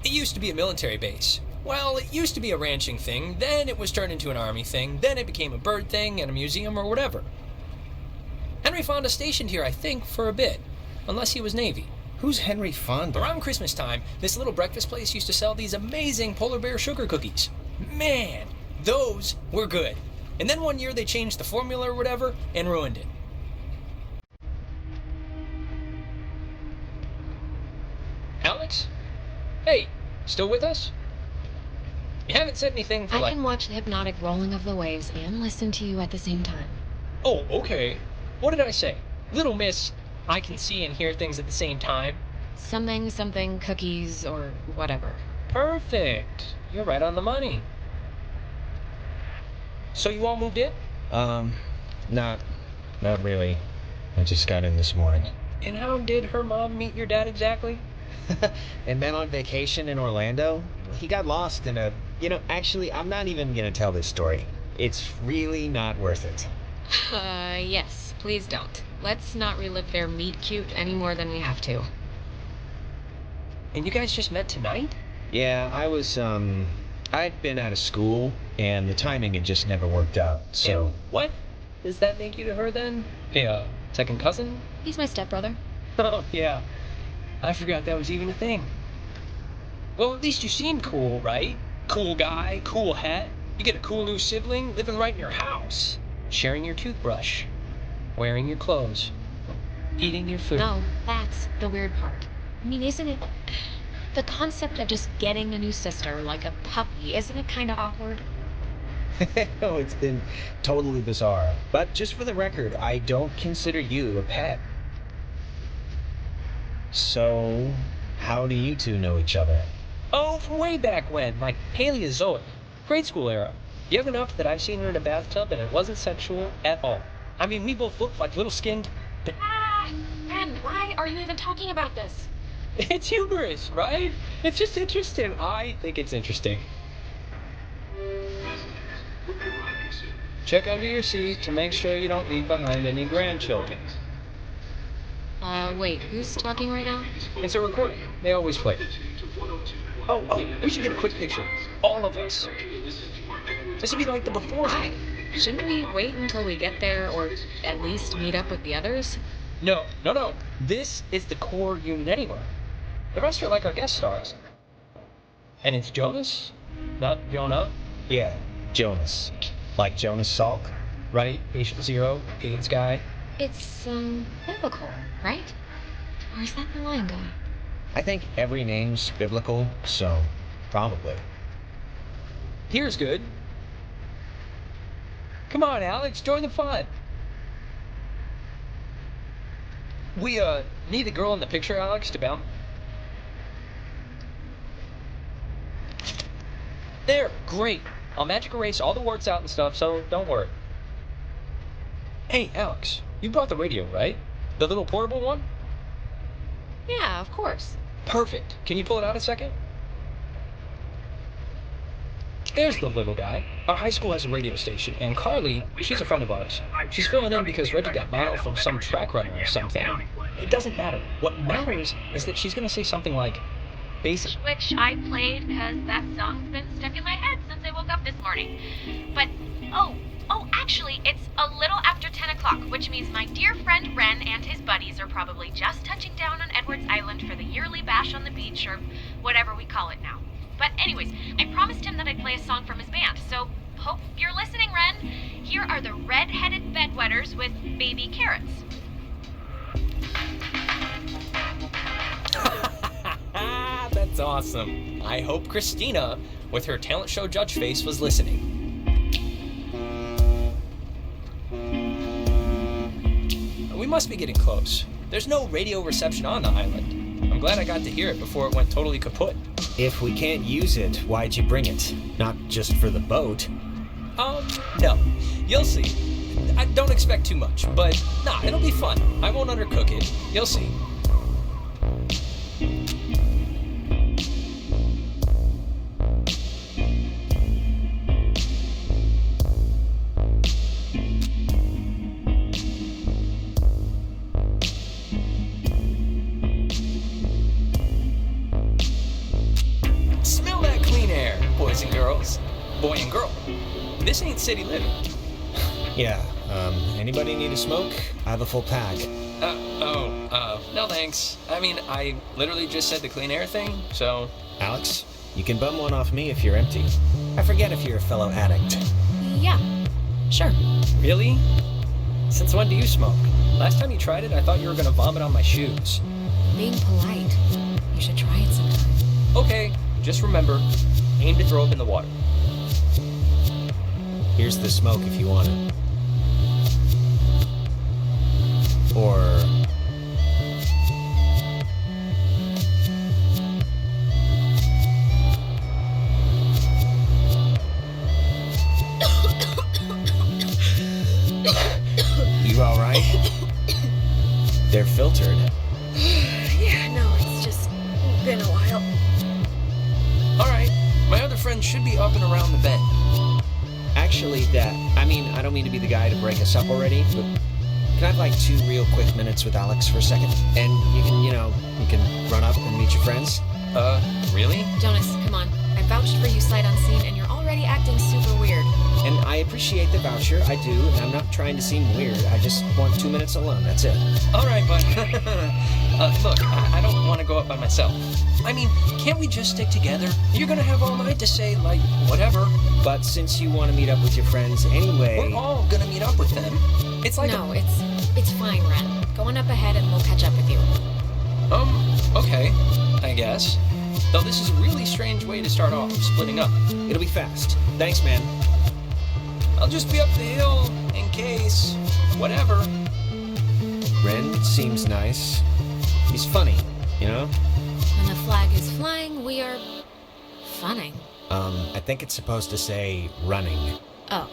It used to be a military base. Well, it used to be a ranching thing, then it was turned into an army thing, then it became a bird thing and a museum or whatever. Henry Fonda stationed here, I think, for a bit. Unless he was Navy. Who's Henry Fonda? Around Christmas time, this little breakfast place used to sell these amazing polar bear sugar cookies. Man, those were good. And then one year they changed the formula or whatever and ruined it. Alex? Hey, still with us? You haven't said anything for I can watch the hypnotic rolling of the waves and listen to you at the same time. Oh, okay. What did I say? Little miss, I can see and hear things at the same time. Something, cookies, or whatever. Perfect. You're right on the money. So you all moved in? Not really. I just got in this morning. And how did her mom meet your dad exactly? And then on vacation in Orlando, he got lost in a... actually, I'm not even gonna tell this story. It's really not worth it. Yes, please don't. Let's not relive their meet cute any more than we have to. And you guys just met tonight? Yeah, I'd been out of school, and the timing had just never worked out, so... And what does that make you to her then? Yeah, second cousin? He's my stepbrother. Oh, yeah. I forgot that was even a thing. Well, at least you seem cool, right? Cool guy, cool hat. You get a cool new sibling living right in your house. Sharing your toothbrush. Wearing your clothes. Eating your food. No, that's the weird part. I mean, isn't it... The concept of just getting a new sister, like a puppy, isn't it kind of awkward? Oh, it's been totally bizarre. But just for the record, I don't consider you a pet. So, how do you two know each other? Oh, from way back when, like Paleozoic. Grade school era. Young enough that I've seen her in a bathtub and it wasn't sexual at all. I mean, we both look like little skinned... Ben, why are you even talking about this? It's humorous, right? It's just interesting. I think it's interesting. Check under your seat to make sure you don't leave behind any grandchildren. Wait, who's talking right now? It's a recording. They always play. Oh, we should get a quick picture. All of us. This would be like the before. Shouldn't we wait until we get there, or at least meet up with the others? No. This is the core unit anyway. The rest are like our guest stars. And it's Jonas, not Jonah. Yeah, Jonas. Like Jonas Salk? Right? Patient Zero, AIDS guy. It's, biblical, right? Or is that the line going? I think every name's biblical, so probably. Here's good. Come on, Alex, join the fun. We, need the girl in the picture, Alex, to bounce. There, great. I'll magic erase all the warts out and stuff, so don't worry. Hey, Alex, you brought the radio, right? The little portable one? Yeah, of course. Perfect. Can you pull it out a second? There's the little guy. Our high school has a radio station, and Carly, she's a friend of ours. She's filling in because Reggie got mono from some track runner or something. It doesn't matter. What matters is that she's gonna say something like, basic. Which I played because that song's been stuck in my head since I woke up this morning. But, actually, it's a little after 10 o'clock, which means my dear friend Ren and his buddies are probably just touching down on Edwards Island for the yearly bash on the beach, or whatever we call it now. But anyways, I promised him that I'd play a song from his band, so hope you're listening, Ren. Here are the Red-Headed Bedwetters with Baby Carrots. That's awesome. I hope Christina, with her talent show judge face, was listening. We must be getting close. There's no radio reception on the island. I'm glad I got to hear it before it went totally kaput. If we can't use it, why'd you bring it? Not just for the boat. No. You'll see. I don't expect too much, but it'll be fun. I won't undercook it. You'll see. boy and girl. This ain't city living. Yeah, anybody need a smoke? I have a full pack. No thanks. I mean, I literally just said the clean air thing, so... Alex, you can bum one off me if you're empty. I forget if you're a fellow addict. Yeah, sure. Really? Since when do you smoke? Last time you tried it, I thought you were gonna vomit on my shoes. Being polite. You should try it sometime. Okay, just remember, aim to throw up in the water. Here's the smoke if you want it. Or... You alright? They're filtered. Yeah, no, it's just been a while. Alright, my other friend should be up and around the bend. Actually, I don't mean to be the guy to break us up already, but can I have like 2 real quick minutes with Alex for a second? And you can run up and meet your friends? Really? Jonas, come on. I vouched for you sight unseen, and you're already acting super weird. And I appreciate the voucher, I do, and I'm not trying to seem weird. I just want 2 minutes alone, that's it. Alright, but... look, I don't want to go up by myself. I mean, can't we just stick together? You're gonna have all night to say, like, whatever. But since you want to meet up with your friends anyway... We're all gonna meet up with them. It's like No, it's fine, Ren. Go on up ahead and we'll catch up with you. Okay, I guess. Though this is a really strange way to start off, splitting up. It'll be fast. Thanks, man. I'll just be up the hill, in case... whatever. Ren seems nice. He's funny, you know? When the flag is flying, we are... funning. I think it's supposed to say running. Oh.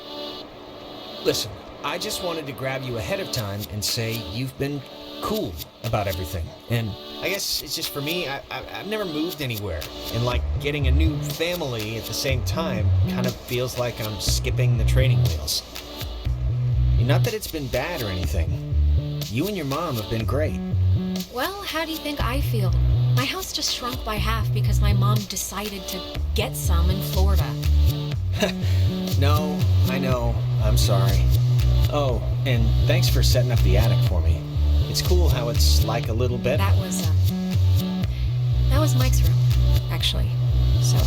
Listen, I just wanted to grab you ahead of time and say you've been cool about everything. And I guess it's just for me, I've never moved anywhere. And like getting a new family at the same time kind of feels like I'm skipping the training wheels. Not that it's been bad or anything. You and your mom have been great. Well, how do you think I feel? My house just shrunk by half because my mom decided to get some in Florida. No, I know. I'm sorry. Oh, and thanks for setting up the attic for me. It's cool how it's like a little bit... That was Mike's room, actually. So,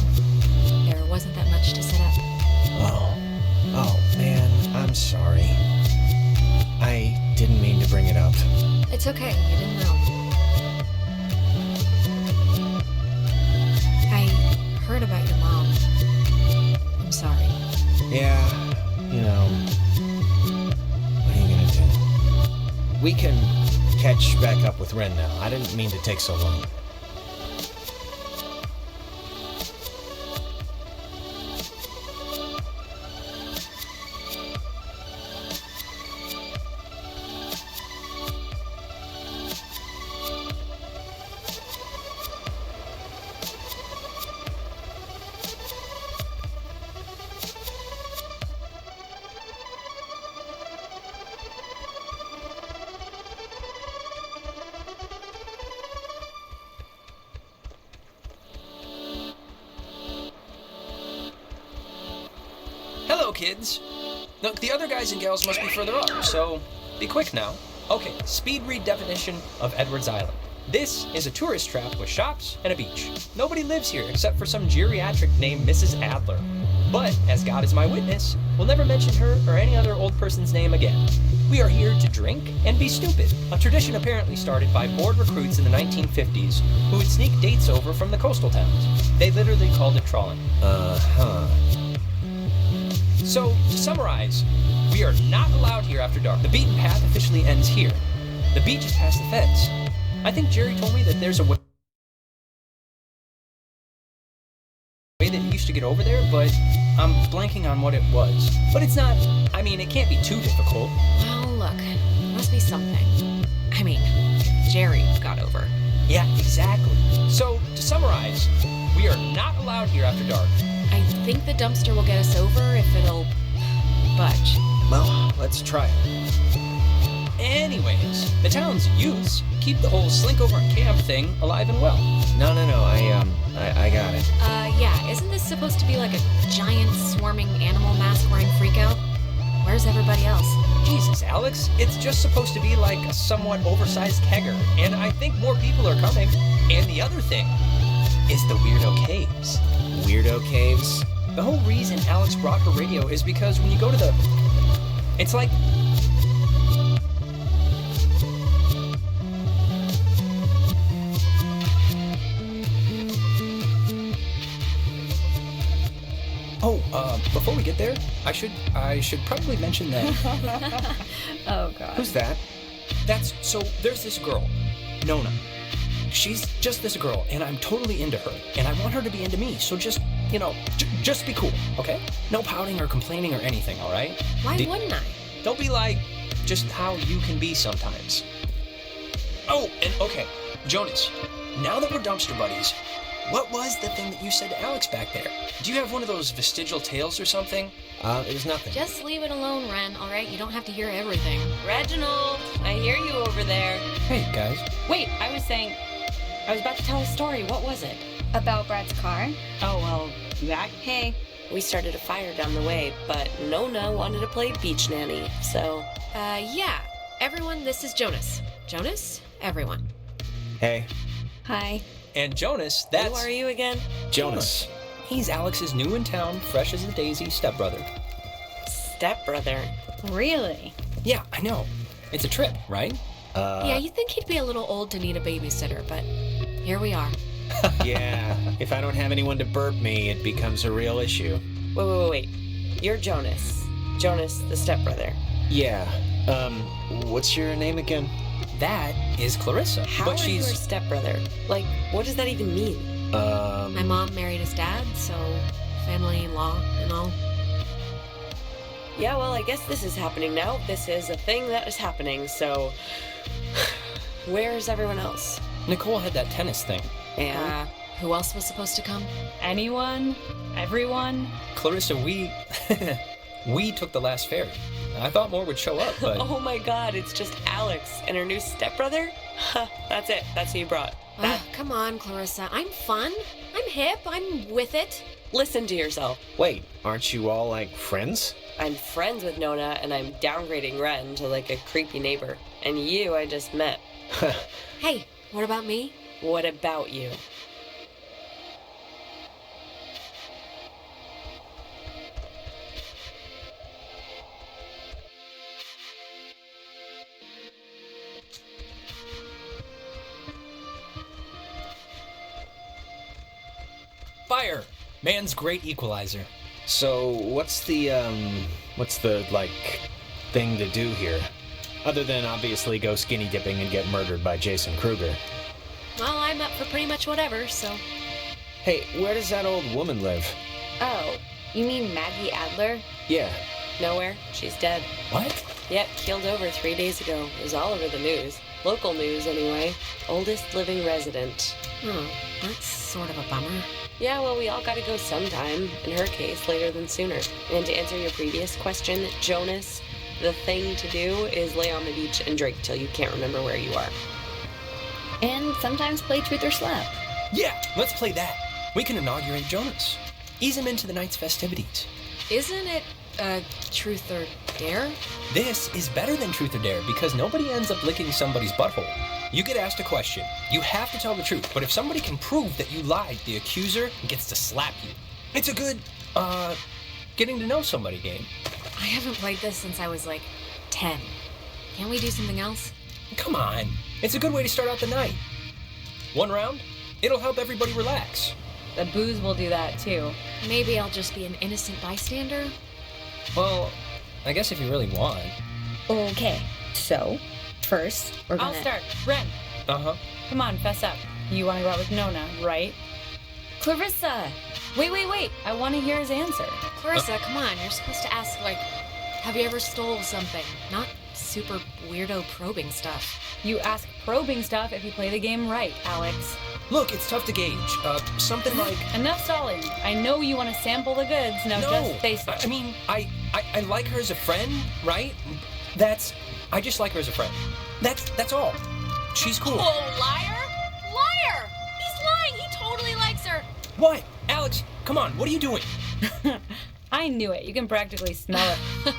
there wasn't that much to set up. Oh, man, I'm sorry. I didn't mean to bring it up. It's okay, you didn't know. I heard about your mom. I'm sorry. Yeah, what are you gonna do? We can catch back up with Ren now. I didn't mean to take so long. Hello, kids. Look, the other guys and gals must be further up, so be quick now. Okay, speed read definition of Edwards Island. This is a tourist trap with shops and a beach. Nobody lives here except for some geriatric named Mrs. Adler. But, as God is my witness, we'll never mention her or any other old person's name again. We are here to drink and be stupid, a tradition apparently started by bored recruits in the 1950s who would sneak dates over from the coastal towns. They literally called it trawling. So, to summarize, we are not allowed here after dark. The beaten path officially ends here. The beach is past the fence. I think Jerry told me that there's a way that you used to get over there, but I'm blanking on what it was. But it's not, I mean, it can't be too difficult. Well, look, must be something. I mean, Jerry got over. Yeah, exactly. So, to summarize, we are not allowed here after dark. I think the dumpster will get us over if it'll budge. Well, let's try it. Anyways, The town's youths keep the whole slink over and camp thing alive and well. No, I got it. Yeah, isn't this supposed to be like a giant swarming animal mask wearing freakout? Where's everybody else? Jesus, Alex, it's just supposed to be like a somewhat oversized kegger, and I think more people are coming. And the other thing is the Weirdo Caves. Weirdo caves? The whole reason Alex brought her radio is because when you go to the... It's like... before we get there, I should probably mention that... Oh, God. Who's that? So there's this girl, Nona. She's just this girl, and I'm totally into her, and I want her to be into me, so just, just be cool, okay? No pouting or complaining or anything, all right? Why wouldn't I? Don't be like just how you can be sometimes. Oh, and okay, Jonas, now that we're dumpster buddies, what was the thing that you said to Alex back there? Do you have one of those vestigial tales or something? It was nothing. Just leave it alone, Ren, alright? You don't have to hear everything. Reginald, I hear you over there. Hey, guys. Wait, I was about to tell a story. What was it? About Brad's car? Oh, well, that... Hey. We started a fire down the way, but Nona wanted to play beach nanny, so... Yeah. Everyone, this is Jonas. Jonas? Everyone. Hey, Hi. And Jonas, that's... Who are you again? Jonas. He's Alex's new in town, fresh as a daisy stepbrother. Stepbrother. Really? Yeah, I know. It's a trip, right? Yeah, you'd think he'd be a little old to need a babysitter, but here we are. Yeah, if I don't have anyone to burp me, it becomes a real issue. Wait. You're Jonas. Jonas, the stepbrother. Yeah, what's your name again? That is Clarissa. How but are you her she's... stepbrother? Like, what does that even mean? My mom married his dad, so family law and all. Yeah, well, I guess this is happening now. This is a thing that is happening, so... Where's everyone else? Nicole had that tennis thing. And... Who else was supposed to come? Anyone? Everyone? Clarissa, we... we took the last ferry. I thought more would show up, but... Oh my god, it's just Alex and her new stepbrother? Huh, that's it. That's who you brought. Come on, Clarissa. I'm fun. I'm hip. I'm with it. Listen to yourself. Wait, aren't you all, like, friends? I'm friends with Nona, and I'm downgrading Ren to, like, a creepy neighbor. And you I just met. Hey, what about me? What about you? Fire! Man's great equalizer. So, what's the, like, thing to do here? Other than, obviously, go skinny dipping and get murdered by Jason Kruger. Well, I'm up for pretty much whatever, so... Hey, where does that old woman live? Oh, you mean Maggie Adler? Yeah. Nowhere. She's dead. What? Yep, keeled over 3 days ago. It was all over the news. Local news, anyway. Oldest living resident. That's sort of a bummer. Yeah, well, we all gotta go sometime. In her case, later than sooner. And to answer your previous question, Jonas, the thing to do is lay on the beach and drink till you can't remember where you are. And sometimes play Truth or Slap. Yeah, let's play that. We can inaugurate Jonas. Ease him into the night's festivities. Isn't it, Truth or Dare? This is better than Truth or Dare because nobody ends up licking somebody's butthole. You get asked a question. You have to tell the truth, but if somebody can prove that you lied, the accuser gets to slap you. It's a good, getting to know somebody game. I haven't played this since I was, 10. Can't we do something else? Come on. It's a good way to start out the night. One round? It'll help everybody relax. The booze will do that, too. Maybe I'll just be an innocent bystander? Well, I guess if you really want. Okay, so, first, we're gonna... I'll start. Ren, Uh-huh. come on, fess up. You want to go out with Nona, right? Clarissa! Wait. I want to hear his answer. Clarissa, come on. You're supposed to ask, have you ever stole something? Not super weirdo probing stuff. You ask probing stuff if you play the game right, Alex. Look, it's tough to gauge. Something like... Enough stalling. I know you want to sample the goods. Now No, just face it. I mean, I like her as a friend, right? I just like her as a friend. That's all. She's cool. Oh, liar! Liar! He's lying! He totally likes her! What? Alex, come on, what are you doing? I knew it. You can practically smell it.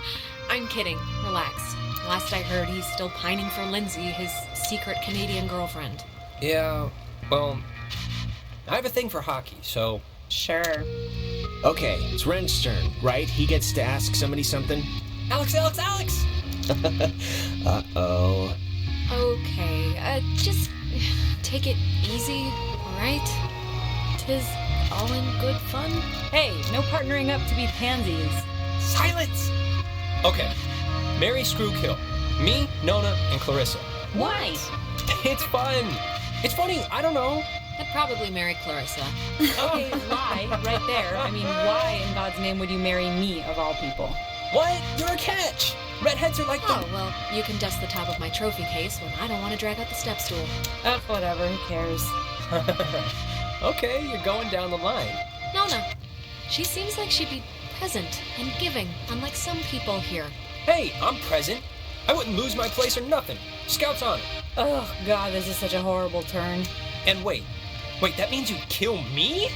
I'm kidding. Relax. Last I heard, he's still pining for Lindsay, his secret Canadian girlfriend. Yeah, well, I have a thing for hockey, so... Sure. Okay, it's Ren's turn, right? He gets to ask somebody something. Alex! Uh-oh. Okay, just take it easy, alright? 'Tis all in good fun. Hey, no partnering up to be pansies. Silence! Okay, Mary Screw Kill. Me, Nona, and Clarissa. Why? It's fun! It's funny, I don't know. I'd probably marry Clarissa. Okay, lie right there. I mean, why in God's name would you marry me of all people? What? You're a catch! Redheads are like Oh, well, you can dust the top of my trophy case when I don't want to drag out the step stool. Ugh, whatever, who cares? Okay, you're going down the line. Nona, she seems like she'd be present and giving, unlike some people here. Hey, I'm present. I wouldn't lose my place or nothing. Scout's honor. Oh, God, this is such a horrible turn. And wait, that means you'd kill me?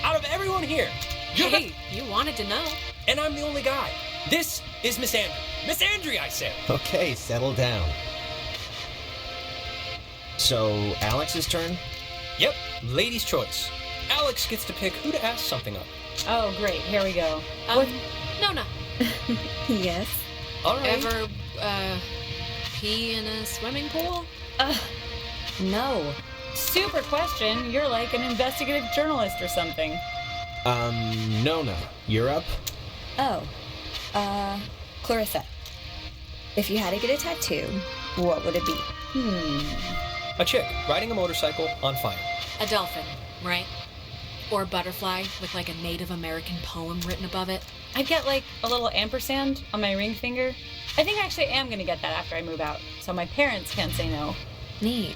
Out of everyone here, you're Hey, you wanted to know. and I'm the only guy. This is Miss Andrew. Miss Andrew, I said. Okay, settle down. So, Alex's turn? Yep, lady's choice. Alex gets to pick who to ask something of. Oh, great, here we go. Nona, Yes. All right. ever, pee in a swimming pool? No. Super question. You're like an investigative journalist or something. Nona, you're up? Oh. Clarissa. If you had to get a tattoo, what would it be? A chick riding a motorcycle on fire. A dolphin, right? Or a butterfly with like a Native American poem written above it. I'd get like a little ampersand on my ring finger. I think I actually am gonna get that after I move out, so my parents can't say no. Neat.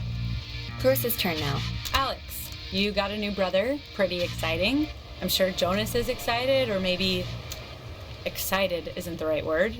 Clarissa's turn now. Alex, you got a new brother. Pretty exciting. I'm sure Jonas is excited, or maybe excited isn't the right word.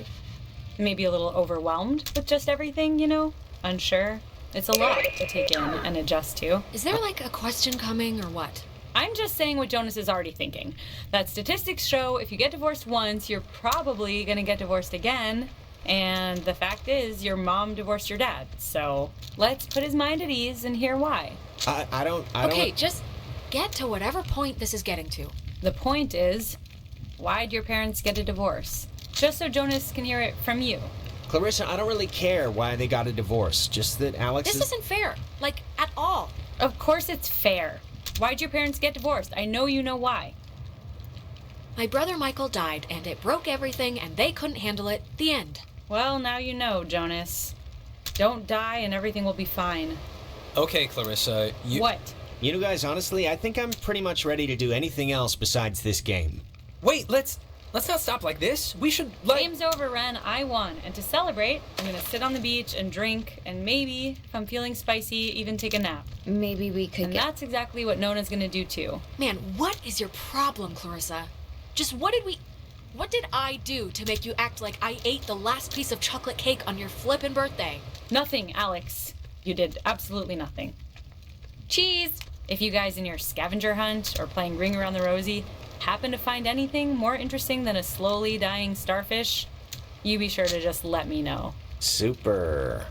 Maybe a little overwhelmed with just everything, you know? Unsure. It's a lot to take in and adjust to. Is there like a question coming or what? I'm just saying what Jonas is already thinking. That statistics show if you get divorced once, you're probably gonna get divorced again. And the fact is, your mom divorced your dad. So let's put his mind at ease and hear why. I don't... Okay, just get to whatever point this is getting to. The point is, why'd your parents get a divorce? Just so Jonas can hear it from you. Clarissa, I don't really care why they got a divorce. Just that Alex This isn't fair, like, at all. Of course it's fair. Why'd your parents get divorced? I know you know why. My brother Michael died, and it broke everything, and they couldn't handle it. The end. Well, now you know, Jonas. Don't die and everything will be fine. Okay, Clarissa, you... What? You know, guys, honestly, I think I'm pretty much ready to do anything else besides this game. Wait, let's not stop like this. We should, like... Game's over, Ren. I won. And to celebrate, I'm gonna sit on the beach and drink, and maybe, if I'm feeling spicy, even take a nap. Maybe we could And get... that's exactly what Nona's gonna do too. Man, what is your problem, Clarissa? Just what did I do to make you act like I ate the last piece of chocolate cake on your flippin' birthday? Nothing, Alex. You did absolutely nothing. Cheese! If you guys in your scavenger hunt or playing Ring Around the Rosie happen to find anything more interesting than a slowly dying starfish, you be sure to just let me know. Super.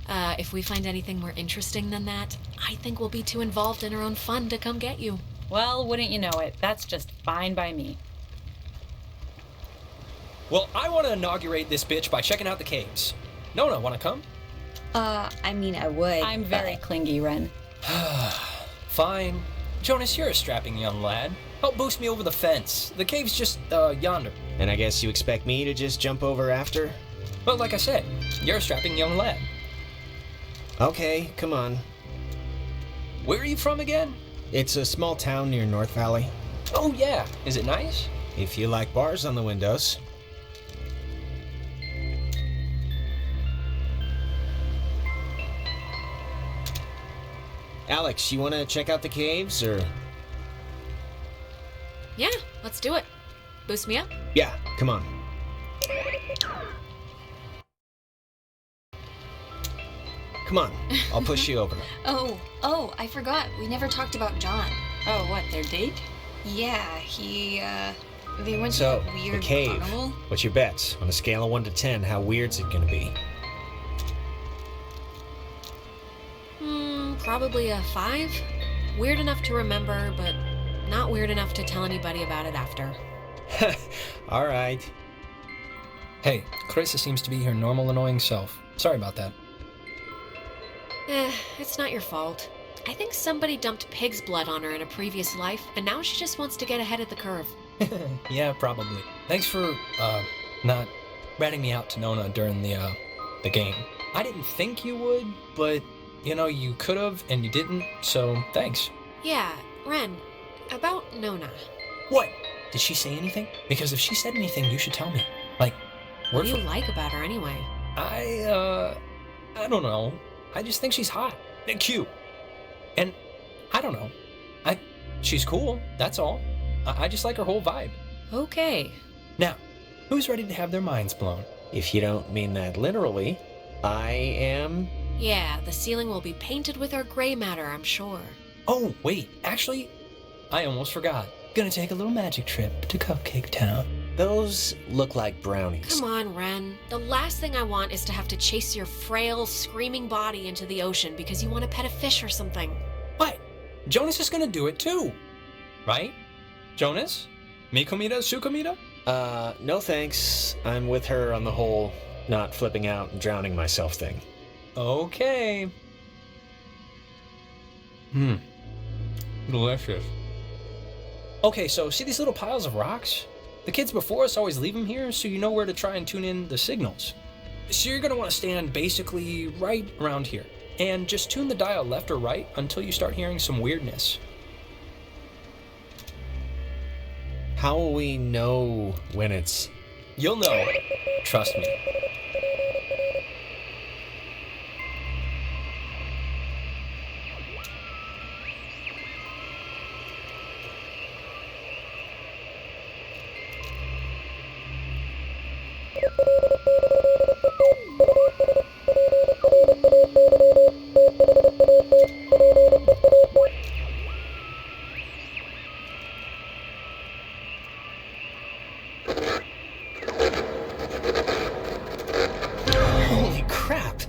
If we find anything more interesting than that, I think we'll be too involved in our own fun to come get you. Well, wouldn't you know it, that's just fine by me. Well, I want to inaugurate this bitch by checking out the caves. Nona, want to come? I mean, I would, I'm very but- clingy, Ren. Fine. Jonas, you're a strapping young lad. Help boost me over the fence. The cave's just, yonder. And I guess you expect me to just jump over after? But like I said, you're a strapping young lad. Okay, come on. Where are you from again? It's a small town near North Valley. Oh yeah, is it nice? If you like bars on the windows. Alex, you want to check out the caves, or...? Yeah, let's do it. Boost me up. Yeah, come on. Come on, I'll push you over. Oh, I forgot. We never talked about John. Oh, what, their date? Yeah, they went to So, that weird the cave. carnival. What's your bets? On a scale of 1 to 10, how weird's it gonna be? Probably a 5. Weird enough to remember, but not weird enough to tell anybody about it after. All right. Hey, CRYSIS seems to be her normal annoying self. Sorry about that. It's not your fault. I think somebody dumped pig's blood on her in a previous life, and now she just wants to get ahead of the curve. Yeah, probably. Thanks for, not ratting me out to Nona during the game. I didn't think you would, but, you know, you could've and you didn't, so thanks. Yeah, Ren, about Nona. What? Did she say anything? Because if she said anything, you should tell me. Like, What word do you for... like about her anyway? I don't know. I just think she's hot and cute. And, I don't know. She's cool, that's all. I just like her whole vibe. Okay. Now, who's ready to have their minds blown? If you don't mean that literally, I am... Yeah, the ceiling will be painted with our gray matter, I'm sure. Oh, wait, actually, I almost forgot. Gonna take a little magic trip to Cupcake Town. Those look like brownies. Come on, Ren. The last thing I want is to have to chase your frail, screaming body into the ocean because you want to pet a fish or something. What? Jonas is gonna do it too, right? Jonas? Mi comida, su comida? No thanks. I'm with her on the whole not flipping out and drowning myself thing. Okay. Delicious. Okay, so see these little piles of rocks? The kids before us always leave them here so you know where to try and tune in the signals. So you're gonna want to stand basically right around here and just tune the dial left or right until you start hearing some weirdness. How will we know when it's... You'll know. Trust me. Holy crap!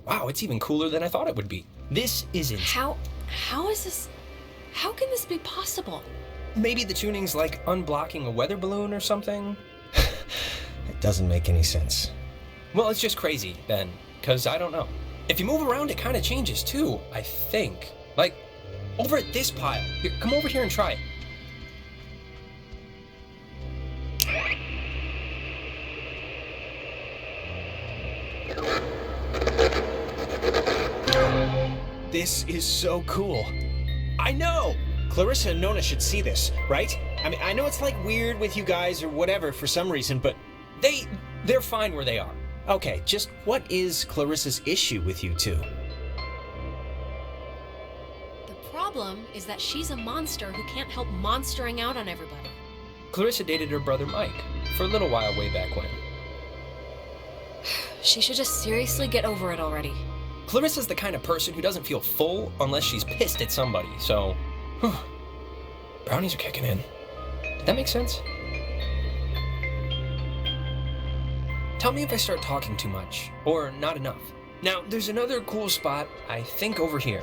Wow, it's even cooler than I thought it would be. This isn't. How is this... How can this be possible? Maybe the tuning's like unblocking a weather balloon or something? It doesn't make any sense. Well, it's just crazy, then, because I don't know. If you move around, it kind of changes too, I think. Like, over at this pile. Here, come over here and try it. This is so cool. I know! Clarissa and Nona should see this, right? I mean, I know it's like weird with you guys or whatever for some reason, but... They're fine where they are. Okay, just what is Clarissa's issue with you two? The problem is that she's a monster who can't help monstering out on everybody. Clarissa dated her brother Mike for a little while way back when. She should just seriously get over it already. Clarissa's the kind of person who doesn't feel full unless she's pissed at somebody, so... Whew. Brownies are kicking in. Did that make sense? Tell me if I start talking too much, or not enough. Now, there's another cool spot, I think over here.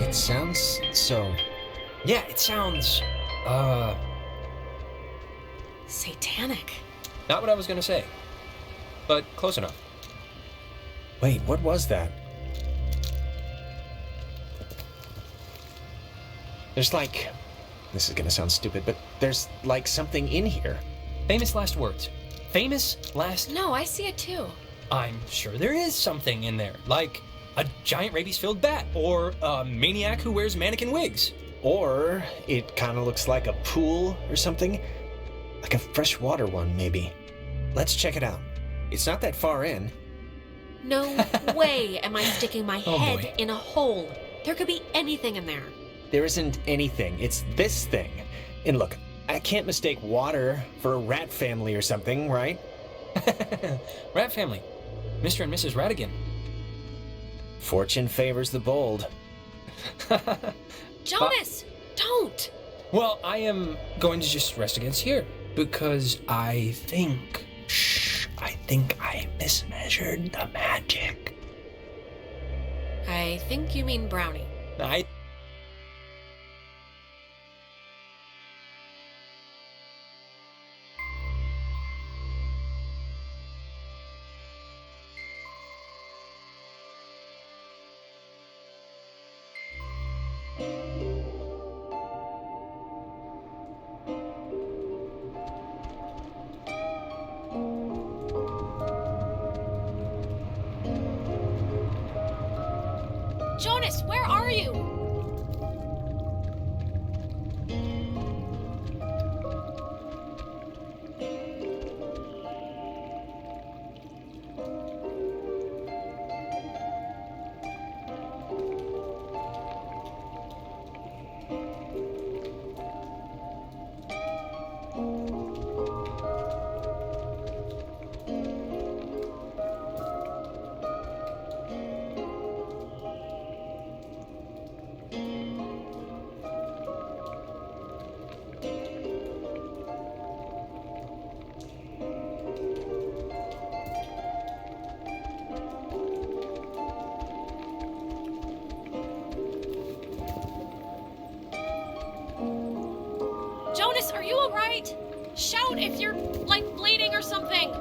It sounds so... Yeah, it sounds, Satanic. not what I was gonna say, but close enough. Wait, what was that? There's like... This is gonna sound stupid, but there's like something in here. Famous last words. Famous last... No, I see it too. I'm sure there is something in there, like a giant rabies-filled bat, or a maniac who wears mannequin wigs. Or it kind of looks like a pool or something. Like a freshwater one, maybe. Let's check it out. It's not that far in. No way am I sticking my Oh, head boy. in a hole. There could be anything in there. There isn't anything. It's this thing. And look, I can't mistake water for a rat family or something, right? Rat family. Mr. and Mrs. Ratigan. Fortune favors the bold. Jonas, don't! Well, I am going to just rest against here because I think I mismeasured the magic. I think you mean brownie. I Jonas, where are you? Jonas, are you alright? Shout if you're, like, bleeding or something.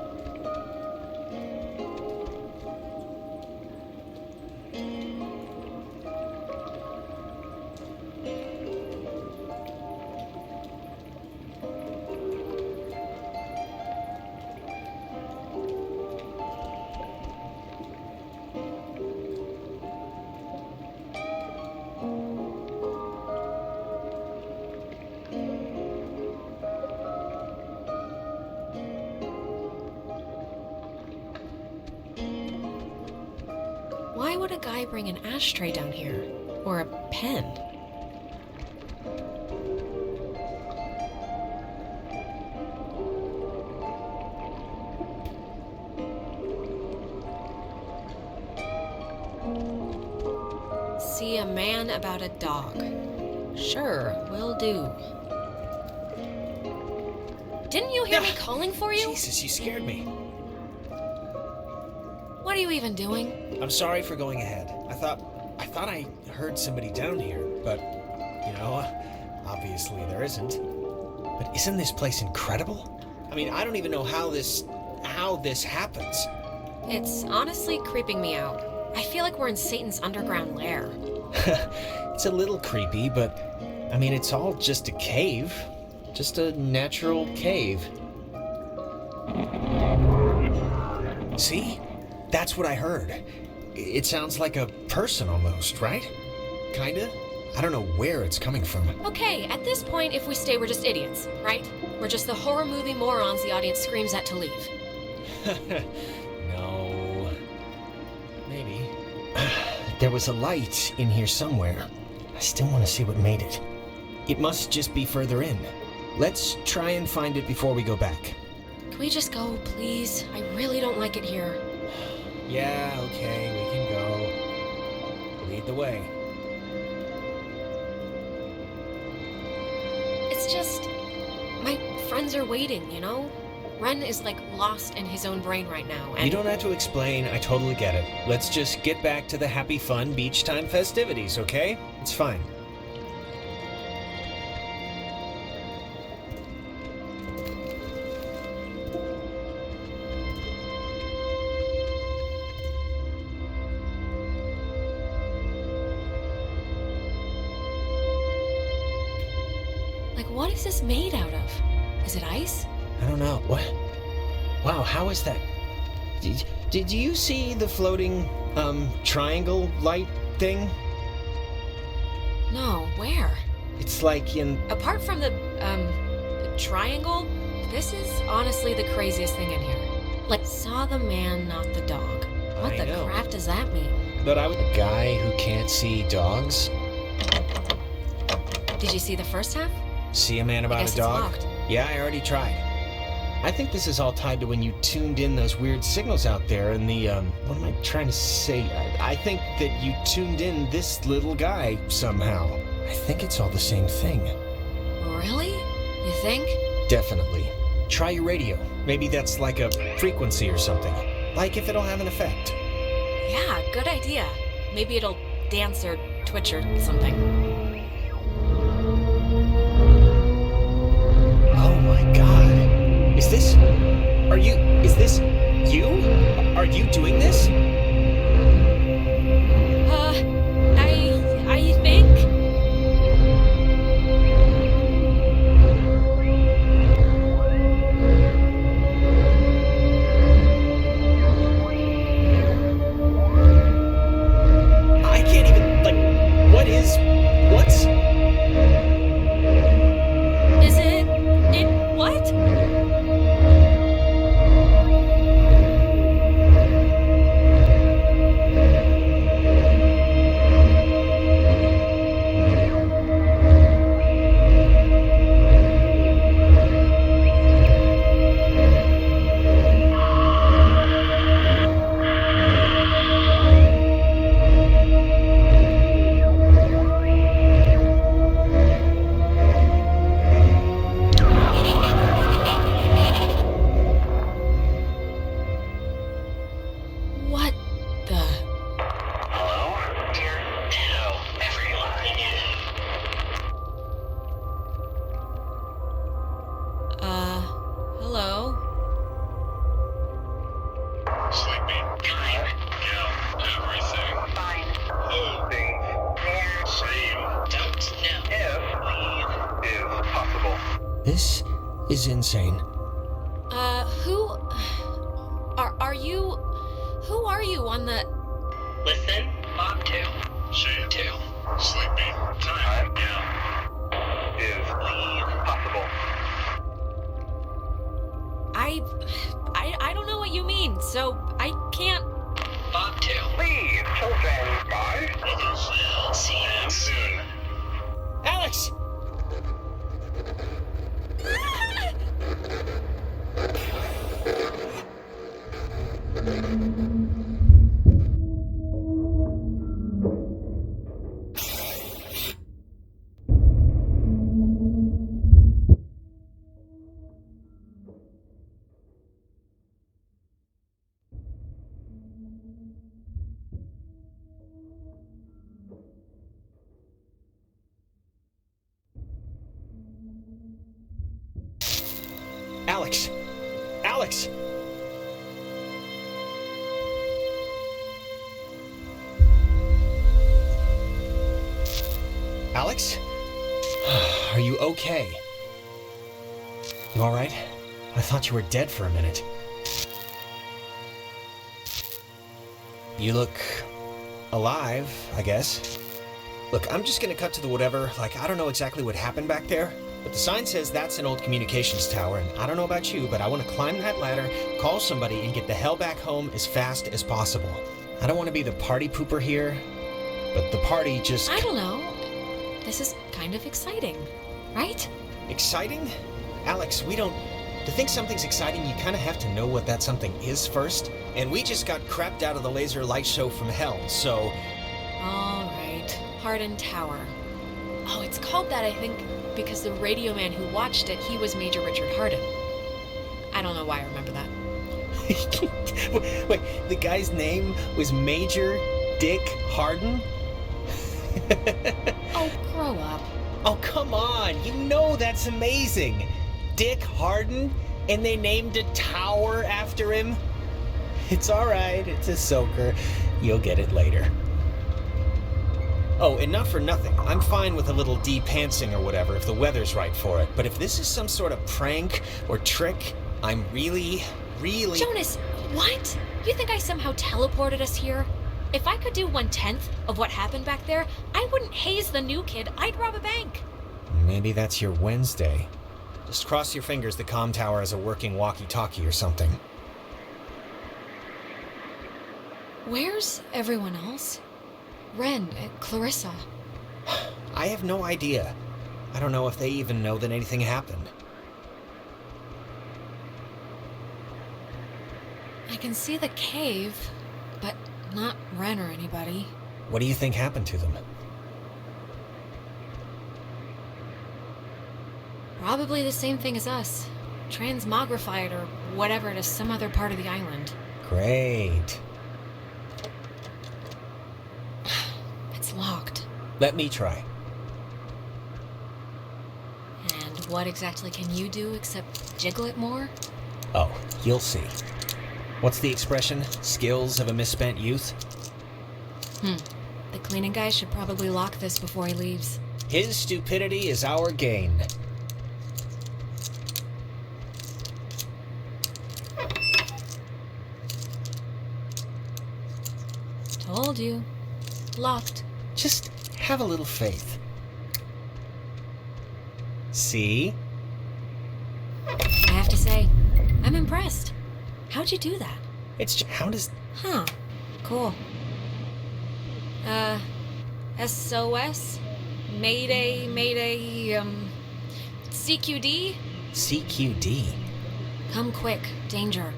Why would a guy bring an ashtray down here? Or a pen? See a man about a dog. Sure, will do. Didn't you hear me calling for you? Jesus, you scared me. What are you even doing? I'm sorry for going ahead. I thought I heard somebody down here, but, you know, obviously there isn't. But isn't this place incredible? I mean, I don't even know how this happens. It's honestly creeping me out. I feel like we're in Satan's underground lair. It's a little creepy, but, I mean, it's all just a cave. Just a natural cave. See? That's what I heard. It sounds like a person almost, right? Kinda? I don't know where it's coming from. Okay, at this point, if we stay, we're just idiots, right? We're just the horror movie morons the audience screams at to leave. No. Maybe. There was a light in here somewhere. I still want to see what made it. It must just be further in. Let's try and find it before we go back. Can we just go, please? I really don't like it here. Yeah, okay, we can go. Lead the way. It's just... my friends are waiting, you know? Ren is, like, lost in his own brain right now, and... You don't have to explain, I totally get it. Let's just get back to the happy, fun beach time festivities, okay? It's fine. Like, what is this made out of? Is it ice? I don't know. What? Wow, how is that? Did you see the floating, triangle light thing? No, where? It's like in... Apart from the triangle, this is honestly the craziest thing in here. Like, saw the man, not the dog. What I the know. crap does that mean? But I was a guy who can't see dogs. Did you see the first half? See a man I about guess a dog? it's locked. Yeah, I already tried. I think this is all tied to when you tuned in those weird signals out there in the, what am I trying to say? I think that you tuned in this little guy somehow. I think it's all the same thing. Really? You think? Definitely. Try your radio. Maybe that's like a frequency or something. Like if it'll have an effect. Yeah, good idea. Maybe it'll dance or twitch or something. Oh my god. Is this you? Are you doing this? I think? I can't even, what's? Is it what? What the? Hello? Dear Hello, everyone. Hello? Sleeping. Time. Yeah, everything. Fine. Holding. There. Same. Don't know. If leave is possible. This is insane. Who are you on the... Listen. Bob 2. Shame 2. Sleeping. Time. Yeah. Is leave possible. I don't know what you mean, so I can't... Bob 2. Leave, children. Bye. Others will see you soon. Alex! Alex! Alex! Alex? Are you okay? You alright? I thought you were dead for a minute. You look alive, I guess. Look, I'm just gonna cut to the whatever. Like, I don't know exactly what happened back there, but the sign says that's an old communications tower, and I don't know about you, but I want to climb that ladder, call somebody, and get the hell back home as fast as possible. I don't want to be the party pooper here, but the party just... I don't know. This is kind of exciting, right? Exciting? Alex, we don't... To think something's exciting, you kind of have to know what that something is first. And we just got crapped out of the laser light show from hell, so... All right. Hardened Tower. Oh, it's called that, I think, because the radio man who watched it, he was Major Richard Harden. I don't know why I remember that. Wait, the guy's name was Major Dick Harden? Oh, grow up. Oh, come on. You know that's amazing. Dick Harden, and they named a tower after him. It's all right. It's a soaker. You'll get it later. Oh, and not for nothing. I'm fine with a little de-pantsing or whatever if the weather's right for it. But if this is some sort of prank or trick, I'm really... Jonas, what? You think I somehow teleported us here? If I could do 1/10 of what happened back there, I wouldn't haze the new kid. I'd rob a bank. maybe that's your Wednesday. Just cross your fingers the comm tower has a working walkie-talkie or something. Where's everyone else? Ren, Clarissa. I have no idea. I don't know if they even know that anything happened. I can see the cave, but not Ren or anybody. What do you think happened to them? Probably the same thing as us. Transmogrified or whatever to some other part of the island. Great. It's locked. Let me try. And what exactly can you do except jiggle it more? Oh, you'll see. What's the expression? Skills of a misspent youth? The cleaning guy should probably lock this before he leaves. His stupidity is our gain. Told you. Locked. Just have a little faith. See? I have to say, I'm impressed. How'd you do that? It's just, how does... Huh. Cool. SOS? Mayday, CQD? CQD? Come quick. Danger.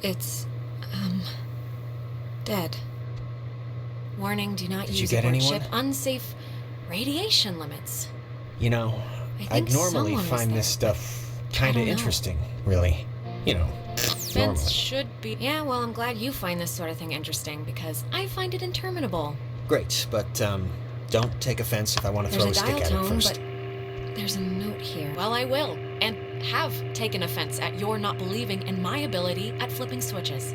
It's, dead. Warning, do not Did you use get aboard anyone? ship. Unsafe radiation limits. You know, I I'd think normally someone was find there, this stuff kind don't of know. interesting, really. You know, Fence normally. should be... Yeah, well, I'm glad you find this sort of thing interesting, because I find it interminable. Great, but, don't take offense if I want to There's throw a a stick dial at it tone, first. but there's a note here. Well, I will, and have taken offense at your not believing in my ability at flipping switches.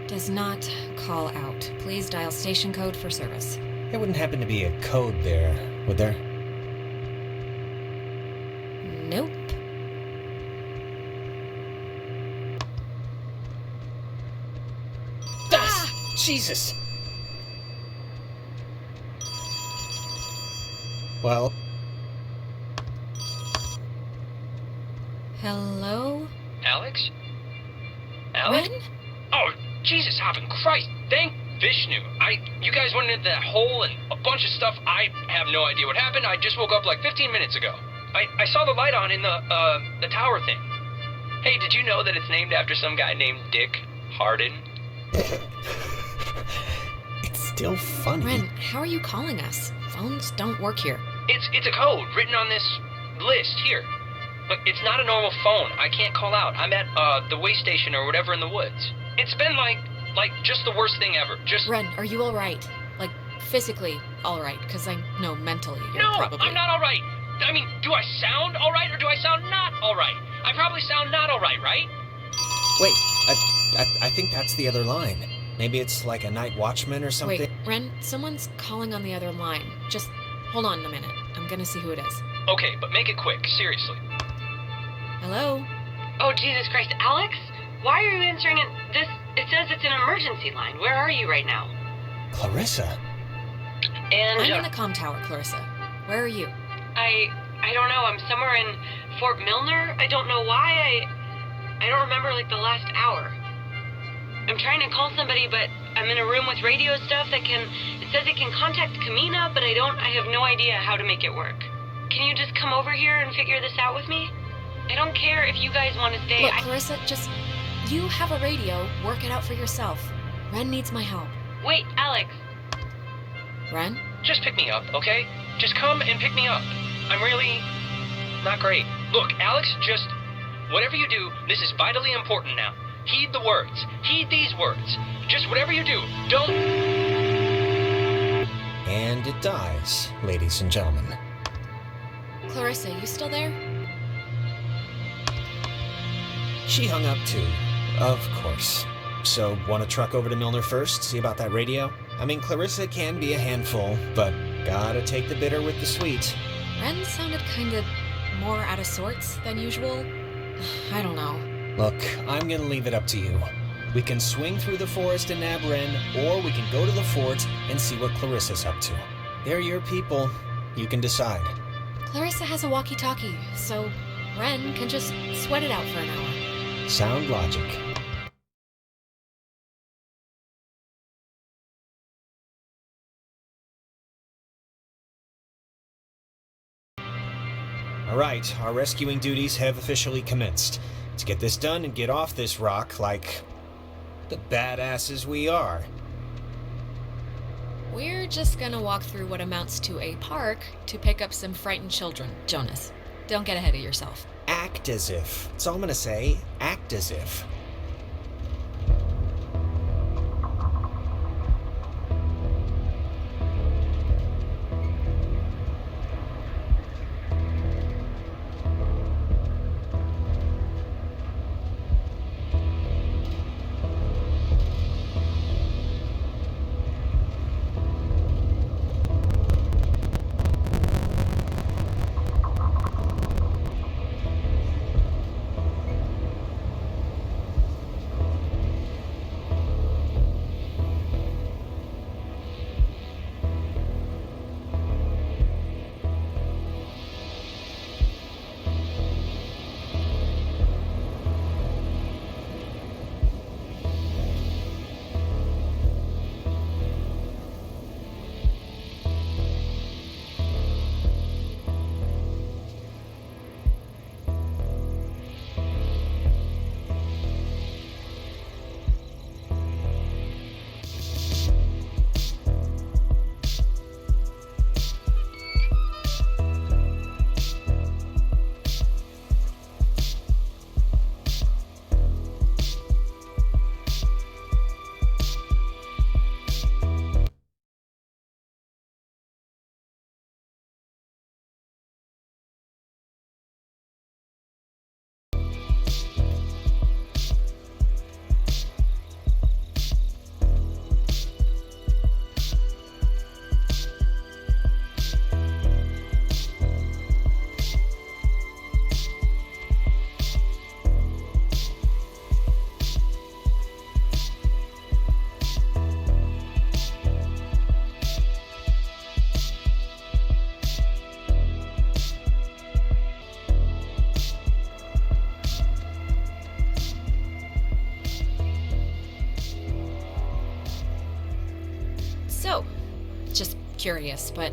Does not call out. Please dial station code for service. There wouldn't happen to be a code there, would there? Nope. Ah! Jesus! Well, Hello? Alex? Alex? Ren? Oh, Jesus hopping Christ. Thank Vishnu. You guys went into that hole and a bunch of stuff. I have no idea what happened. I just woke up like 15 minutes ago. I saw the light on in the tower thing. Hey, did you know that it's named after some guy named Dick Harden? it's still funny. Ren, how are you calling us? Phones don't work here. It's a code written on this list here. But it's not a normal phone. I can't call out. I'm at the way station or whatever in the woods. It's been like just the worst thing ever. Just Ren, are you alright? Like, physically alright? Because I know mentally you're no, probably... I'm not all right. I mean, do I sound all right or do I sound not all right? I probably sound not all right, right? Wait, I think that's the other line. Maybe it's like a night watchman or something. Wait, Ren, someone's calling on the other line. Just hold on a minute. I'm gonna see who it is. Okay, but make it quick. Seriously. Hello? Oh, Jesus Christ, Alex? Why are you answering it? It says it's an emergency line. Where are you right now? Clarissa? And I'm in the comm tower, Clarissa. Where are you? I don't know. I'm somewhere in Fort Milner. I don't know why. I don't remember like the last hour. I'm trying to call somebody, but I'm in a room with radio stuff it says it can contact Kamina, but I have no idea how to make it work. Can you just come over here and figure this out with me? I don't care if you guys want to stay. Look, Clarissa, just... You have a radio. Work it out for yourself. Ren needs my help. Wait, Alex. Ren? Just pick me up, okay? Just come and pick me up. I'm really not great. Look, Alex, just whatever you do, this is vitally important now. Heed the words. Heed these words. Just whatever you do, don't... And it dies, ladies and gentlemen. Clarissa, you still there? She hung up too, of course. So, want to truck over to Milner first, see about that radio? I mean, Clarissa can be a handful, but gotta take the bitter with the sweet. Ren sounded kinda more out of sorts than usual. I don't know. Look, I'm gonna leave it up to you. We can swing through the forest and nab Ren, or we can go to the fort and see what Clarissa's up to. They're your people. You can decide. Clarissa has a walkie-talkie, so Ren can just sweat it out for an hour. Sound logic. All right, our rescuing duties have officially commenced. Let's get this done and get off this rock like the badasses we are. We're just gonna walk through what amounts to a park to pick up some frightened children, Jonas. Don't get ahead of yourself. Act as if. That's all I'm gonna say. Act as if. So, just curious, but,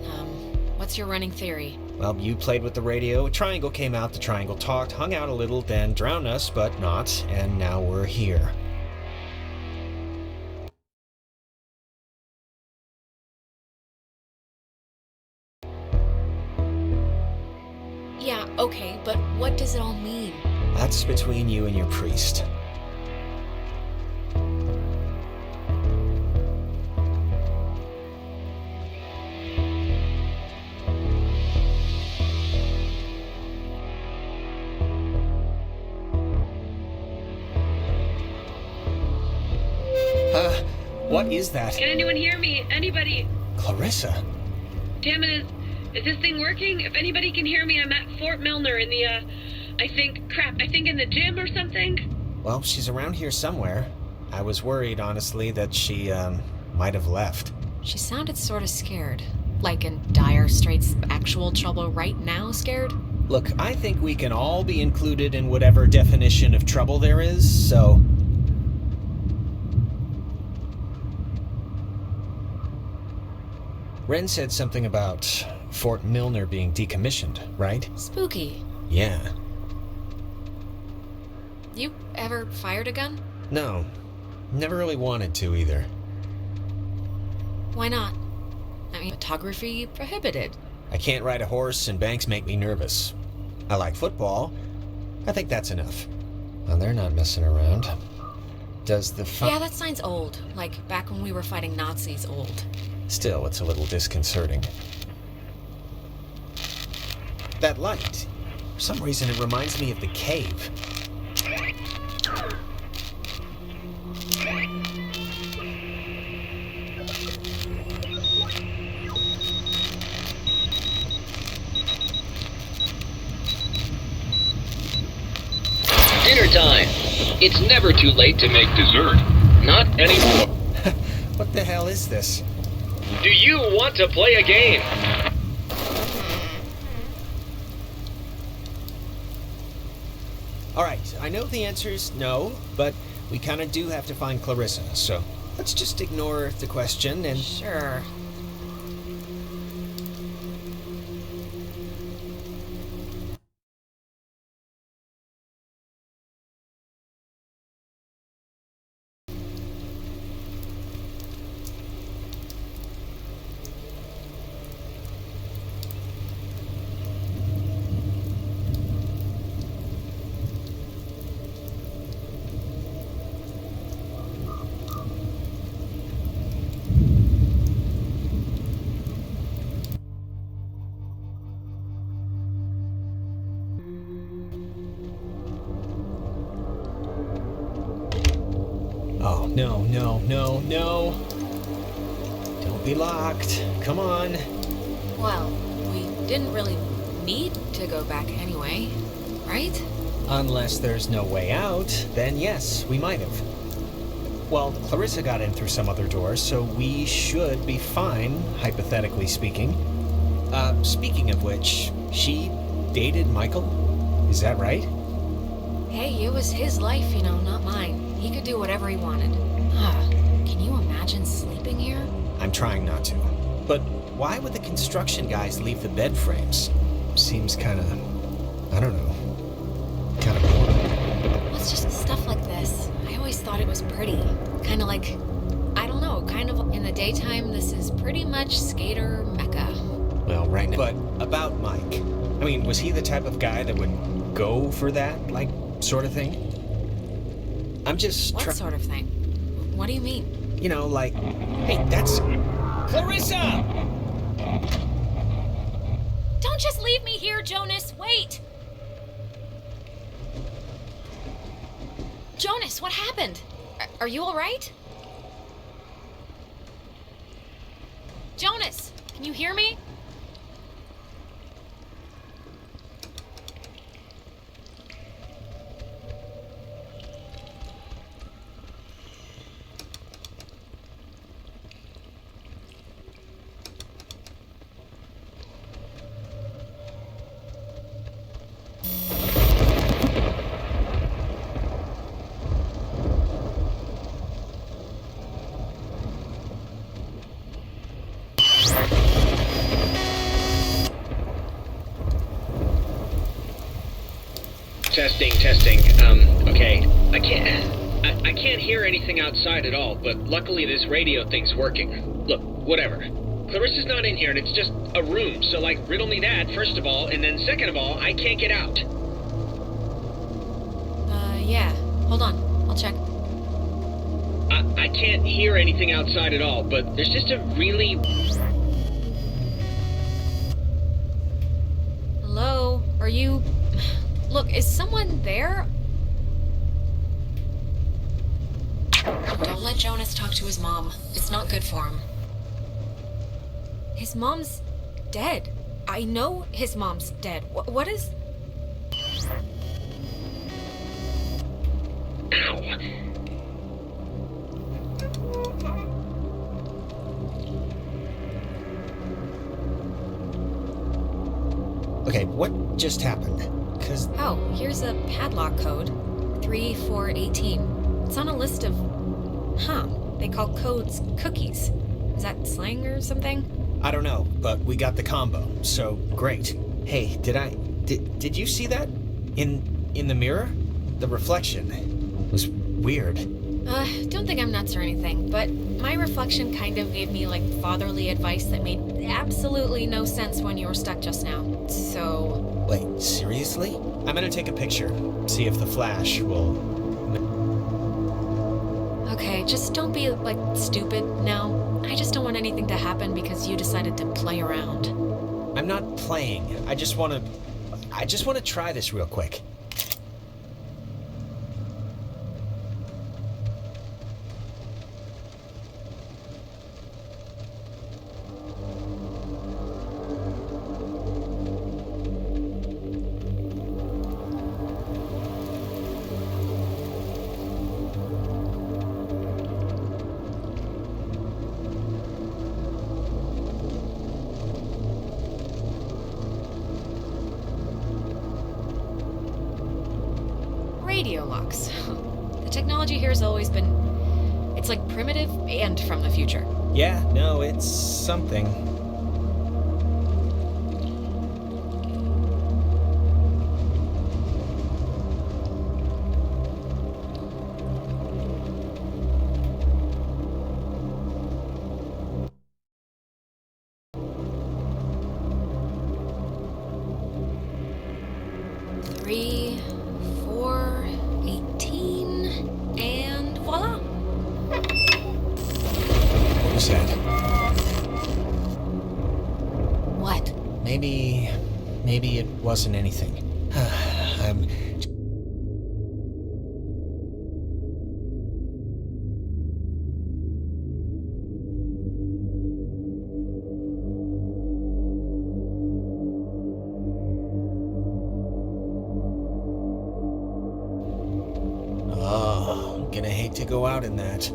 what's your running theory? Well, you played with the radio, a triangle came out, the triangle talked, hung out a little, then drowned us, but not, and now we're here. Yeah, okay, but what does it all mean? That's between you and your priest. What is that? Can anyone hear me? Anybody? Clarissa? Damn it, is this thing working? If anybody can hear me, I'm at Fort Milner in the, I think in the gym or something? Well, she's around here somewhere. I was worried, honestly, that she, might have left. She sounded sort of scared. Like in dire straits, actual trouble right now scared? Look, I think we can all be included in whatever definition of trouble there is, so... Ren said something about Fort Milner being decommissioned, right? Spooky. Yeah. You ever fired a gun? No. Never really wanted to, either. Why not? I mean, photography prohibited. I can't ride a horse and banks make me nervous. I like football. I think that's enough. Well, they're not messing around. Does the Yeah, that sign's old. Like, back when we were fighting Nazis old. Still, it's a little disconcerting. That light. For some reason, it reminds me of the cave. Dinner time. It's never too late to make dessert. Not anymore. What the hell is this? Do you want to play a game? Alright, I know the answer is no, but we kind of do have to find Clarissa, so let's just ignore the question and... Sure. Oh, no, no, no, no. Don't be locked. Come on. Well, we didn't really need to go back anyway, right? Unless there's no way out, then yes, we might have. Well, Clarissa got in through some other door, so we should be fine, hypothetically speaking. Speaking of which, she dated Michael? Is that right? Hey, it was his life, you know, not mine. He could do whatever he wanted. Can you imagine sleeping here? I'm trying not to. But why would the construction guys leave the bed frames? Seems kind of, I don't know, kind of boring. Well, it's just stuff like this. I always thought it was pretty. Kind of like, I don't know, kind of in the daytime, this is pretty much skater mecca. Well, right now. But about Mike. I mean, was he the type of guy that would go for that, like, sort of thing? I'm just What sort of thing? What do you mean? You know, like, hey, that's Clarissa! Don't just leave me here, Jonas. Wait! Jonas, what happened? Are you all right? Jonas, can you hear me? Testing. Okay. I can't hear anything outside at all, but luckily this radio thing's working. Look, whatever. Clarissa's not in here, and it's just a room, so, like, riddle me that, first of all, and then second of all, I can't get out. Yeah. Hold on. I'll check. I can't hear anything outside at all, but there's just a really... Hello? Are you... Look, is someone there? Don't let Jonas talk to his mom. It's not good for him. His mom's dead. I know his mom's dead. What is... Ow. Okay, what just happened? Because... Oh, here's a padlock code. 3418. It's on a list of... Huh. They call codes cookies. Is that slang or something? I don't know, but we got the combo, so great. Hey, did you see that? In the mirror? The reflection was weird. Don't think I'm nuts or anything, but my reflection kind of gave me, like, fatherly advice that made absolutely no sense when you were stuck just now. So... Wait, seriously? I'm gonna take a picture, see if the flash will... Okay, just don't be, like, stupid now. I just don't want anything to happen because you decided to play around. I'm not playing. I just wanna try this real quick. radio locks. The technology here has always been... It's like primitive and from the future. Yeah, no, it's something. Three, 4, 18, and voila! What was that? What? Maybe it wasn't anything. I'm... Oh, I'm gonna hate to go out in that.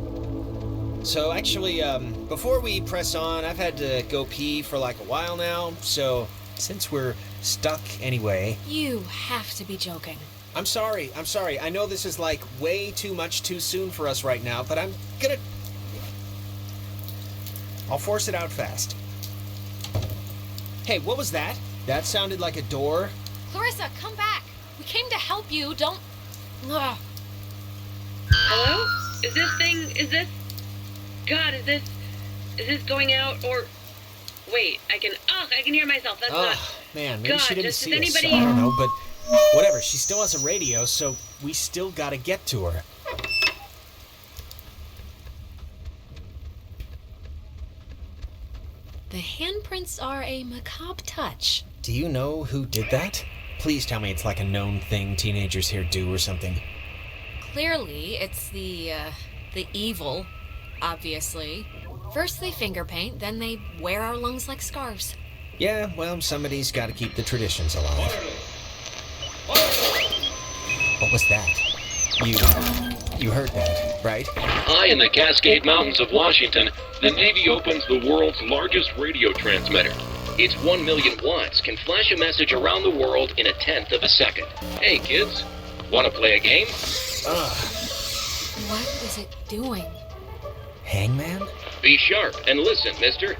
So actually, before we press on, I've had to go pee for like a while now, so since we're stuck anyway... You have to be joking. I'm sorry. I know this is like way too much too soon for us right now, but I'm gonna... I'll force it out fast. Hey, what was that? That sounded like a door. Clarissa, come back! We came to help you, don't... Ugh. Hello? Is this... God, is this going out, or... Wait, I can hear myself, that's not... Man, maybe God, she didn't just see is us. anybody... I don't know, but whatever, she still has a radio, so we still gotta get to her. The handprints are a macabre touch. Do you know who did that? Please tell me it's like a known thing teenagers here do or something. Clearly, it's the evil, obviously. First they finger paint, then they wear our lungs like scarves. Yeah, well, somebody's gotta keep the traditions alive. What was that? You heard that, right? High in the Cascade Mountains of Washington, the Navy opens the world's largest radio transmitter. Its 1 million watts can flash a message around the world in a tenth of a second. Hey kids, wanna play a game? What is it doing? Hangman? Be sharp and listen, mister.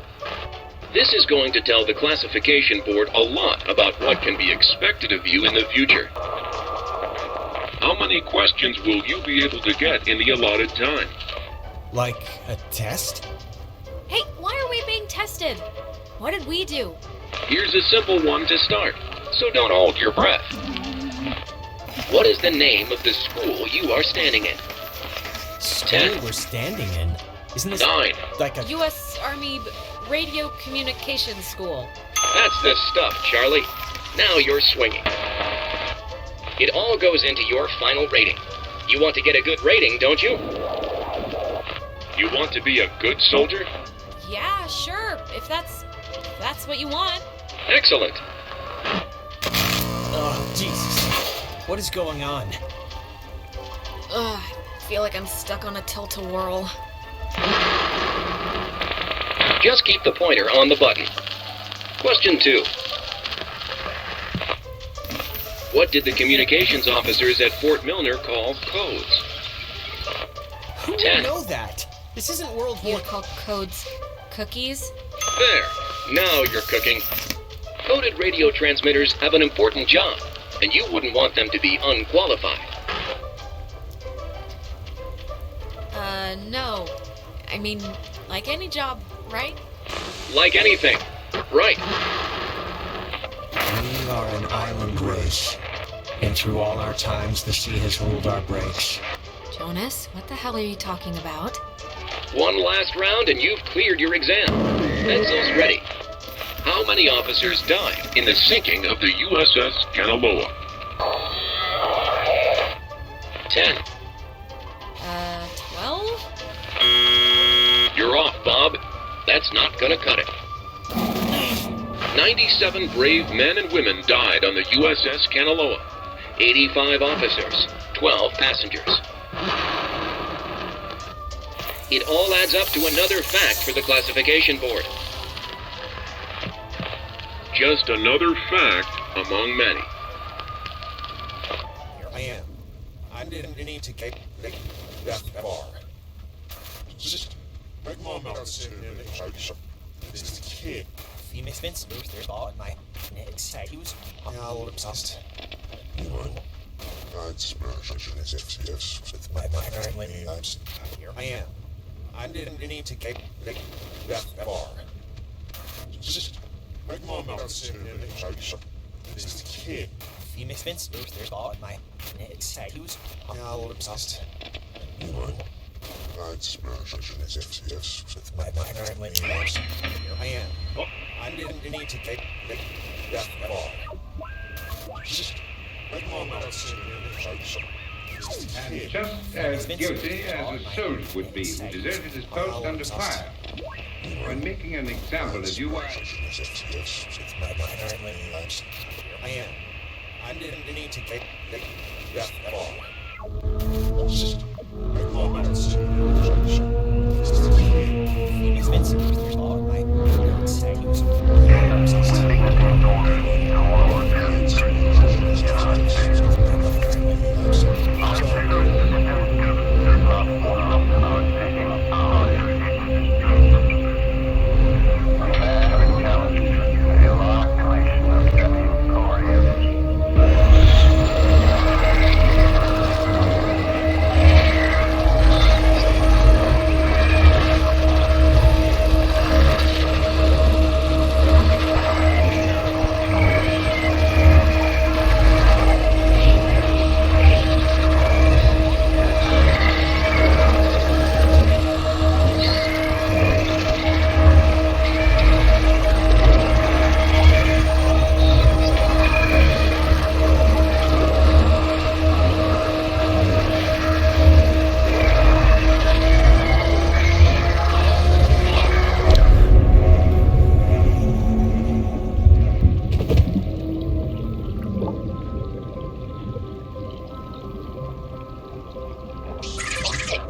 This is going to tell the classification board a lot about what can be expected of you in the future. How many questions will you be able to get in the allotted time? Like a test? Hey, why are we being tested? What did we do? Here's a simple one to start, so don't hold your breath. What is the name of the school you are standing in? School 10. we're standing in? Isn't this 9. like a... U.S. Army Radio Communications School. That's the stuff, Charlie. Now you're swinging. It all goes into your final rating. You want to get a good rating, don't you? You want to be a good soldier? Yeah, sure, if that's what you want. Excellent. Oh, Jesus. What is going on? Ugh, I feel like I'm stuck on a tilt-a-whirl. Just keep the pointer on the button. Question 2. What did the communications officers at Fort Milner call codes? Who 10. would know that? This isn't World You War... call codes cookies? There. Now you're cooking. Coded radio transmitters have an important job, and you wouldn't want them to be unqualified. No. I mean, like any job, right? Like anything. Right. We are an island race, and through all our times the sea has ruled our brakes. Jonas, what the hell are you talking about? One last round and you've cleared your exam. Pencils ready. How many officers died in the sinking of the USS Kanaloa? 10. 12? You're off, Bob. That's not gonna cut it. 97 brave men and women died on the USS Kanaloa. 85 officers, 12 passengers. It all adds up to another fact for the classification board. Just another fact among many. Here I am. I didn't need to get that far. Just make mom out of sin and this is a kid. He makes Vince move their ball in my next. He was a little obsessed. You know, I'd smash yes With my currently. Here I am. I didn't need to get that far. Just make mom out of sin and this is a kid. He makes Vince move their ball in my next. He was a little obsessed. You know, I'd smash yes With my currently. Here I am. I didn't need to get that far. Just make mom out of sin and And just as guilty as a soldier would be who deserted his post under fire. When making an example of you, With my currently. Here I am. I didn't need to get that far. just make mom out of sin and this is a kid. He makes Vince move their ball in my next. He was a little obsessed.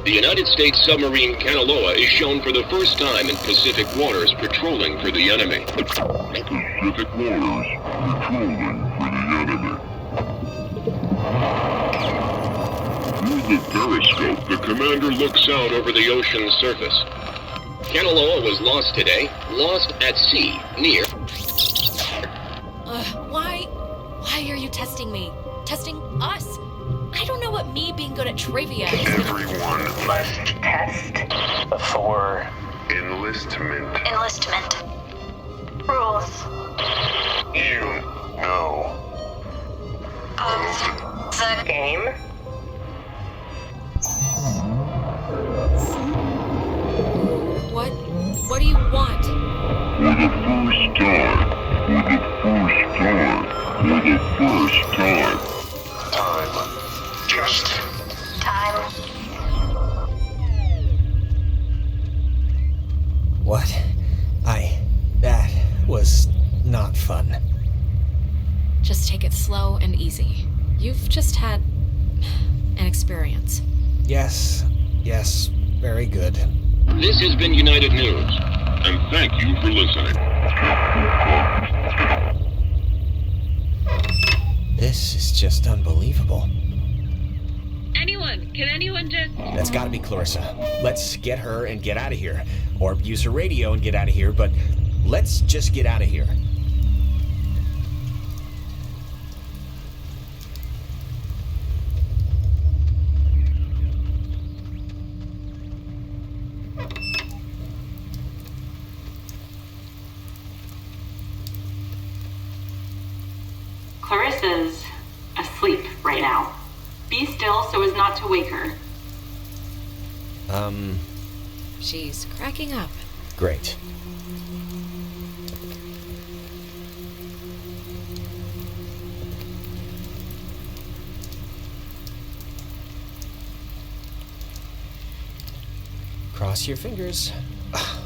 The United States submarine Kanaloa is shown for the first time in Pacific waters patrolling for the enemy. Pacific waters patrolling for the enemy. Through the periscope, the commander looks out over the ocean's surface. Kanaloa was lost today, lost at sea, near... Why are you testing me? Testing us? I don't know what me being good at trivia is gonna... Everyone must test for enlistment. Enlistment. Rules. You know. The Game? What do you want? For the first time. For the first time. For the first time. Time. Just time. What? That was not fun. Just take it slow and easy. You've just had an experience. Yes, very good. This has been United News, and thank you for listening. This is just unbelievable. Can anyone just... That's gotta be Clarissa. Let's get her and get out of here. Or use her radio and get out of here, but let's just get out of here. Clarissa's asleep right now. Be still so as not to wake her. She's cracking up. Great. Cross your fingers.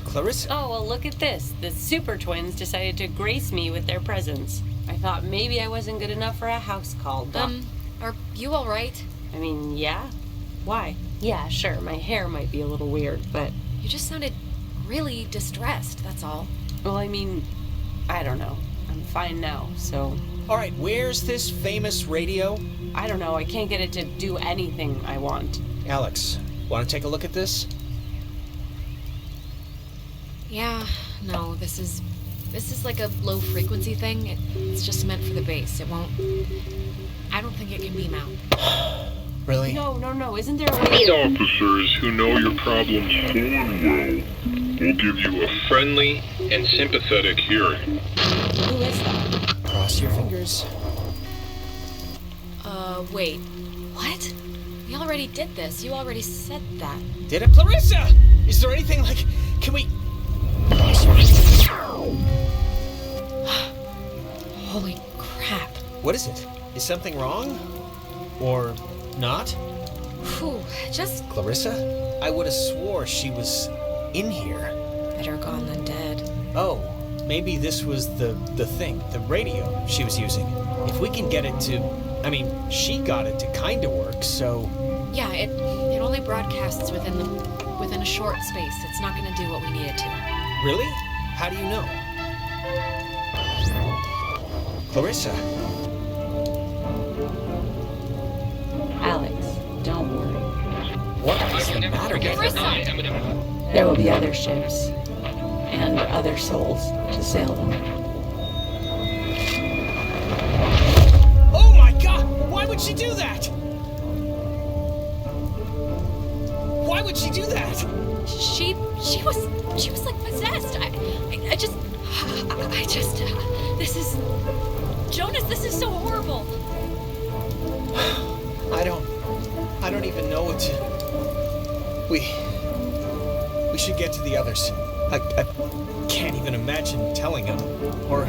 Clarissa. Oh, well, look at this. The Super Twins decided to grace me with their presence. I thought maybe I wasn't good enough for a house call. Are you all right? I mean, yeah. Why? Yeah, sure, my hair might be a little weird, but... You just sounded really distressed, that's all. Well, I mean, I don't know. I'm fine now, so... Alright, where's this famous radio? I don't know, I can't get it to do anything I want. Alex, want to take a look at this? Yeah, no, this is like a low frequency thing. It's just meant for the base. It won't... I don't think it can beam out. Really? No, isn't there a way... These officers who know your problems full and well will give you a friendly and sympathetic hearing. Who is that? Cross your fingers. Wait. What? We already did this. You already said that. Did it? Clarissa! Is there anything like... Can we... Cross your fingers. Holy crap. What is it? Is something wrong? Or not? Whew, just... Clarissa? I would have swore she was in here. Better gone than dead. Oh, maybe this was the thing, the radio she was using. If we can get it to... I mean, she got it to kind of work, so... Yeah, it only broadcasts within a short space. It's not going to do what we need it to. Really? How do you know? Clarissa. Alex, don't worry. What is the matter with Clarissa! There will be other ships. And other souls to sail them. Oh my god! Why would she do that? Why would she do that? She was like possessed. I just, this is... Jonas, this is so horrible. I don't even know what to... We should get to the others. I can't even imagine telling them, or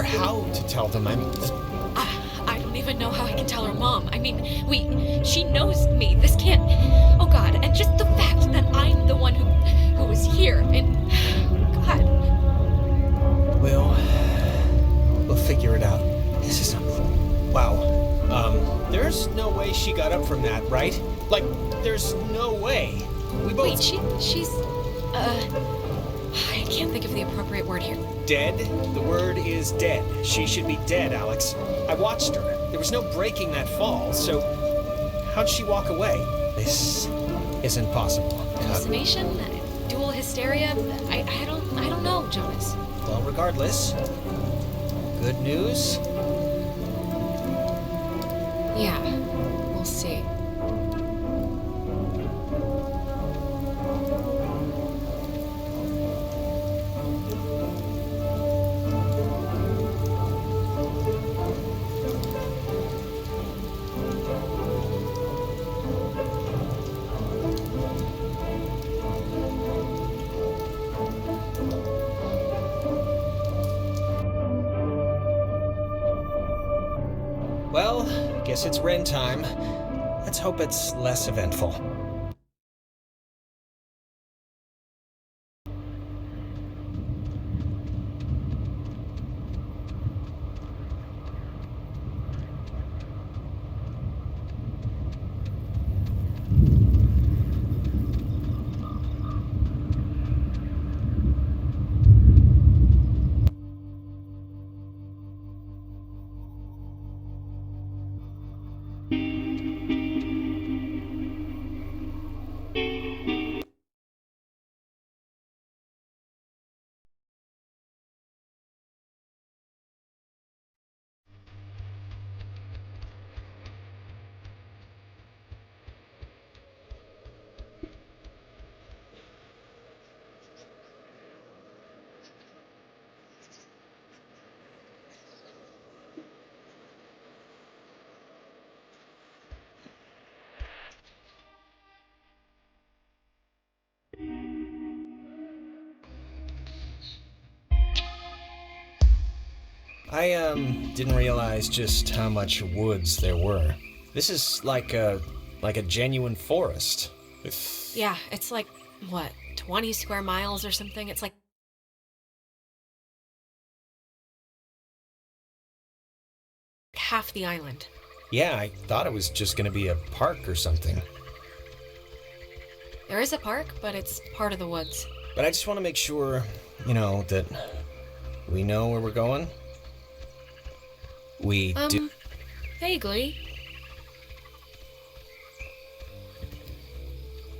how to tell them. I mean... I don't even know how I can tell her mom. I mean, she knows me. This can't... Oh God, and just the fact that I'm the one who was here, and... God. We'll figure it out. This is... Wow. There's no way she got up from that, right? Like, there's no way. We both... Wait, she's... I can't think of the appropriate word here. Dead? The word is dead. She should be dead, Alex. I watched her. There was no breaking that fall, so... How'd she walk away? This isn't possible. Hallucination? Dual hysteria? I don't know, Jonas. Well, regardless... Good news? Yeah, we'll see. Well, guess it's Ren time. Let's hope it's less eventful. I didn't realize just how much woods there were. This is like a genuine forest. Yeah, it's like, what, 20 square miles or something? It's like half the island. Yeah, I thought it was just gonna be a park or something. There is a park, but it's part of the woods. But I just want to make sure, you know, that we know where we're going? We do. Vaguely.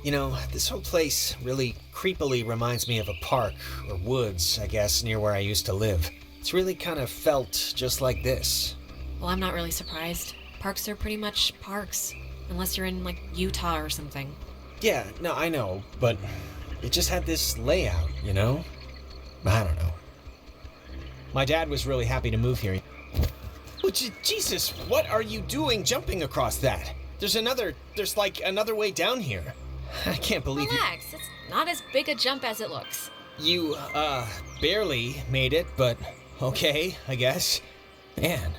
You know, this whole place really creepily reminds me of a park, or woods, I guess, near where I used to live. It's really kind of felt just like this. Well, I'm not really surprised. Parks are pretty much parks, unless you're in, like, Utah or something. Yeah, no, I know, but it just had this layout, you know? I don't know. My dad was really happy to move here. Oh, Jesus, what are you doing jumping across that? There's like another way down here. I can't believe Relax, it's not as big a jump as it looks. You, barely made it, but okay, I guess. Man.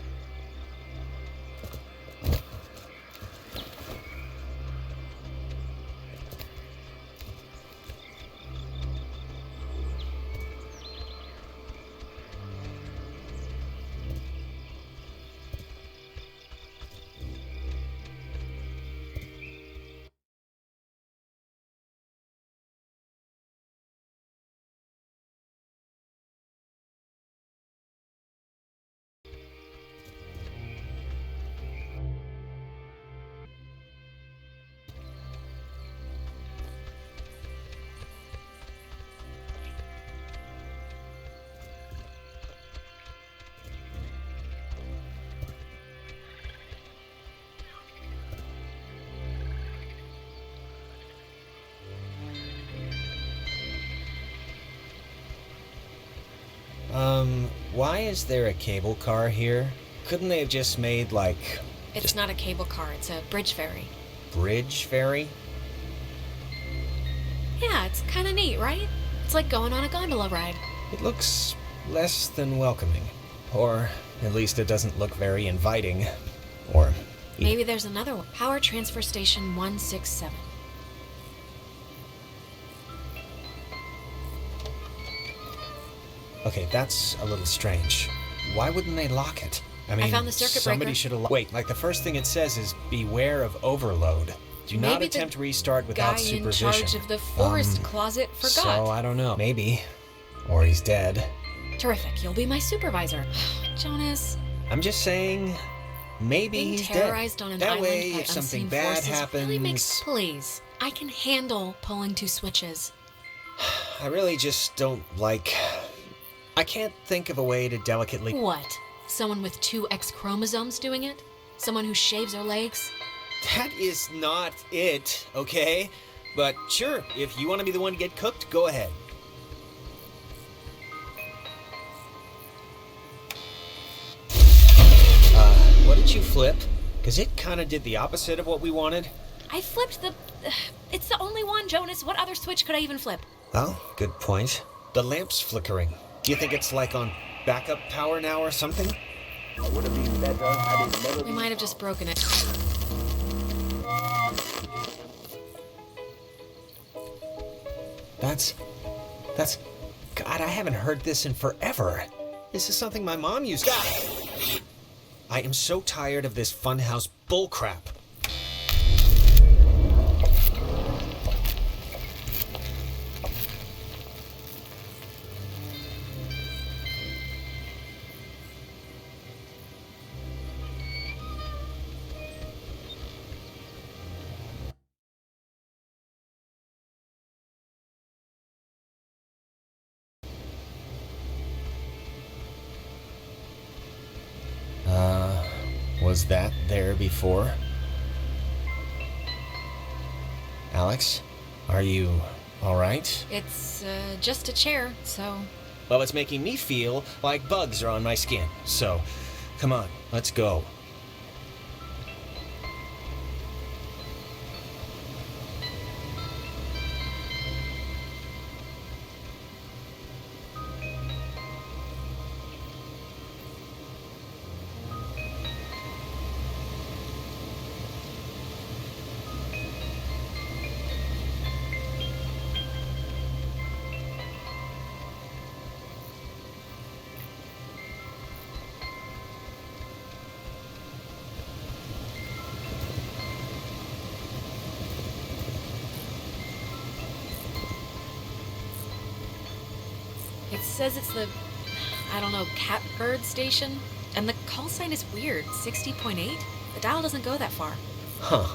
Why is there a cable car here? Couldn't they have just made, like... It's not a cable car, it's a bridge ferry. Bridge ferry? Yeah, it's kinda neat, right? It's like going on a gondola ride. It looks less than welcoming. Or, at least it doesn't look very inviting. Or... Maybe there's another one. Power Transfer Station 167. Okay, that's a little strange. Why wouldn't they lock it? I mean, found the circuit somebody breaker. should have... Wait, like the first thing it says is, beware of overload. Do not Maybe attempt the restart without guy supervision. in charge of the forest closet forgot. So, I don't know. Maybe. Or he's dead. Terrific, you'll be my supervisor. Jonas. I'm just saying, maybe Being he's terrorized dead. on an That island way, by if something unseen bad forces happens... really makes... Please, I can handle pulling 2 switches. I really just don't like... I can't think of a way to delicately... What? Someone with 2 X chromosomes doing it? Someone who shaves her legs? That is not it, okay? But sure, if you want to be the one to get cooked, go ahead. What did you flip? Because it kind of did the opposite of what we wanted. I flipped the... It's the only one, Jonas. What other switch could I even flip? Oh, good point. The lamp's flickering. Do you think it's like on backup power now or something? We might have just broken it. That's... God, I haven't heard this in forever. This is something my mom used to... I am so tired of this funhouse bullcrap. Was that there before? Alex, are you alright? It's just a chair, so... Well, it's making me feel like bugs are on my skin. So, come on, let's go. It says it's the I don't know, catbird station. And the call sign is weird, 60.8? The dial doesn't go that far. Huh.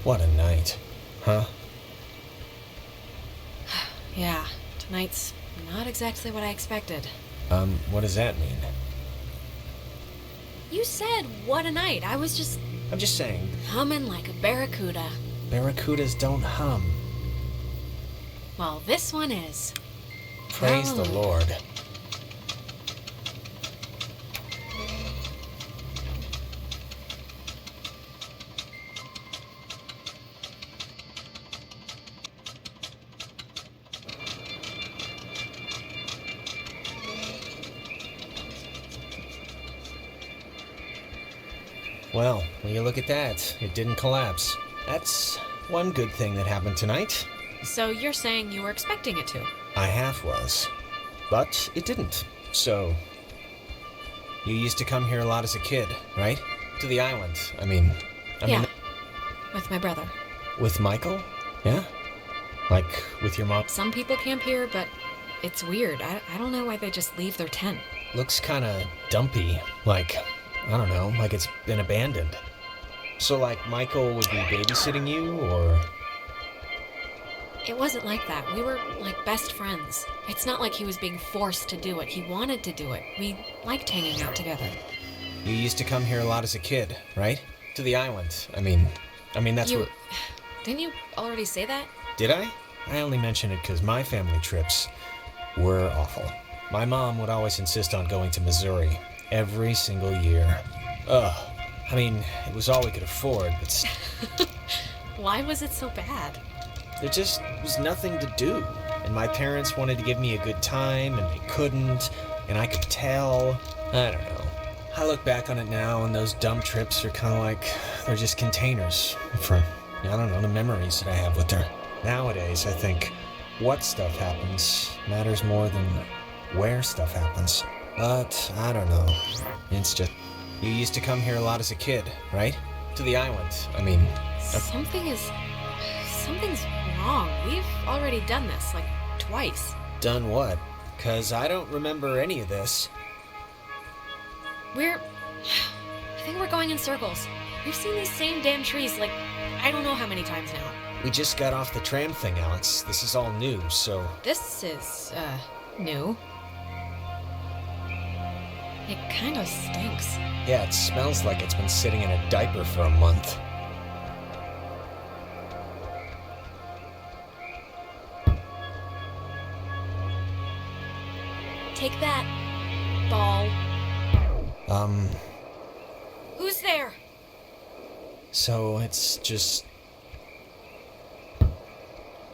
What a night, huh? Yeah, tonight's not exactly what I expected. What does that mean? You said, what a night. I was just I'm just saying, humming like a barracuda. barracudas don't hum. Well, this one is. Praise the Hallelujah. Lord. Well, when you look at that, it didn't collapse. That's one good thing that happened tonight. So you're saying you were expecting it to? I half was. But it didn't. So, you used to come here a lot as a kid, right? To the island. I mean, Yeah. With my brother. with Michael? Yeah? Like, with your mom? Some people camp here, but it's weird. I don't know why they just leave their tent. Looks kinda dumpy. Like, I don't know, like it's been abandoned. So, like, Michael would be babysitting you, or? It wasn't like that. We were like best friends. It's not like he was being forced to do it. He wanted to do it. We liked hanging out together. You used to come here a lot as a kid, right? To the island. I mean, that's you what... Didn't you already say that? Did I? I only mention it because my family trips were awful. My mom would always insist on going to Missouri every single year. Ugh. I mean, it was all we could afford, but Why was it so bad? there just was nothing to do. And my parents wanted to give me a good time, and they couldn't, and I could tell. I don't know. I look back on it now, and those dumb trips are kind of like, they're just containers for, I don't know, the memories that I have with her. Nowadays, I think what stuff happens matters more than where stuff happens. But, I don't know. It's just, you used to come here a lot as a kid, right? To the island. I mean, Something's wrong. We've already done this, like, twice. done what? 'Cause I don't remember any of this. I think we're going in circles. We've seen these same damn trees, like, I don't know how many times now. We just got off the tram thing, Alex. This is all new, so... This is, new. It kind of stinks. Yeah, it smells like it's been sitting in a diaper for a month. Take that, ball. Who's there? So it's just...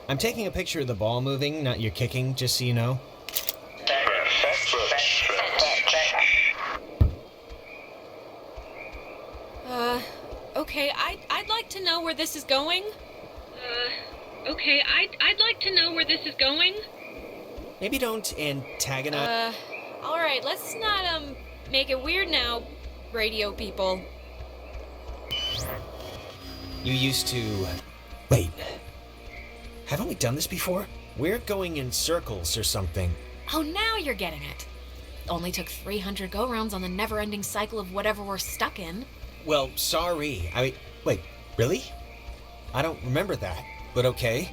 I'm taking a picture of the ball moving, not your kicking, just so you know. Okay, I'd like to know where this is going. Okay, I'd like to know where this is going. Maybe don't antagonize... Alright, let's not, make it weird now, radio people. You used to... Wait. Haven't we done this before? We're going in circles or something. Oh, now you're getting it. only took 300 go-rounds on the never-ending cycle of whatever we're stuck in. Well, sorry. Wait, really? I don't remember that, but okay.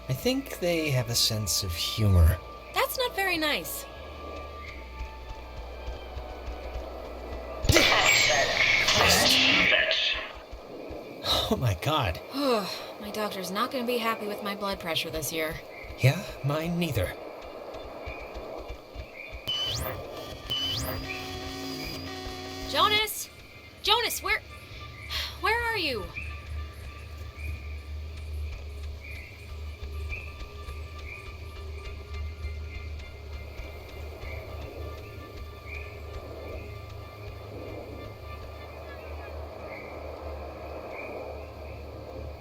I think they have a sense of humor. That's not very nice. Oh my god. My doctor's not going to be happy with my blood pressure this year. Yeah, mine neither. Jonas! Jonas, where are you?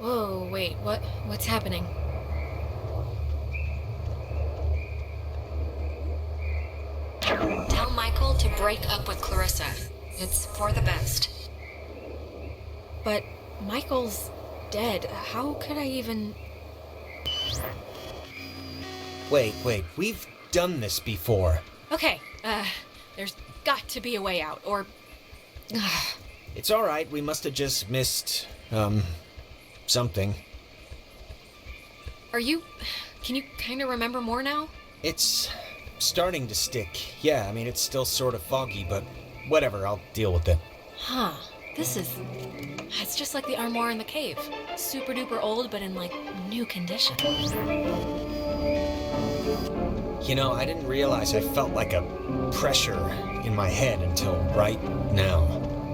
Whoa, wait, what's happening? Tell Michael to break up with Clarissa. It's for the best. But Michael's dead. How could I even... Wait, we've done this before. Okay, there's got to be a way out, or... It's alright, we must have just missed, something. Can you kind of remember more now? It's starting to stick. Yeah, I mean, it's still sort of foggy, but whatever, I'll deal with it. Huh. It's just like the armoire in the cave. Super duper old, but in, like, new condition. You know, I didn't realize I felt like a pressure in my head until right now.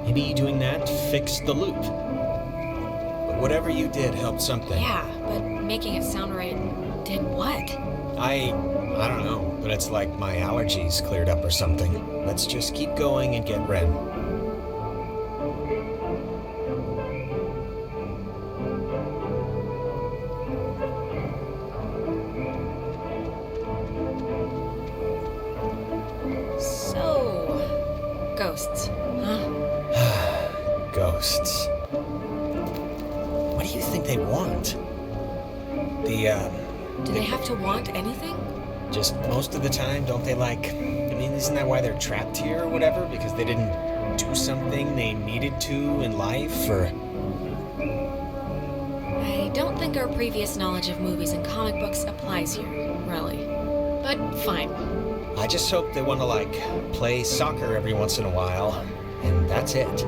Maybe doing that fixed the loop. But whatever you did helped something. Yeah, but making it sound right did what? I don't know, but it's like my allergies cleared up or something. Let's just keep going and get Ren. So... ghosts, huh? Ghosts. What do you think they want? Do they have to want anything? Just most of the time, don't they isn't that why they're trapped here or whatever? Because they didn't do something they needed to in life, or... I don't think our previous knowledge of movies and comic books applies here, really. But fine. I just hope they want to, play soccer every once in a while, and that's it.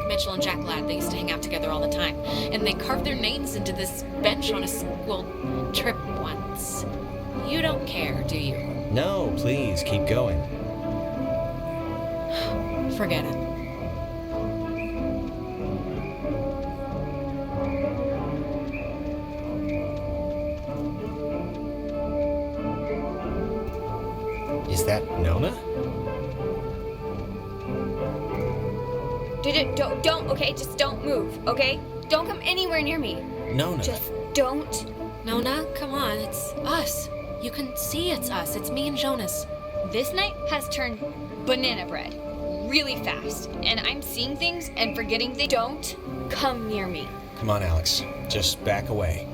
Mitchell and Jack Ladd, they used to hang out together all the time, and they carved their names into this bench on a school trip once. You don't care, do you? No, please, keep going. Forget it. Is that Nona? Don't, okay? Just don't move, okay? Don't come anywhere near me. Nona. Just don't. Nona, come on, it's us. You can see it's us. It's me and Jonas. This night has turned banana bread really fast, and I'm seeing things and forgetting things. Don't come near me. Come on, Alex. Just back away.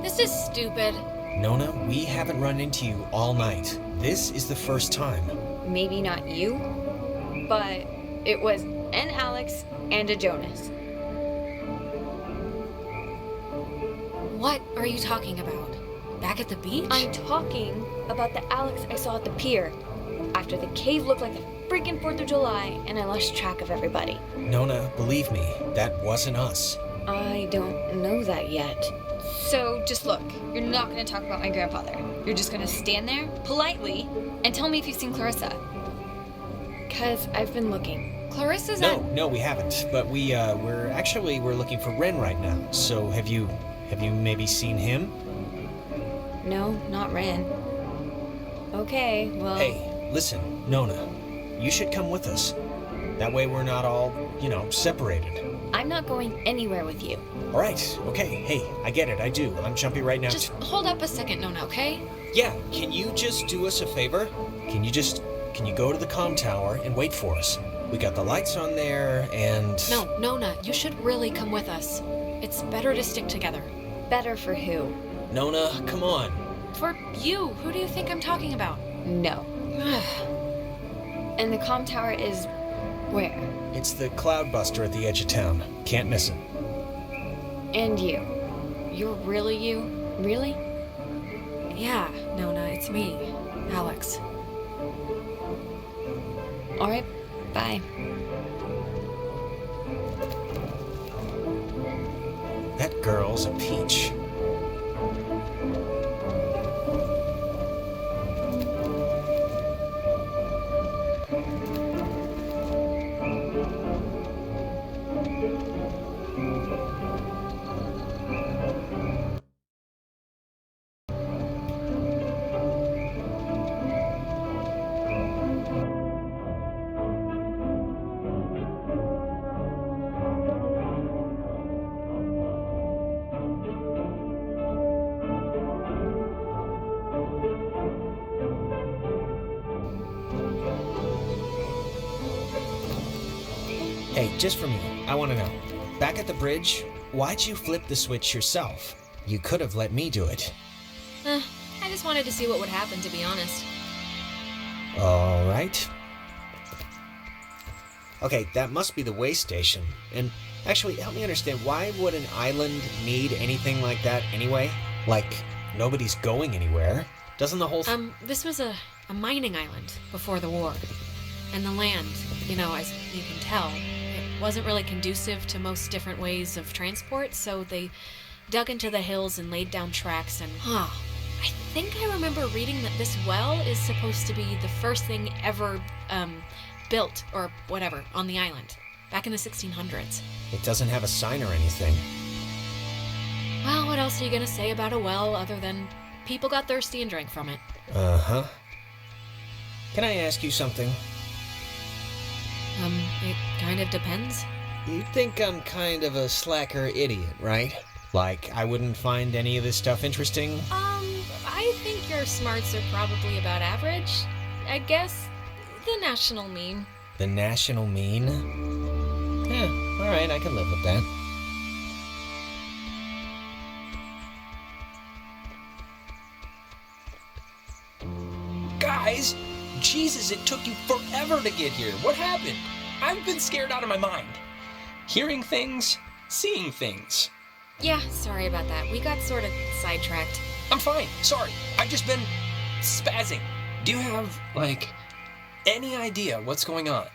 This is stupid. Nona, we haven't run into you all night. This is the first time. Maybe not you, but it was an Alex and a Jonas. What are you talking about? Back at the beach? I'm talking about the Alex I saw at the pier. after the cave looked like the freaking 4th of July and I lost track of everybody. Nona, believe me, that wasn't us. I don't know that yet. So just look, you're not going to talk about my grandfather. You're just going to stand there, politely, and tell me if you've seen Clarissa. Because I've been looking. Clarissa's No, we haven't. But we're looking for Ren right now. So have you maybe seen him? No, not Ren. Okay, well... Hey, listen, Nona, you should come with us. That way we're not all, separated. I'm not going anywhere with you. All right, okay, hey, I get it, I do. I'm jumpy right now. Just hold up a second, Nona, okay? Yeah, can you just do us a favor? Can you go to the comm tower and wait for us? We got the lights on there, and... No, Nona, you should really come with us. It's better to stick together. Better for who? Nona, come on. For you. Who do you think I'm talking about? No. And the comm tower is... where? It's the Cloudbuster at the edge of town. Can't miss it. And you. You're really you? Really? Yeah, Nona, it's me. Alex. Alright, bye. That girl's a peach. Hey, just for me, I want to know. Back at the bridge, why'd you flip the switch yourself? You could have let me do it. I just wanted to see what would happen, to be honest. All right. Okay, that must be the way station. And actually, help me understand, why would an island need anything like that anyway? Like, nobody's going anywhere. Doesn't the whole... This was a mining island before the war. And the land, as you can tell, it wasn't really conducive to most different ways of transport, so they dug into the hills and laid down tracks and... I think I remember reading that this well is supposed to be the first thing ever, built, or whatever, on the island, back in the 1600s. It doesn't have a sign or anything. Well, what else are you gonna say about a well other than people got thirsty and drank from it? Uh-huh. Can I ask you something? It kind of depends. You think I'm kind of a slacker idiot, right? Like, I wouldn't find any of this stuff interesting? I think your smarts are probably about average. I guess the national mean. The national mean? Yeah, alright, I can live with that. Guys, Jesus, it took you forever to get here. What happened? I've been scared out of my mind. Hearing things, seeing things. Yeah, sorry about that. We got sort of sidetracked. I'm fine. Sorry. I've just been spazzing. Do you have, any idea what's going on?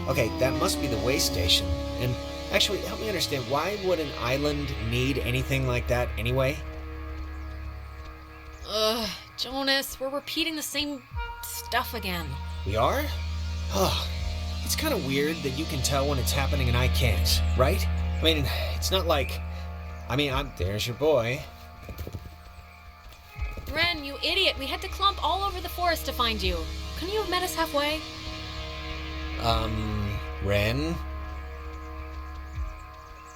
Okay, that must be the way station. And actually, help me understand, why would an island need anything like that anyway? Jonas, we're repeating the same stuff again. We are? Oh, it's kind of weird that you can tell when it's happening and I can't, right? I mean, it's not like... there's your boy. Ren, you idiot! We had to clump all over the forest to find you. Couldn't you have met us halfway? Ren?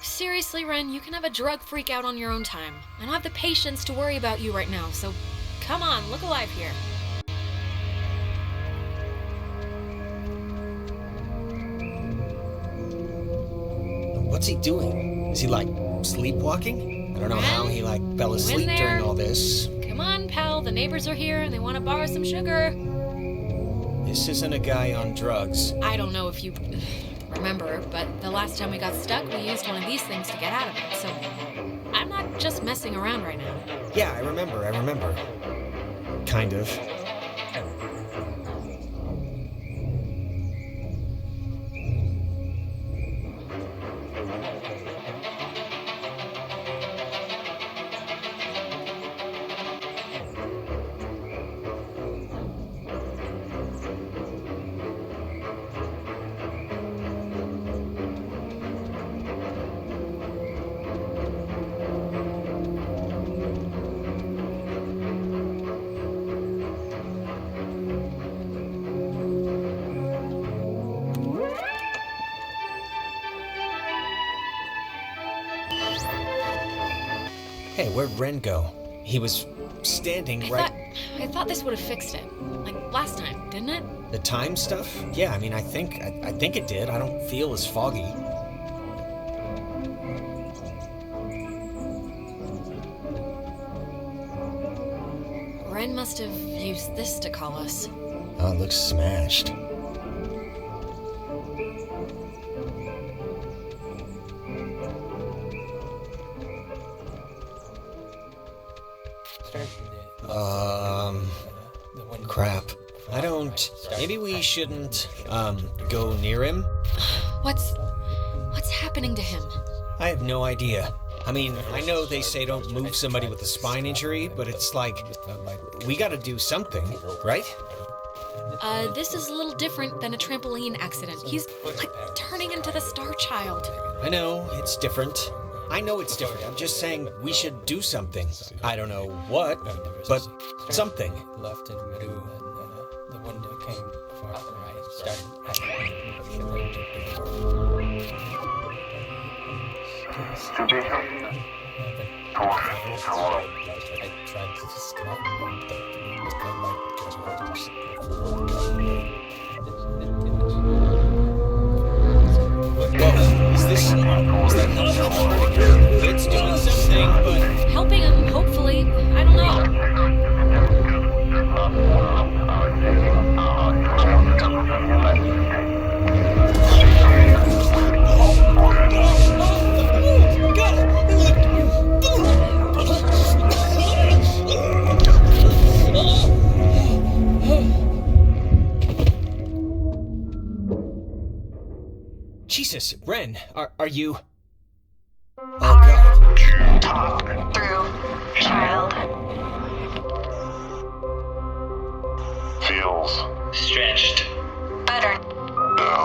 Seriously, Ren, you can have a drug freak out on your own time. I don't have the patience to worry about you right now, so come on, look alive here. What's he doing? Is he, sleepwalking? I don't know how he, fell asleep during all this. Come on, pal, the neighbors are here and they want to borrow some sugar. This isn't a guy on drugs. I don't know if you remember, but the last time we got stuck, we used one of these things to get out of it, so I'm not just messing around right now. Yeah, I remember. Kind of. Hey, where'd Ren go? He was standing right... I thought this would have fixed it. Like last time, didn't it? The time stuff? Yeah, I mean, I think it did. I don't feel as foggy. Ren must have used this to call us. Oh, it looks smashed. Crap. I don't... Maybe we shouldn't, go near him? What's happening to him? I have no idea. I mean, I know they say don't move somebody with a spine injury, but it's like, we gotta do something, right? This is a little different than a trampoline accident. He's, like, turning into the Star Child. I know, it's different. I know it's different. I'm just saying we should do something. I don't know what, but something. Left and middle, and the one that came farther, I started. I tried to describe Is that helping? It's doing something, but... Helping him, hopefully. I don't know. Jesus, Ren, are you... Talk through, child. Feels Stretched. Better. no.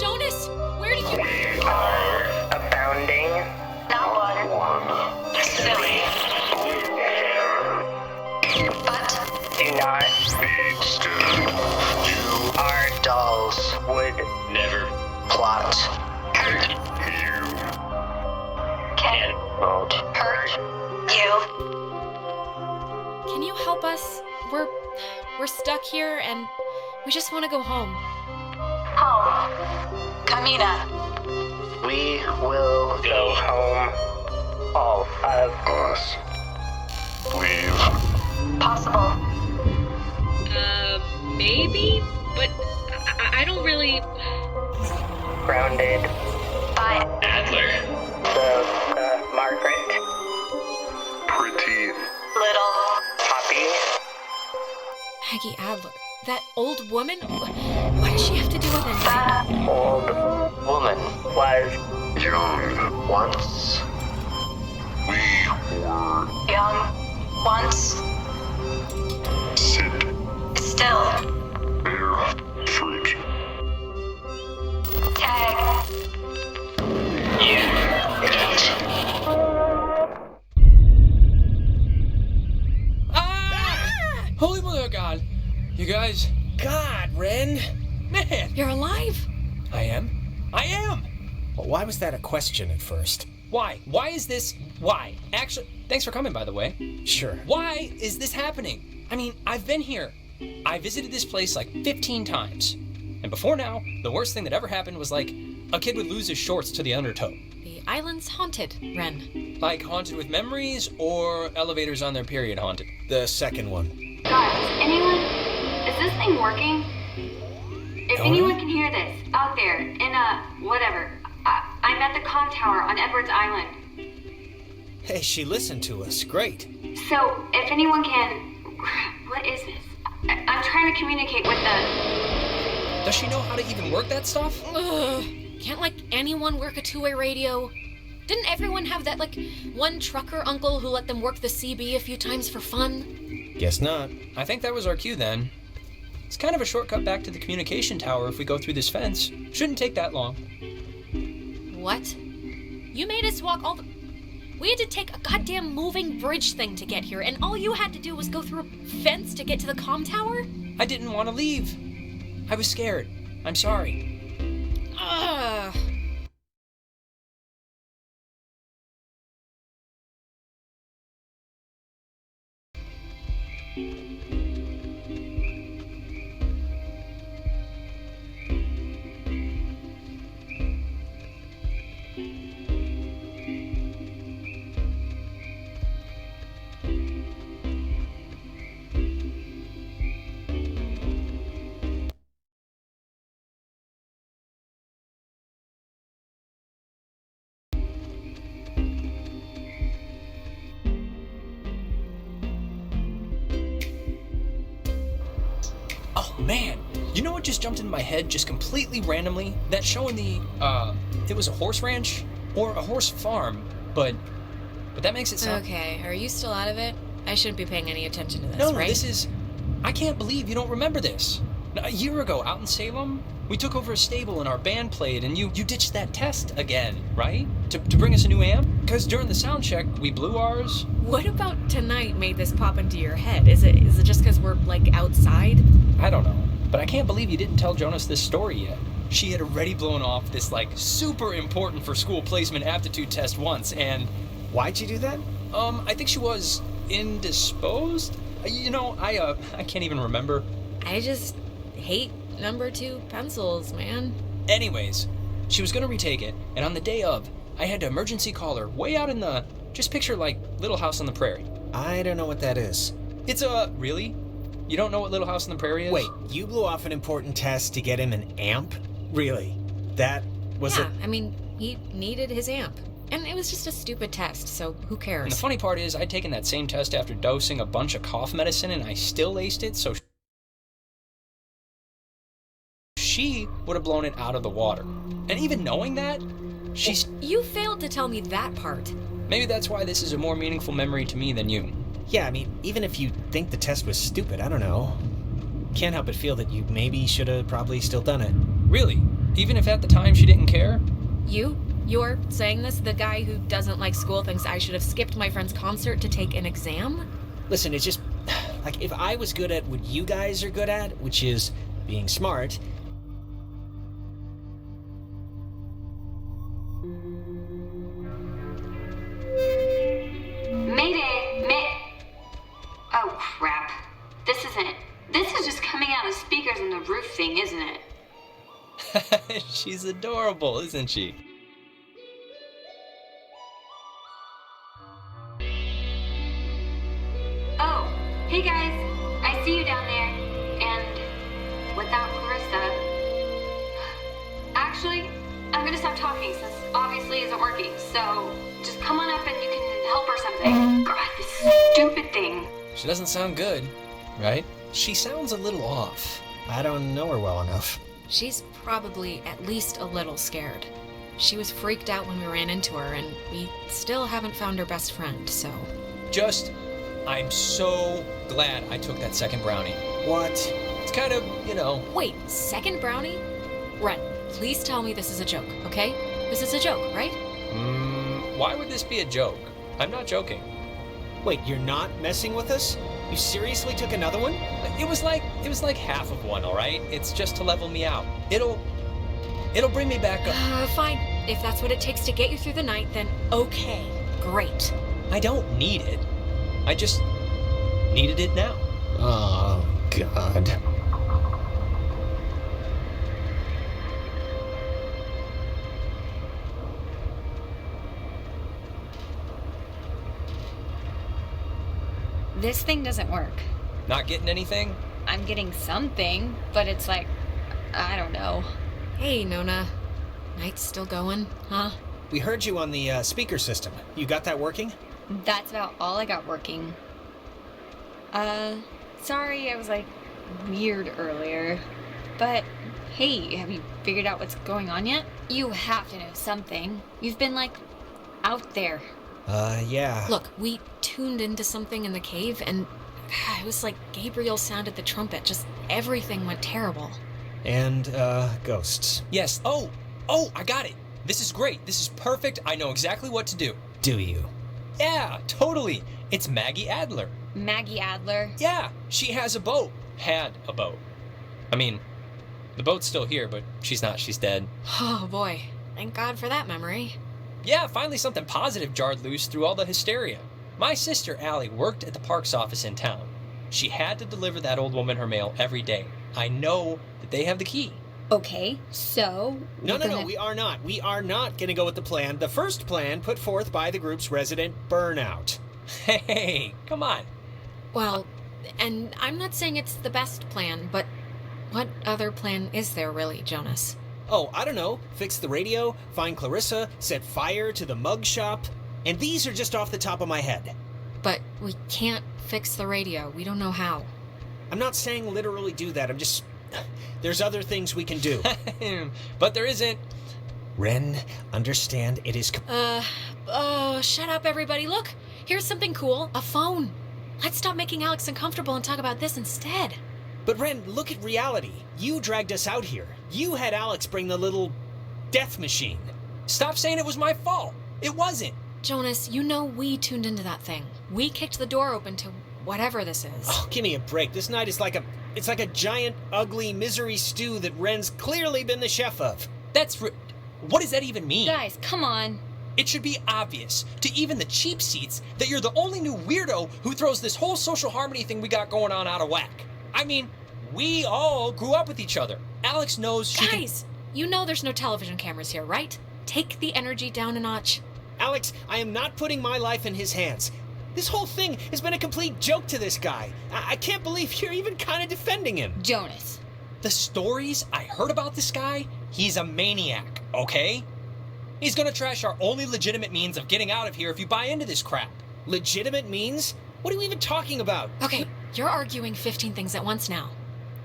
Jonas, where did you... We are Abounding. Not one. Silly. But do not Be still. You our dolls would never plot. hurt you. Can Not hurt you. Can you help us? We're stuck here and we just want to go home. Home. Kamina. We will go home. All of us. Leave. possible. Maybe? But I don't really... Grounded by Adler. the Margaret. Pretty. Little Poppy. Peggy Adler. That old woman? What does she have to do with anything? That old woman was Young. once We were. young, once, Sit. still, Bear. Fruit. tag, Holy mother of God! You guys... God, Ren! Man! You're alive? I am. I am! Well, why was that a question at first? Why? Why is this... Why? Actually, thanks for coming, by the way. Sure. Why is this happening? I mean, I've been here. I visited this place like 15 times. And before now, the worst thing that ever happened was like a kid would lose his shorts to the undertow. The island's haunted, Ren. Like haunted with memories or elevators on their period haunted? The second one. Guys, anyone? Is this thing working? If anyone can hear this, out there, in whatever. I'm at the comm tower on Edwards Island. Hey, she listened to us. Great. So, if anyone can... What is this? I'm trying to communicate with the... Does she know how to even work that stuff? Ugh. Can't, like, anyone work a two-way radio? Didn't everyone have that, like, one trucker uncle who let them work the CB a few times for fun? Guess not. I think that was our cue then. It's kind of a shortcut back to the communication tower if we go through this fence. Shouldn't take that long. What? You made us walk all the... We had to take a goddamn moving bridge thing to get here, and all you had to do was go through a fence to get to the comm tower? I didn't want to leave. I was scared. I'm sorry. Ugh. man, you know what just jumped into my head just completely randomly? That show in the, it was a horse ranch or a horse farm, but that makes it sound... Okay, are you still out of it? I shouldn't be paying any attention to this, No, right? this is... I can't believe you don't remember this. A year ago, out in Salem, we took over a stable and our band played, and you ditched that test again, right? To bring us a new amp? Because during the sound check, we blew ours. What about tonight made this pop into your head? Is it just because we're, like, outside? I don't know, but I can't believe you didn't tell Jonas this story yet. She had already blown off this, like, super important for school placement aptitude test once, and... Why'd you do that? I think she was indisposed? You know, I can't even remember. I just hate number 2 pencils, man. Anyways, she was gonna retake it, and on the day of, I had to emergency call her way out in the... Just picture, like, Little House on the Prairie. I don't know what that is. It's a... Really? You don't know what Little House on the Prairie is? Wait, you blew off an important test to get him an amp? Really? That was Yeah, I mean, he needed his amp. And it was just a stupid test, so who cares? And the funny part is, I'd taken that same test after dosing a bunch of cough medicine, and I still aced it, so... She would have blown it out of the water. And even knowing that, she's... You failed to tell me that part. Maybe that's why this is a more meaningful memory to me than you. Yeah, I mean, even if you think the test was stupid, I don't know. Can't help but feel that you maybe should have probably still done it. Really? Even if at the time she didn't care? You're saying this? The guy who doesn't like school thinks I should have skipped my friend's concert to take an exam? Listen, it's just... Like, if I was good at what you guys are good at, which is being smart... Oh, crap. This is just coming out of speakers in the roof thing, isn't it? She's adorable, isn't she? Oh, hey guys. I see you down there. And without Clarissa... Actually, I'm gonna stop talking since obviously isn't working, so just come on up and you can help or something. God, this stupid thing. She doesn't sound good, right? She sounds a little off. I don't know her well enough. She's probably at least a little scared. She was freaked out when we ran into her, and we still haven't found her best friend, so... I'm so glad I took that second brownie. What? It's kind of, you know... Wait, second brownie? Ren, please tell me this is a joke, okay? This is a joke, right? Why would this be a joke? I'm not joking. Wait, you're not messing with us? You seriously took another one? It was like half of one, all right? It's just to level me out. It'll bring me back up. Fine. If that's what it takes to get you through the night, then okay. Great. I don't need it. I just needed it now. Oh, God. This thing doesn't work. Not getting anything? I'm getting something, but it's like, I don't know. Hey, Nona. Night's still going, huh? We heard you on the speaker system. You got that working? That's about all I got working. Sorry I was like weird earlier. But hey, have you figured out what's going on yet? You have to know something. You've been like out there. Yeah. Look, we tuned into something in the cave, and it was like Gabriel sounded the trumpet. Just everything went terrible. And, ghosts. Yes. Oh, I got it. This is great. This is perfect. I know exactly what to do. Do you? Yeah, totally. It's Maggie Adler. Maggie Adler? Yeah, she has a boat. Had a boat. I mean, the boat's still here, but she's not. She's dead. Oh, boy. Thank God for that memory. Yeah, finally something positive jarred loose through all the hysteria. My sister, Allie, worked at the parks office in town. She had to deliver that old woman her mail every day. I know that they have the key. Okay, so... No, we are not. We are not going to go with the plan. The first plan put forth by the group's resident Burnout. Hey, come on. Well, and I'm not saying it's the best plan, but what other plan is there really, Jonas? Oh, I don't know. Fix the radio, find Clarissa, set fire to the mug shop. And these are just off the top of my head. But we can't fix the radio. We don't know how. I'm not saying literally do that. I'm just There's other things we can do. But there isn't. Ren, understand it is... Shut up, everybody. Look, here's something cool. A phone. Let's stop making Alex uncomfortable and talk about this instead. But Ren, look at reality. You dragged us out here. You had Alex bring the little death machine. Stop saying it was my fault. It wasn't. Jonas, you know we tuned into that thing. We kicked the door open to whatever this is. Oh, give me a break. This night is like a giant, ugly misery stew that Ren's clearly been the chef of. What does that even mean? Guys, come on. It should be obvious to even the cheap seats that you're the only new weirdo who throws this whole social harmony thing we got going on out of whack. I mean, we all grew up with each other. Alex knows she Guys, you know there's no television cameras here, right? Take the energy down a notch. Alex, I am not putting my life in his hands. This whole thing has been a complete joke to this guy. I can't believe you're even kind of defending him. Jonas. The stories I heard about this guy, he's a maniac, okay? He's gonna trash our only legitimate means of getting out of here if you buy into this crap. Legitimate means? What are you even talking about? Okay, you're arguing 15 things at once now.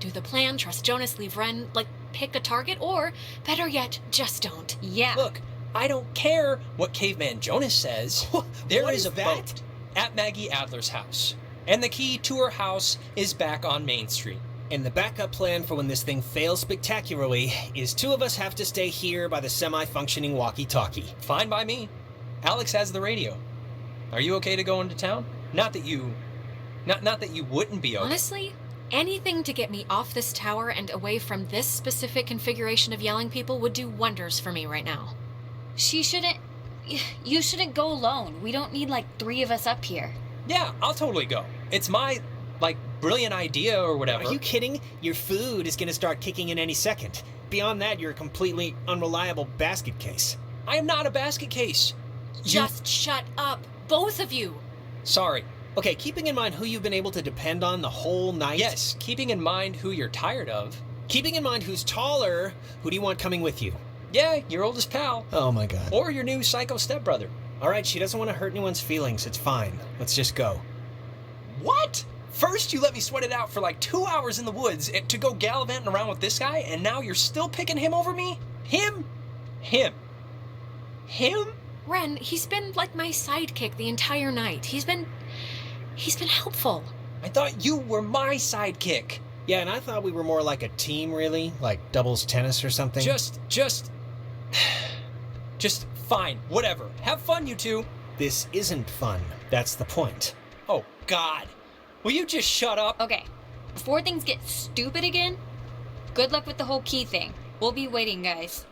Do the plan, trust Jonas, leave Ren, pick a target, or, better yet, just don't. Yeah. Look, I don't care what Caveman Jonas says. There is a boat at Maggie Adler's house, and the key to her house is back on Main Street. And the backup plan for when this thing fails spectacularly is two of us have to stay here by the semi-functioning walkie-talkie. Fine by me. Alex has the radio. Are you okay to go into town? Not that you wouldn't be okay. Honestly, anything to get me off this tower and away from this specific configuration of yelling people would do wonders for me right now. You shouldn't go alone. We don't need 3 of us up here. Yeah, I'll totally go. It's my, brilliant idea or whatever. Are you kidding? Your food is gonna start kicking in any second. Beyond that, you're a completely unreliable basket case. I am not a basket case. Just shut up, both of you. Sorry. Okay, keeping in mind who you've been able to depend on the whole night. Yes, keeping in mind who you're tired of. Keeping in mind who's taller, who do you want coming with you? Yeah, your oldest pal. Oh my god. Or your new psycho stepbrother. Alright, she doesn't want to hurt anyone's feelings. It's fine. Let's just go. What? First you let me sweat it out for 2 hours in the woods to go gallivanting around with this guy, and now you're still picking him over me? Him? Ren, he's been my sidekick the entire night. He's been helpful. I thought you were my sidekick. Yeah, and I thought we were more like a team, really. Like doubles tennis or something. Just fine. Whatever. Have fun, you two. This isn't fun. That's the point. Oh, God. Will you just shut up? Okay. Before things get stupid again, good luck with the whole key thing. We'll be waiting, guys.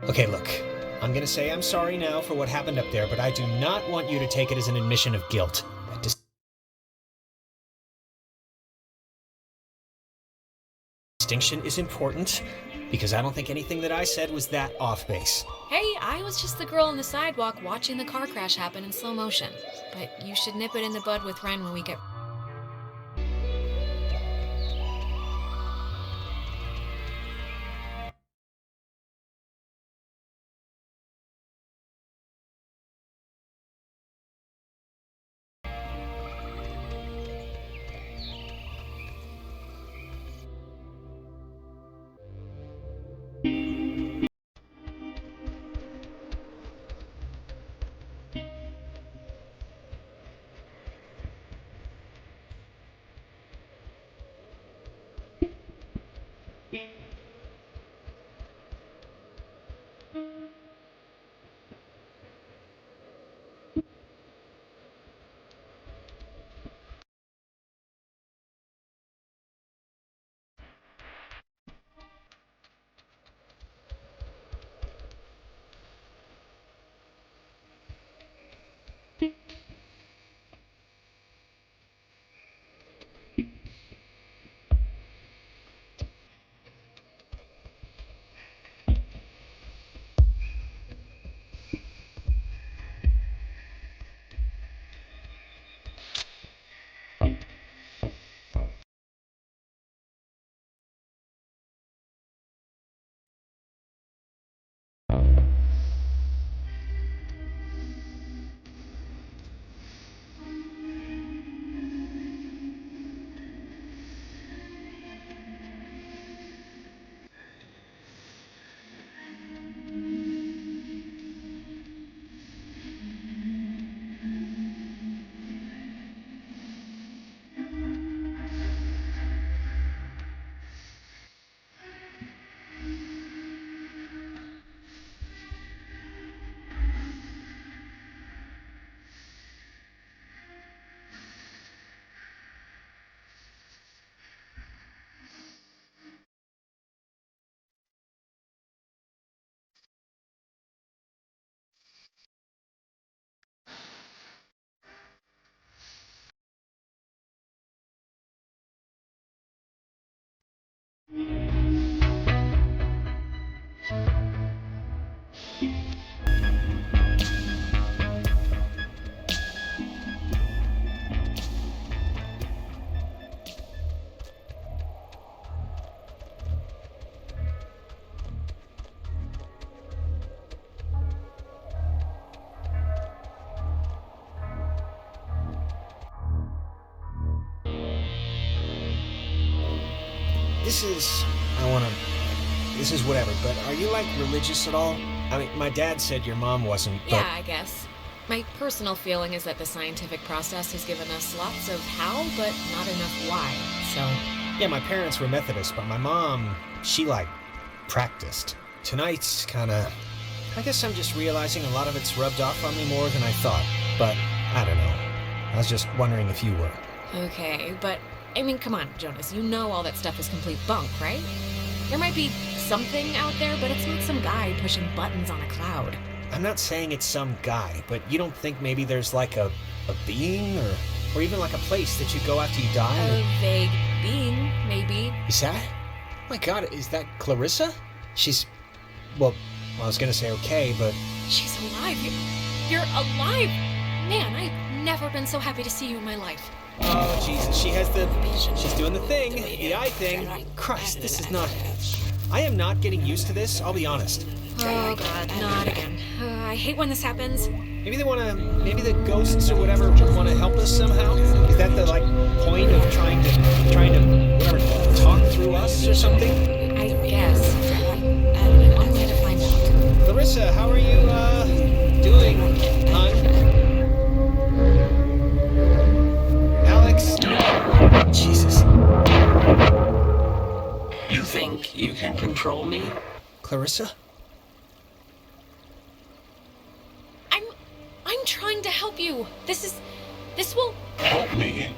Okay, look. I'm gonna say I'm sorry now for what happened up there, but I do not want you to take it as an admission of guilt. Distinction is important, because I don't think anything that I said was that off base. Hey, I was just the girl on the sidewalk watching the car crash happen in slow motion. But you should nip it in the bud with Ren when we get... this is whatever, but are you, like, religious at all? I mean, my dad said your mom wasn't, but... Yeah, I guess. My personal feeling is that the scientific process has given us lots of how, but not enough why, so... Yeah, my parents were Methodist, but my mom, she, like, practiced. Tonight's kinda... I guess I'm just realizing a lot of it's rubbed off on me more than I thought, but I don't know. I was just wondering if you were. Okay, but, I mean, come on, Jonas, you know all that stuff is complete bunk, right? There might be something out there, but it's not some guy pushing buttons on a cloud. I'm not saying it's some guy, but you don't think maybe there's like a being or even like a place that you go after you die? A vague being, maybe. Is that? Oh my god, is that Clarissa? She's... Well, I was gonna say okay, but... She's alive. You're alive! Man, I've never been so happy to see you in my life. Oh, Jesus, she has the... She's doing the thing, the eye thing. Christ, this is not... I am not getting used to this, I'll be honest. Oh god, not again. I hate when this happens. Maybe the ghosts or whatever wanna help us somehow? Is that the, like, point of trying to, whatever, talk through us or something? I guess. I'm going to find out. Clarissa, how are you, doing, hon? Alex? Jesus. You think you can control me? Clarissa? I'm trying to help you. This will... Help me.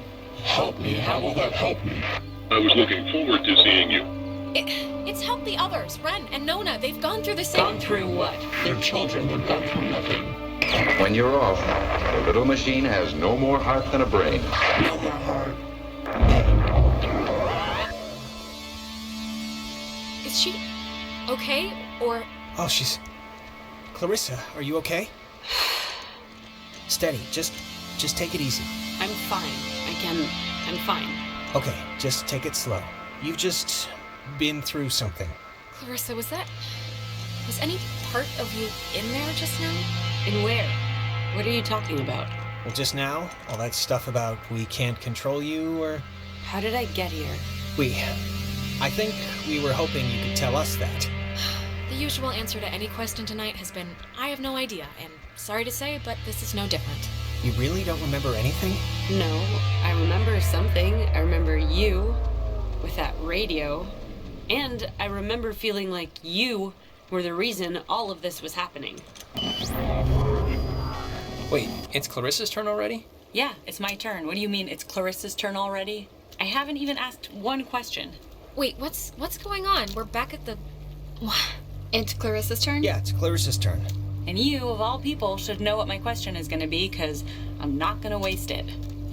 Help me. How will that help me? I was looking forward to seeing you. It's helped the others. Ren and Nona, they've gone through the same... Gone through what? They're children. They've gone through nothing. When you're off, the little machine has no more heart than a brain. No more heart. Is she okay, or... Oh, she's... Clarissa, are you okay? Steady, just take it easy. I'm fine. I'm fine. Okay, just take it slow. You've just been through something. Clarissa, was any part of you in there just now? In where? What are you talking about? Well, just now, all that stuff about we can't control you, or... How did I get here? I think we were hoping you could tell us that. The usual answer to any question tonight has been, I have no idea, and sorry to say, but this is no different. You really don't remember anything? No, I remember something. I remember you with that radio, and I remember feeling like you were the reason all of this was happening. Wait, it's Clarissa's turn already? Yeah, it's my turn. What do you mean it's Clarissa's turn already? I haven't even asked one question. Wait, what's going on? We're back at the... It's Clarissa's turn? Yeah, it's Clarissa's turn. And you, of all people, should know what my question is going to be, because I'm not going to waste it.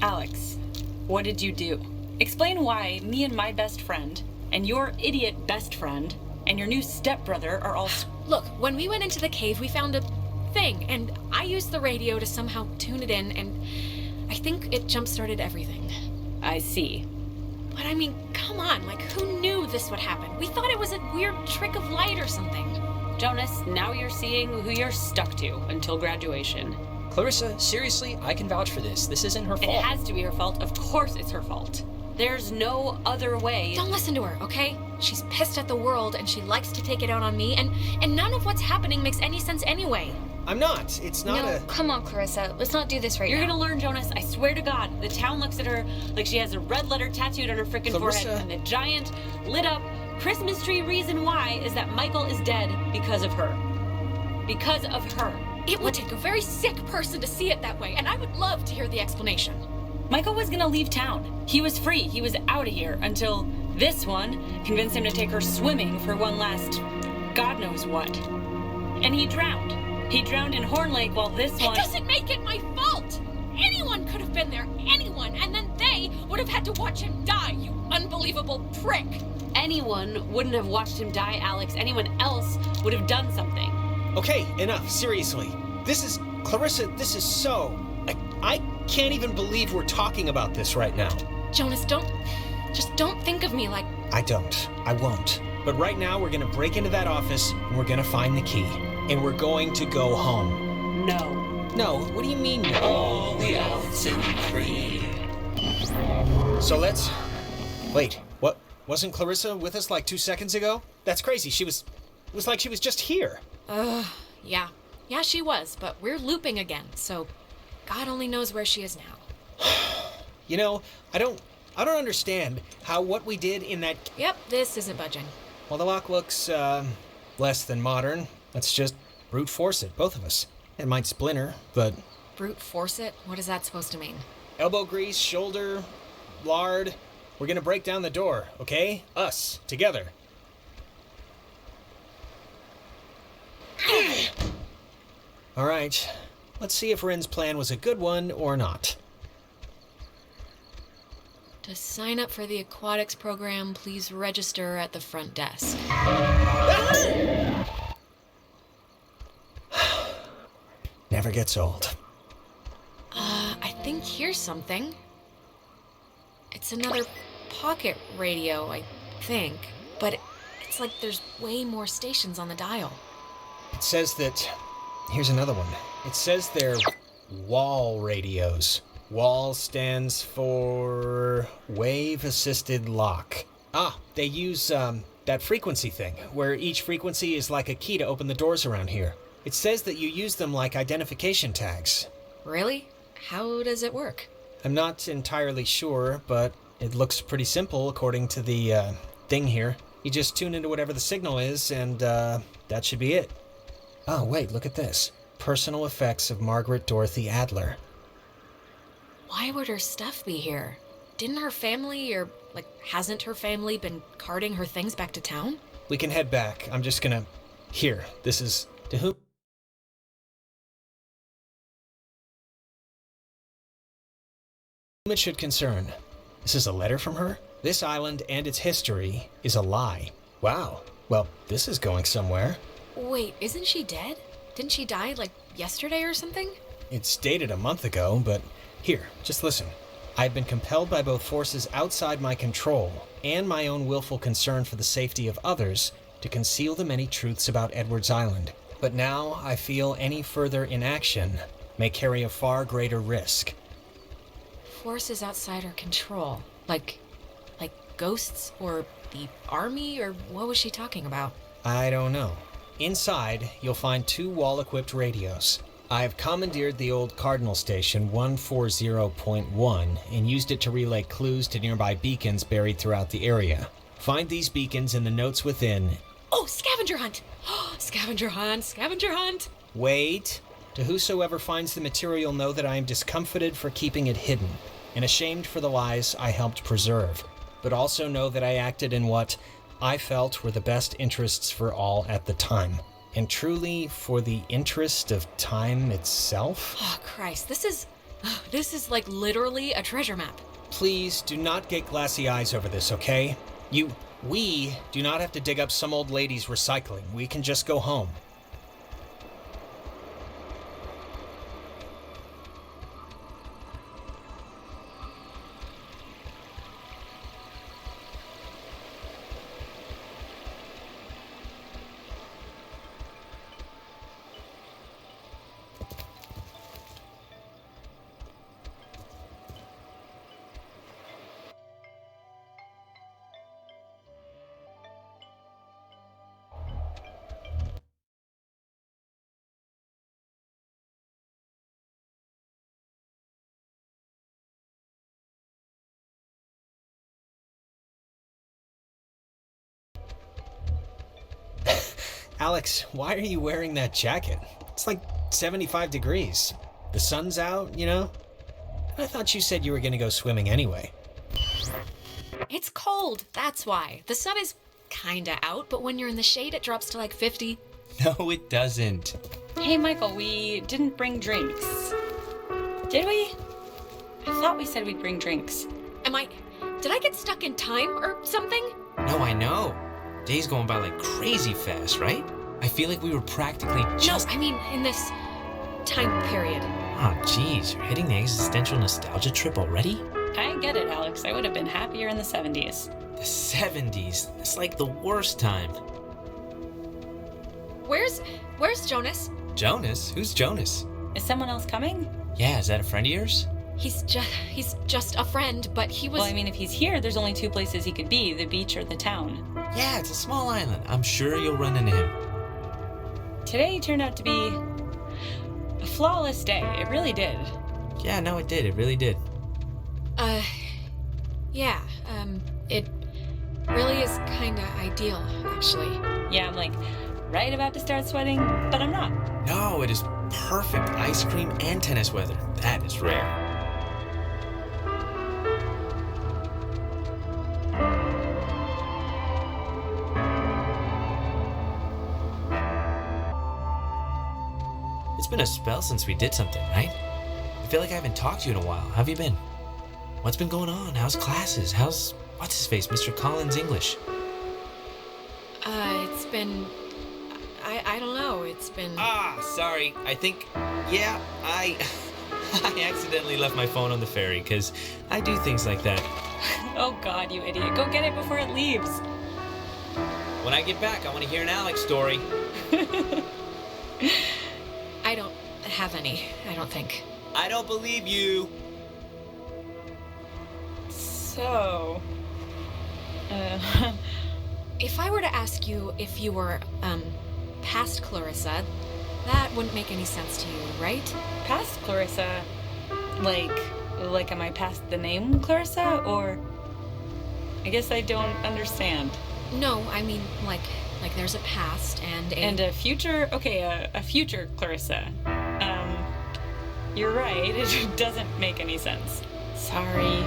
Alex, what did you do? Explain why me and my best friend, and your idiot best friend, and your new stepbrother are all... Look, when we went into the cave, we found a thing, and I used the radio to somehow tune it in, and I think it jump-started everything. I see. But I mean, come on, like, who knew this would happen? We thought it was a weird trick of light or something. Jonas, now you're seeing who you're stuck to until graduation. Clarissa, seriously, I can vouch for this. This isn't her fault. It has to be her fault. Of course it's her fault. There's no other way. Don't listen to her, okay? She's pissed at the world and she likes to take it out on me, and none of what's happening makes any sense anyway. I'm not. It's not No, come on, Clarissa. Let's not do this right You're now. gonna learn, Jonas. I swear to God. The town looks at her like she has a red letter tattooed on her frickin' Clarissa. forehead, and the giant, lit up Christmas tree reason why is that Michael is dead because of her. Because of her. It would take a very sick person to see it that way, and I would love to hear the explanation. Michael was gonna leave town. He was free. He was out of here until this one convinced him to take her swimming for one last God knows what. And he drowned. He drowned in Horn Lake while this one... It doesn't make it my fault! Anyone could have been there, anyone, and then they would have had to watch him die, you unbelievable prick! Anyone wouldn't have watched him die, Alex. Anyone else would have done something. Okay, enough, seriously. Clarissa, this is so... I can't even believe we're talking about this right now. Jonas, just don't think of me like... I won't. But right now, we're gonna break into that office, and we're gonna find the key. And we're going to go home. No. No, what do you mean no? All the OXENFREE. So let's... Wait, what Wasn't Clarissa with us like 2 seconds ago? That's crazy. It was like she was just here. Yeah. Yeah, she was, but we're looping again, so God only knows where she is now. You know, I don't understand how what we did in that... Yep, this isn't budging. Well, the lock looks, less than modern. Let's just brute force it, both of us. It might splinter, but... Brute force it? What is that supposed to mean? Elbow grease, shoulder, lard. We're gonna break down the door, okay? Us, together. All right, let's see if Ren's plan was a good one or not. To sign up for the aquatics program, please register at the front desk. Never gets old. I think here's something. It's another pocket radio, I think. But it's like there's way more stations on the dial. It says that... Here's another one. It says they're wall radios. WAL stands for wave-assisted lock. They use that frequency thing, where each frequency is like a key to open the doors around here. It says that you use them like identification tags. Really? How does it work? I'm not entirely sure, but it looks pretty simple according to the thing here. You just tune into whatever the signal is, and that should be it. Oh, wait, look at this. Personal effects of Margaret Dorothy Adler. Why would her stuff be here? Didn't her family, or, hasn't her family been carting her things back to town? We can head back. I'm just gonna... Here, this is... To whom it should concern. This is a letter from her? This island and its history is a lie. Wow. Well, this is going somewhere. Wait, isn't she dead? Didn't she die, yesterday or something? It's dated a month ago, but... Here, just listen. I've been compelled by both forces outside my control and my own willful concern for the safety of others to conceal the many truths about Edwards Island. But now I feel any further inaction may carry a far greater risk. Forces outside her control. Like ghosts or the army, or what was she talking about? I don't know. Inside, you'll find 2 wall-equipped radios. I've commandeered the old Cardinal Station 140.1 and used it to relay clues to nearby beacons buried throughout the area. Find these beacons in the notes within. Oh, scavenger hunt! Scavenger hunt! Scavenger hunt! Wait. To whosoever finds the material, know that I am discomfited for keeping it hidden and ashamed for the lies I helped preserve, but also know that I acted in what I felt were the best interests for all at the time. And truly for the interest of time itself? Oh, Christ, this is literally a treasure map. Please do not get glassy eyes over this, okay? We do not have to dig up some old lady's recycling. We can just go home. Alex, why are you wearing that jacket? It's like 75 degrees. The sun's out, you know? I thought you said you were gonna go swimming anyway. It's cold, that's why. The sun is kinda out, but when you're in the shade, it drops to 50. No, it doesn't. Hey, Michael, we didn't bring drinks. Did we? I thought we said we'd bring drinks. Did I get stuck in time or something? No, I know. Days going by like crazy fast, right? I feel like we were practically just... No, I mean in this time period. Oh, geez, you're hitting the existential nostalgia trip already? I get it, Alex. I would have been happier in the 70s. The 70s? That's like the worst time. Where's Jonas? Jonas? Who's Jonas? Is someone else coming? Yeah, is that a friend of yours? He's just a friend, but he was... Well, I mean, if he's here, there's only two places he could be, the beach or the town. Yeah, it's a small island. I'm sure you'll run into him. Today turned out to be a flawless day. It really did. Yeah, no, it did. It really did. Yeah, it really is kinda ideal, actually. Yeah, I'm like right about to start sweating, but I'm not. No, it is perfect ice cream and tennis weather. That is rare. It's been a spell since we did something, right? I feel like I haven't talked to you in a while. How have you been? What's been going on? How's classes? How's what's-his-face, Mr. Collins' English? It's been... I don't know, it's been... Sorry. I think... Yeah, I accidentally left my phone on the ferry, because I do things like that. Oh God, you idiot. Go get it before it leaves. When I get back, I want to hear an Alex story. I don't have any, I don't think. I don't believe you. So... If I were to ask you if you were, past Clarissa, that wouldn't make any sense to you, right? Past Clarissa? Like am I past the name Clarissa, or... I guess I don't understand. No, I mean, like there's a past and a... And a future... Okay, a future Clarissa. You're right, it doesn't make any sense. Sorry.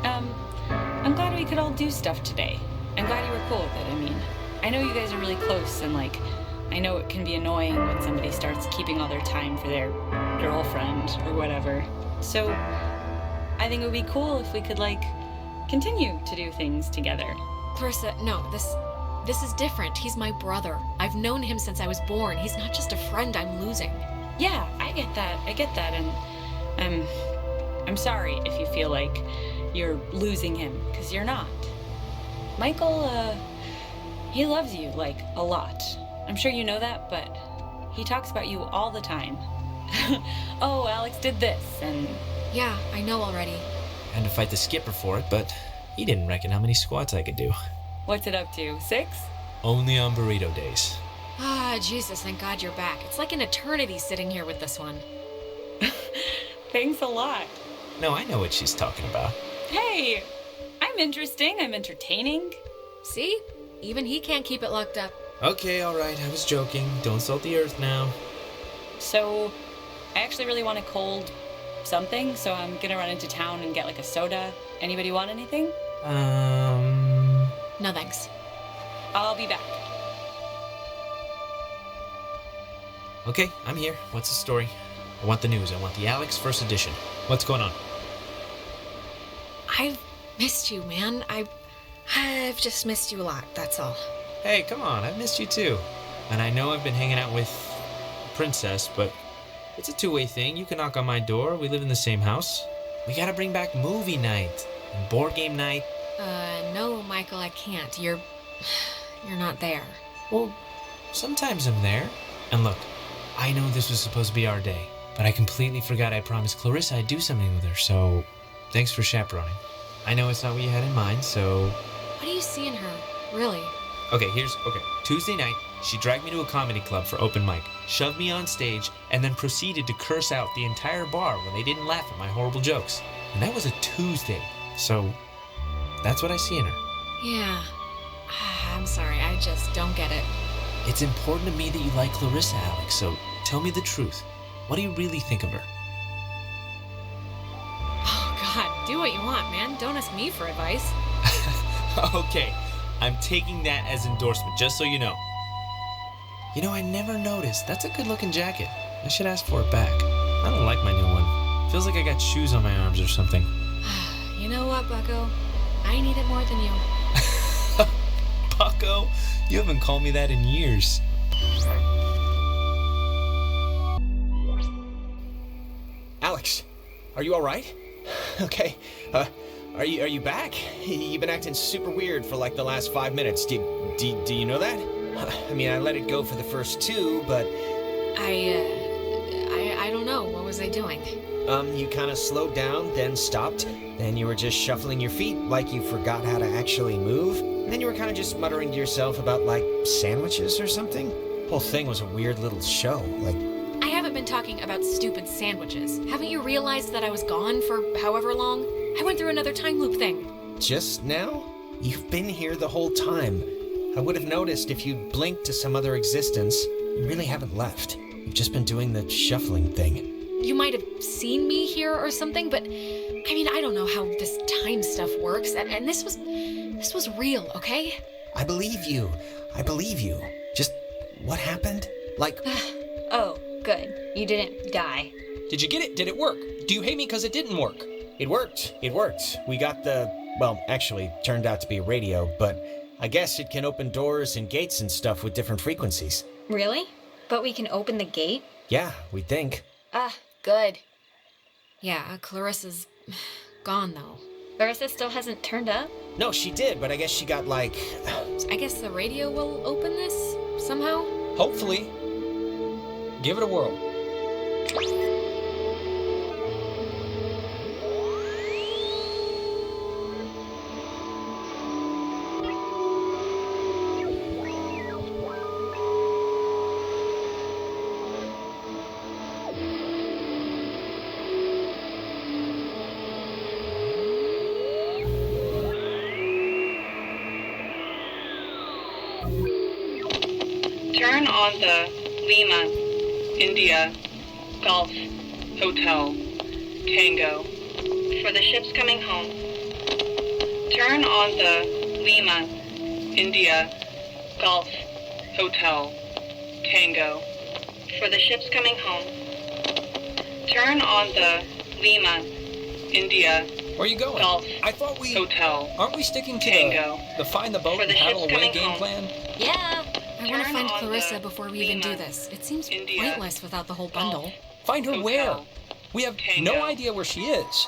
I'm glad we could all do stuff today. I'm glad you were cool with it, I mean. I know you guys are really close, and I know it can be annoying when somebody starts keeping all their time for their girlfriend or whatever. So, I think it would be cool if we could, continue to do things together. Clarissa, no, this is different. He's my brother. I've known him since I was born. He's not just a friend I'm losing. Yeah, I get that, and I'm sorry if you feel like you're losing him, because you're not. Michael, he loves you, a lot. I'm sure you know that, but he talks about you all the time. Oh, Alex did this, and... Yeah, I know already. I had to fight the skipper for it, but he didn't reckon how many squats I could do. What's it up to, 6? Only on burrito days. Jesus, thank God you're back. It's like an eternity sitting here with this one. Thanks a lot. No, I know what she's talking about. Hey, I'm interesting, I'm entertaining. See? Even he can't keep it locked up. Okay, alright, I was joking. Don't salt the earth now. So, I actually really want a cold something, so I'm gonna run into town and get a soda. Anybody want anything? No thanks. I'll be back. Okay, I'm here. What's the story? I want the news. I want the Alex first edition. What's going on? I've missed you, man. I've just missed you a lot, that's all. Hey, come on. I've missed you too. And I know I've been hanging out with Princess, but it's a two-way thing. You can knock on my door. We live in the same house. We gotta bring back movie night and board game night. No, Michael, I can't. You're not there. Well, sometimes I'm there. And look, I know this was supposed to be our day, but I completely forgot I promised Clarissa I'd do something with her, so thanks for chaperoning. I know it's not what you had in mind, so... What do you see in her, really? Okay. Tuesday night, she dragged me to a comedy club for open mic, shoved me on stage, and then proceeded to curse out the entire bar when they didn't laugh at my horrible jokes. And that was a Tuesday, so that's what I see in her. Yeah. I'm sorry, I just don't get it. It's important to me that you like Clarissa, Alex, so tell me the truth. What do you really think of her? Oh, God, do what you want, man. Don't ask me for advice. Okay, I'm taking that as endorsement, just so you know. You know, I never noticed. That's a good-looking jacket. I should ask for it back. I don't like my new one. Feels like I got shoes on my arms or something. You know what, Bucko? I need it more than you. Bucko? You haven't called me that in years. Alex, are you all right? Okay. Are you back? You've been acting super weird for the last 5 minutes. Do you know that? I mean, I let it go for the first 2, but... I don't know. What was I doing? You kind of slowed down, then stopped. Then you were just shuffling your feet like you forgot how to actually move. And then you were kind of just muttering to yourself about, like, sandwiches or something. The whole thing was a weird little show, like... I haven't been talking about stupid sandwiches. Haven't you realized that I was gone for however long? I went through another time loop thing. Just now? You've been here the whole time. I would have noticed if you'd blinked to some other existence. You really haven't left. You've just been doing the shuffling thing. You might have seen me here or something, but I mean, I don't know how this time stuff works. And this was real, okay? I believe you. I believe you. Just what happened? Like... Oh, good. You didn't die. Did you get it? Did it work? Do you hate me because it didn't work? It worked. It worked. We got the... Well, actually, turned out to be a radio, but I guess it can open doors and gates and stuff with different frequencies. Really? But we can open the gate? Yeah, we think. Ah, good. Yeah, Clarissa's gone, though. Clarissa still hasn't turned up? No, she did, but I guess she got, like... I guess the radio will open this somehow? Hopefully. Give it a whirl. Turn on the Lima, India, Golf, Hotel, Tango. For the ships coming home. Turn on the Lima, India, Golf, Hotel, Tango. For the ships coming home. Turn on the Lima, India. Where are you going? Golf, I thought we... Hotel, Aren't we sticking to Tango. the find the boat For and the paddle ships away coming game home. plan? Yeah. I want to Turn find on Clarissa the before we even do Lima, this. It seems India, pointless without the whole bundle. Find her Hotel, where? We have Tango. no idea where she is.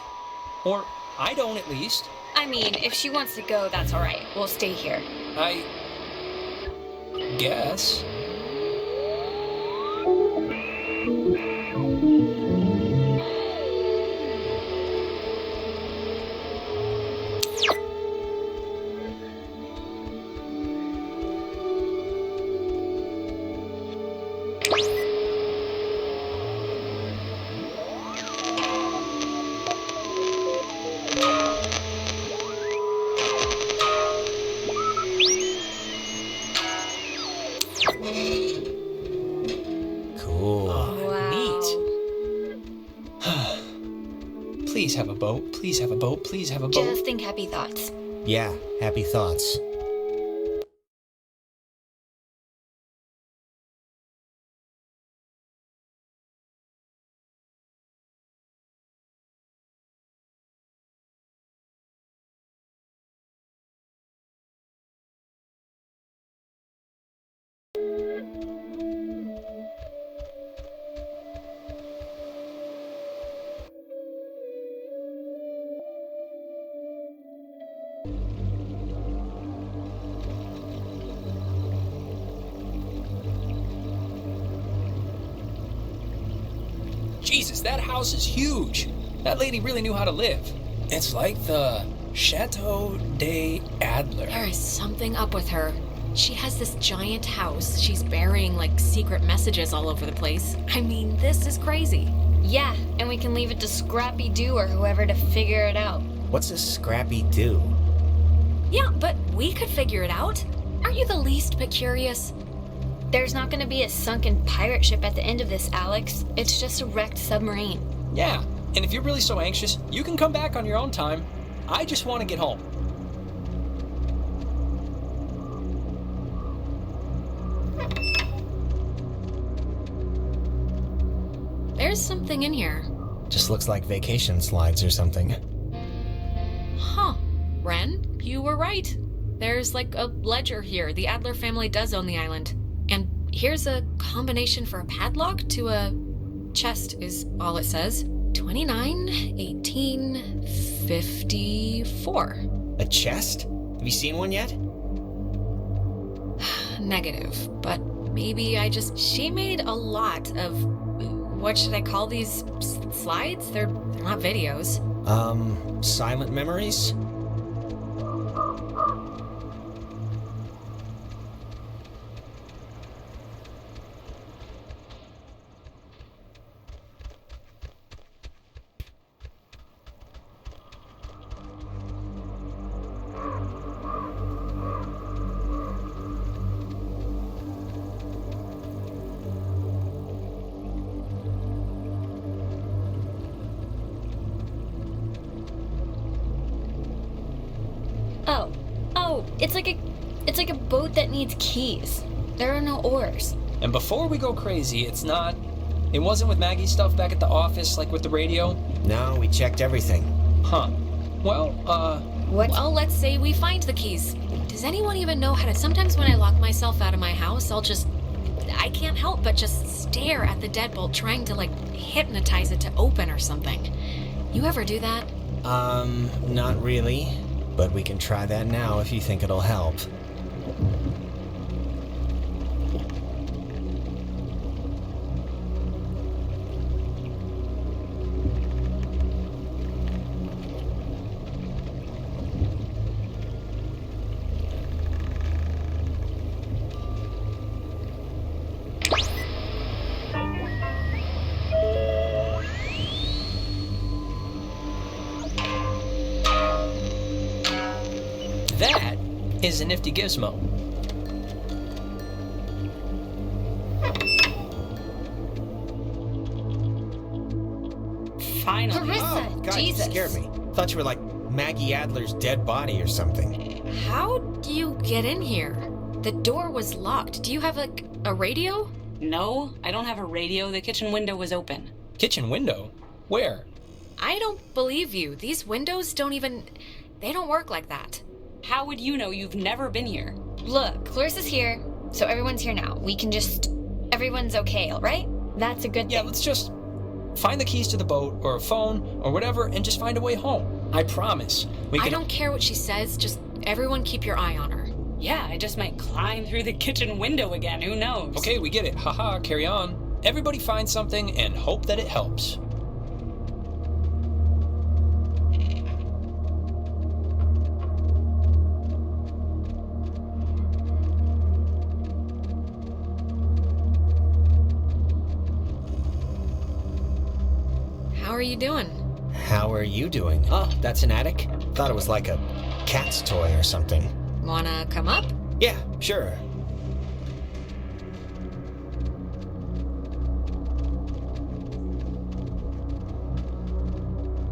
Or I don't, at least. I mean, if she wants to go, that's all right. We'll stay here. I guess. Cool. Please have a boat. Please have a boat. Please have a boat. Just think happy thoughts. Yeah, happy thoughts. Jesus, that house is huge. That lady really knew how to live. It's like the Chateau de Adler. There is something up with her. She has this giant house. She's burying, like, secret messages all over the place. I mean, this is crazy. Yeah, and we can leave it to Scrappy Doo or whoever to figure it out. What's a Scrappy do? Yeah, but we could figure it out. Aren't you the least bit curious? There's not gonna be a sunken pirate ship at the end of this, Alex. It's just a wrecked submarine. Yeah, and if you're really so anxious, you can come back on your own time. I just want to get home. There's something in here. Just looks like vacation slides or something. Huh. Ren, you were right. There's like a ledger here. The Adler family does own the island. And here's a combination for a padlock to a chest is all it says. 29, 18, 54. A chest? Have you seen one yet? Negative, but maybe she made a lot of what should I call these slides? They're not videos. Silent memories? Oh, it's like a boat that needs keys. There are no oars. And before we go crazy, it wasn't with Maggie's stuff back at the office, like with the radio? No, we checked everything. Huh. Well, What? Well, let's say we find the keys. Does anyone even know how to... Sometimes when I lock myself out of my house, I can't help but just stare at the deadbolt, trying to, like, hypnotize it to open or something. You ever do that? Not really. But we can try that now if you think it'll help. that is a nifty gizmo. Finally. Clarissa, Oh, God, Jesus. you scared me. Thought you were like Maggie Adler's dead body or something. How do you get in here? The door was locked. Do you have, like, a radio? No, I don't have a radio. The kitchen window was open. Kitchen window? Where? I don't believe you. These windows they don't work like that. How would you know? You've never been here. Look, Clarissa's here, so everyone's here now. Everyone's okay, all right? That's a good thing. Yeah, let's just find the keys to the boat or a phone or whatever and just find a way home. I promise. I don't care what she says, just everyone keep your eye on her. Yeah, I just might climb through the kitchen window again. Who knows? Okay, we get it. Haha, carry on. Everybody find something and hope that it helps. How are you doing? How are you doing? Oh, that's an attic? Thought it was like a cat's toy or something. Wanna come up? Yeah, sure.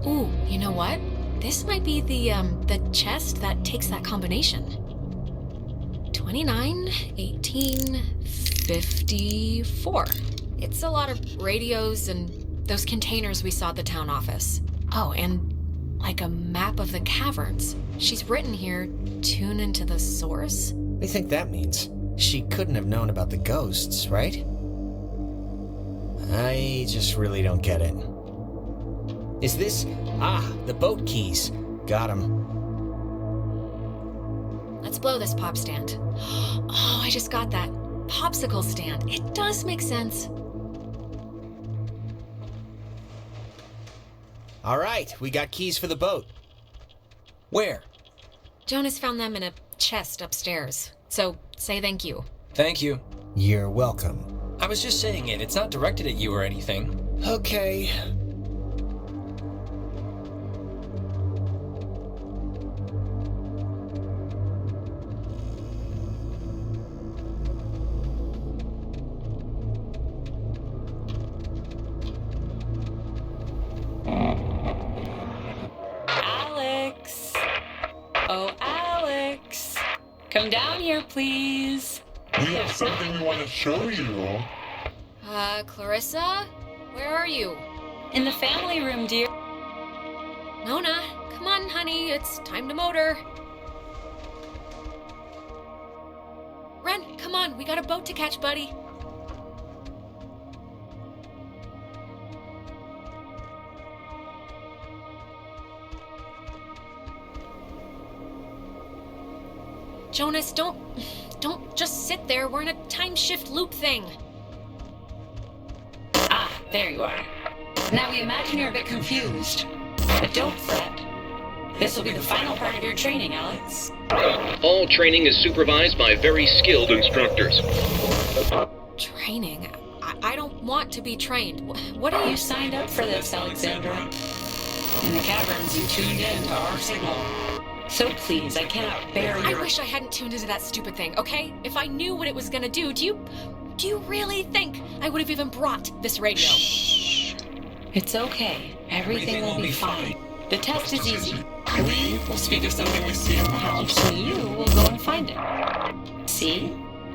Ooh, you know what? This might be the chest that takes that combination. 29, 18, 54. It's a lot of radios and those containers we saw at the town office. Oh, and like a map of the caverns. She's written here, tune into the source. What do you think that means? She couldn't have known about the ghosts, right? I just really don't get it. Is this... the boat keys. Got 'em. Let's blow this pop stand. Oh, I just got that. Popsicle stand. It does make sense. All right, we got keys for the boat. Where? Jonas found them in a chest upstairs. So, say thank you. Thank you. You're welcome. I was just saying it. It's not directed at you or anything. Okay. Alex! Oh, Alex! Come down here, please. We have something we want to show you. Clarissa? Where are you? In the family room, dear. Nona, come on, honey. It's time to motor. Ren, come on. We got a boat to catch, buddy. Jonas, don't just sit there. We're in a time shift loop thing. There you are. Now we imagine you're a bit confused. But don't fret. This will be the final part of your training, Alex. All training is supervised by very skilled instructors. Training? I don't want to be trained. What are You you... signed up for this, Alexandra. In the caverns, you tuned in to our signal. So please, I cannot bear I your... wish I hadn't tuned into that stupid thing, okay? If I knew what it was gonna do, do you really think I would have even brought this radio? Shh. It's okay. Everything will be fine. The test is easy. We will speak of something we see in the house, and you will go and find it. See?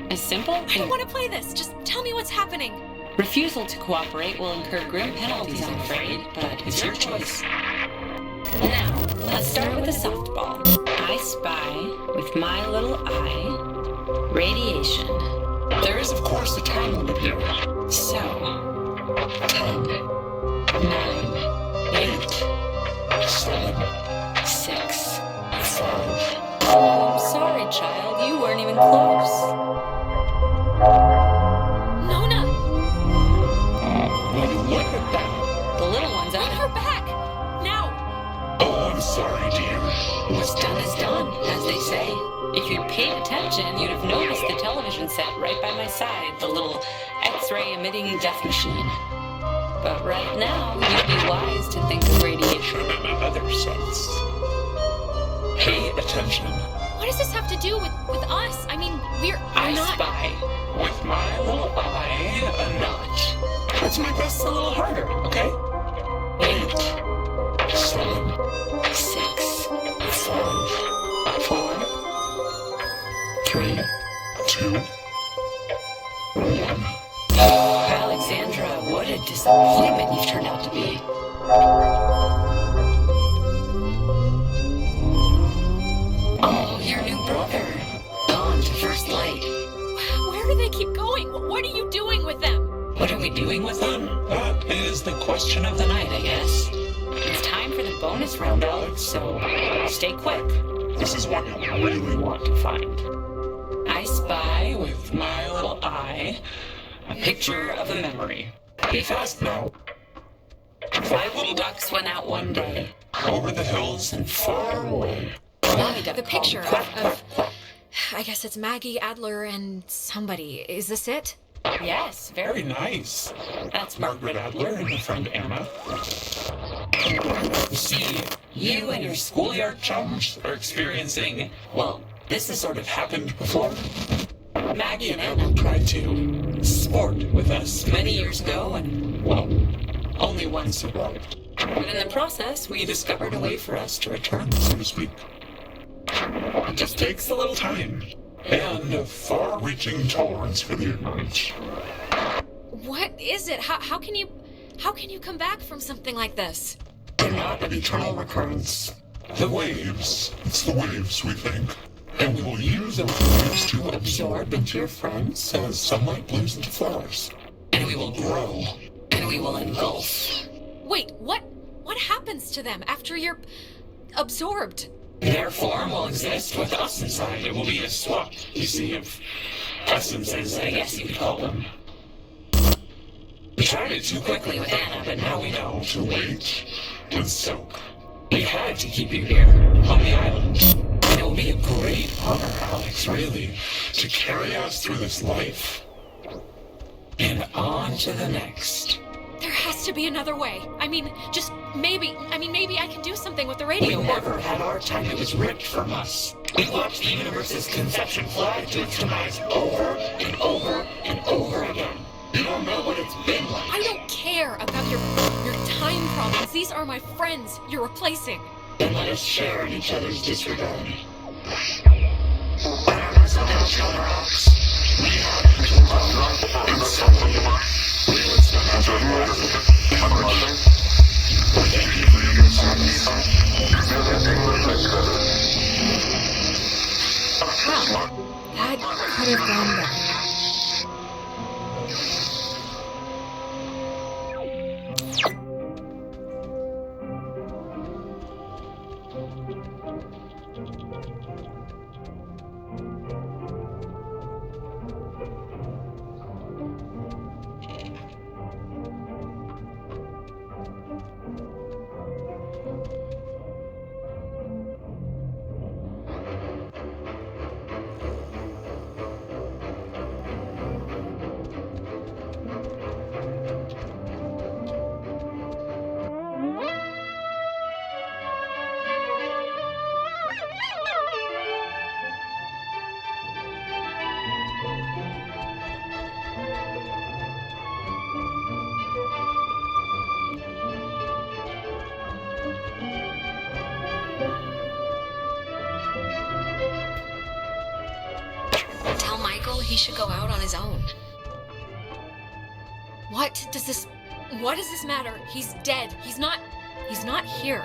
As simple? I don't want to play this. Just tell me what's happening. Refusal to cooperate will incur grim penalties, I'm afraid, but it's your choice. Now, let's start with a softball. I spy, with my little eye, radiation. There is, of course, a time limit here. So, 10, 9, 8, 7, 6, 5. Oh, I'm sorry, child. You weren't even close. Nona! Look at that. The little one's Bring out. her back! Now! Oh, I'm sorry, dear. What's done is done, as they say. If you'd paid attention, you'd have noticed the television set right by my side, the little X-ray emitting death machine. But right now, you'd be wise to think of radiation in another sense. Pay attention. What does this have to do with us? I mean, we're I not... spy, with my little eye, a notch. Let's make this a little harder, okay? 8, 7, 6, 5, 4, 3, 2, 1. Alexandra, what a disappointment you've turned out to be. Oh, your new brother. Gone to first light. Where do they keep going? What are you doing with them? What are we doing with them? That is the question of the night, I guess. It's time for the bonus round, Alex, so stay quick. This is what you really want to find. I spy with my little eye a picture of a memory. Be fast now. 5 little ducks went out one day, over the hills and far away. The picture of... I guess it's Maggie, Adler, and somebody. Is this it? Yes, very nice. That's Margaret Adler and her friend Anna. You see, you and your schoolyard chums are experiencing, well, this has sort of happened before. Maggie and Anna tried to sport with us many years ago, and, well, only one survived. But in the process, we discovered a way for us to return, so to speak. It just takes a little time, and a far-reaching tolerance for the ignorance. What is it? How can you come back from something like this? They're not an eternal recurrence. The waves. It's the waves, we think. And we will use those waves to absorb into your friends as sunlight blooms into flowers. And we will grow. And we will engulf. Wait, what happens to them after you're absorbed? Their form will exist with us inside. It will be a swap, you see, of essences, I guess you could call them. We tried it too quickly with Anna, but now we know to wait and soak. We had to keep you here, on the island. And it will be a great honor, Alex, really, to carry us through this life. And on to the next. There has to be another way. I mean, maybe I can do something with the radio. We never had our time. It was ripped from us. We watched the universe's conception fly to its demise over and over and over again. You don't know what it's been like. I don't care about your time problems. These are my friends you're replacing. Then let us share in each other's disregard. That could have gone better. logical he should go out on his own. What does this matter? He's dead. He's not here.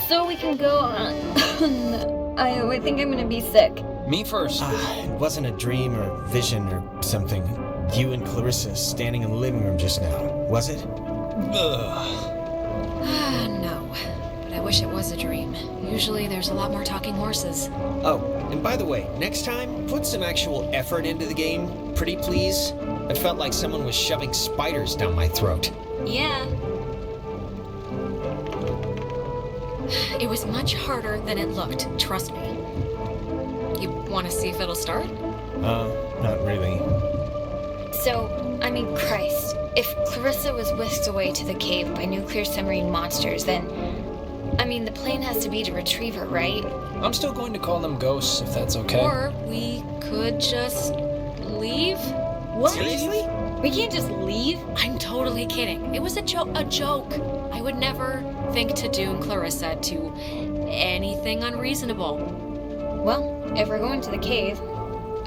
So we can go on. I think I'm gonna be sick. Me first. It wasn't a dream or vision or something. You and Clarissa standing in the living room just now, was it? No. But I wish it was a dream. Usually there's a lot more talking horses. Oh, and by the way, next time, put some actual effort into the game, pretty please. It felt like someone was shoving spiders down my throat. Yeah. It was much harder than it looked, trust me. You want to see if it'll start? Not really. So, I mean, Christ, if Clarissa was whisked away to the cave by nuclear submarine monsters, then, I mean, the plan has to be to retrieve her, right? I'm still going to call them ghosts, if that's okay. Or we could just leave? What? Seriously? We can't just leave? I'm totally kidding. It was a joke. I would never think to doom Clarissa to anything unreasonable. Well, if we're going to the cave...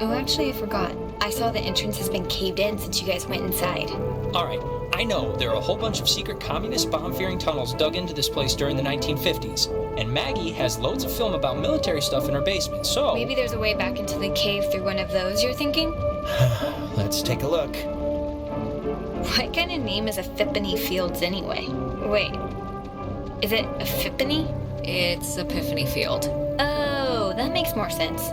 Oh, actually, I forgot. I saw the entrance has been caved in since you guys went inside. Alright, I know there are a whole bunch of secret communist bomb-fearing tunnels dug into this place during the 1950s. And Maggie has loads of film about military stuff in her basement, so... Maybe there's a way back into the cave through one of those, you're thinking? Let's take a look. What kind of name is Epiphany Fields anyway? Wait, is it Epiphany? It's Epiphany Field. Oh, that makes more sense.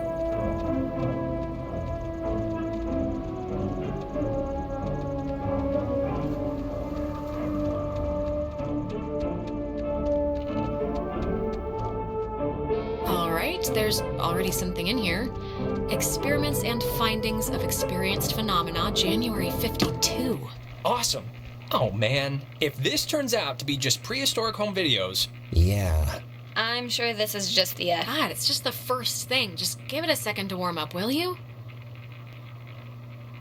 There's already something in here. Experiments and Findings of Experienced Phenomena, January 52. Awesome. Oh man, if this turns out to be just prehistoric home videos... Yeah. I'm sure this is just the... God, it's just the first thing. Just give it a second to warm up, will you?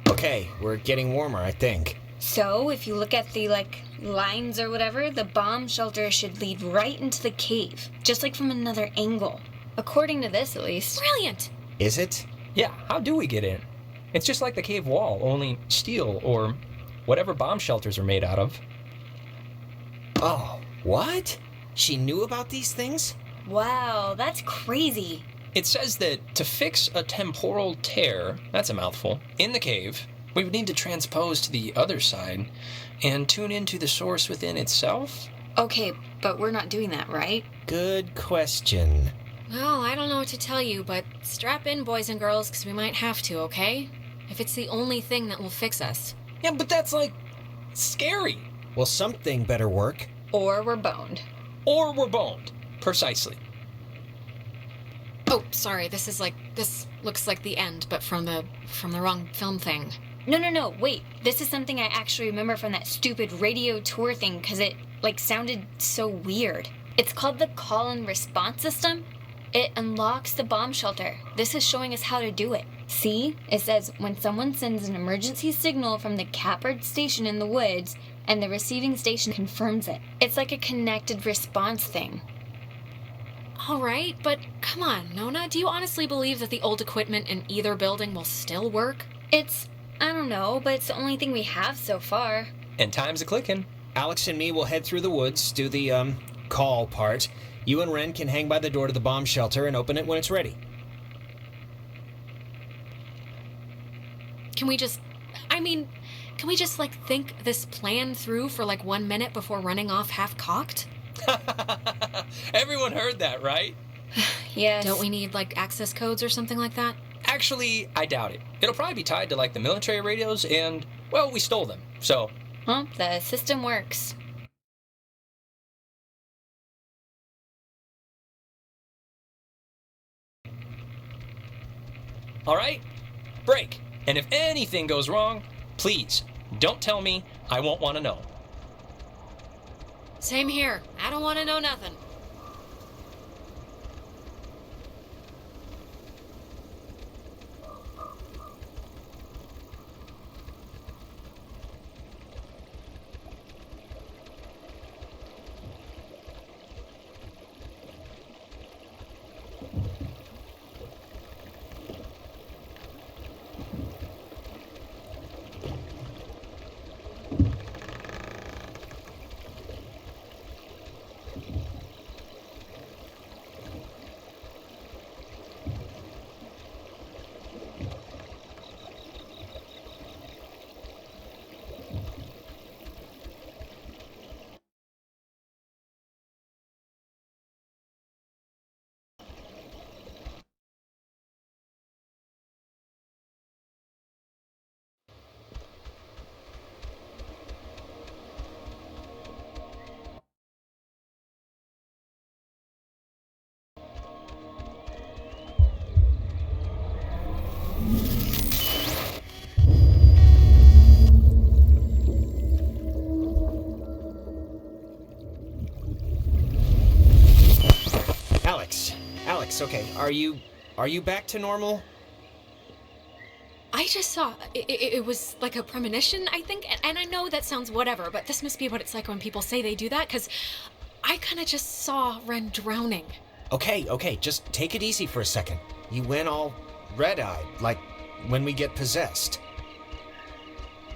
Okay, we're getting warmer, I think. So, if you look at the, lines or whatever, the bomb shelter should lead right into the cave. Just like from another angle. According to this, at least. Brilliant! Is it? Yeah, how do we get in? It's just like the cave wall, only steel or whatever bomb shelters are made out of. Oh, what? She knew about these things? Wow, that's crazy. It says that to fix a temporal tear, that's a mouthful, in the cave, we would need to transpose to the other side and tune into the source within itself? Okay, but we're not doing that, right? Good question. Well, I don't know what to tell you, but strap in, boys and girls, because we might have to, okay? If it's the only thing that will fix us. Yeah, but that's, scary. Well, something better work. Or we're boned. Or we're boned. Precisely. Oh, sorry, this looks like the end, but from the wrong film thing. No, wait. This is something I actually remember from that stupid radio tour thing, because it, sounded so weird. It's called the call and response system. It unlocks the bomb shelter. This is showing us how to do it. See? It says, when someone sends an emergency signal from the captured station in the woods, and the receiving station confirms it. It's like a connected response thing. All right, but come on, Nona, do you honestly believe that the old equipment in either building will still work? I don't know, but it's the only thing we have so far. And time's a-clicking. Alex and me will head through the woods, do the, call part. You and Ren can hang by the door to the bomb shelter and open it when it's ready. Can we just think this plan through for 1 minute before running off half-cocked? Everyone heard that, right? Yes. Don't we need, access codes or something like that? Actually, I doubt it. It'll probably be tied to, the military radios and, well, we stole them, so... Huh? The system works. Alright? Break. And if anything goes wrong, please, don't tell me. I won't want to know. Same here. I don't want to know nothing. Guys, okay, are you back to normal? I just saw, it was like a premonition, I think, and I know that sounds whatever, but this must be what it's like when people say they do that, because I kind of just saw Ren drowning. Okay, just take it easy for a second. You went all red-eyed, like when we get possessed.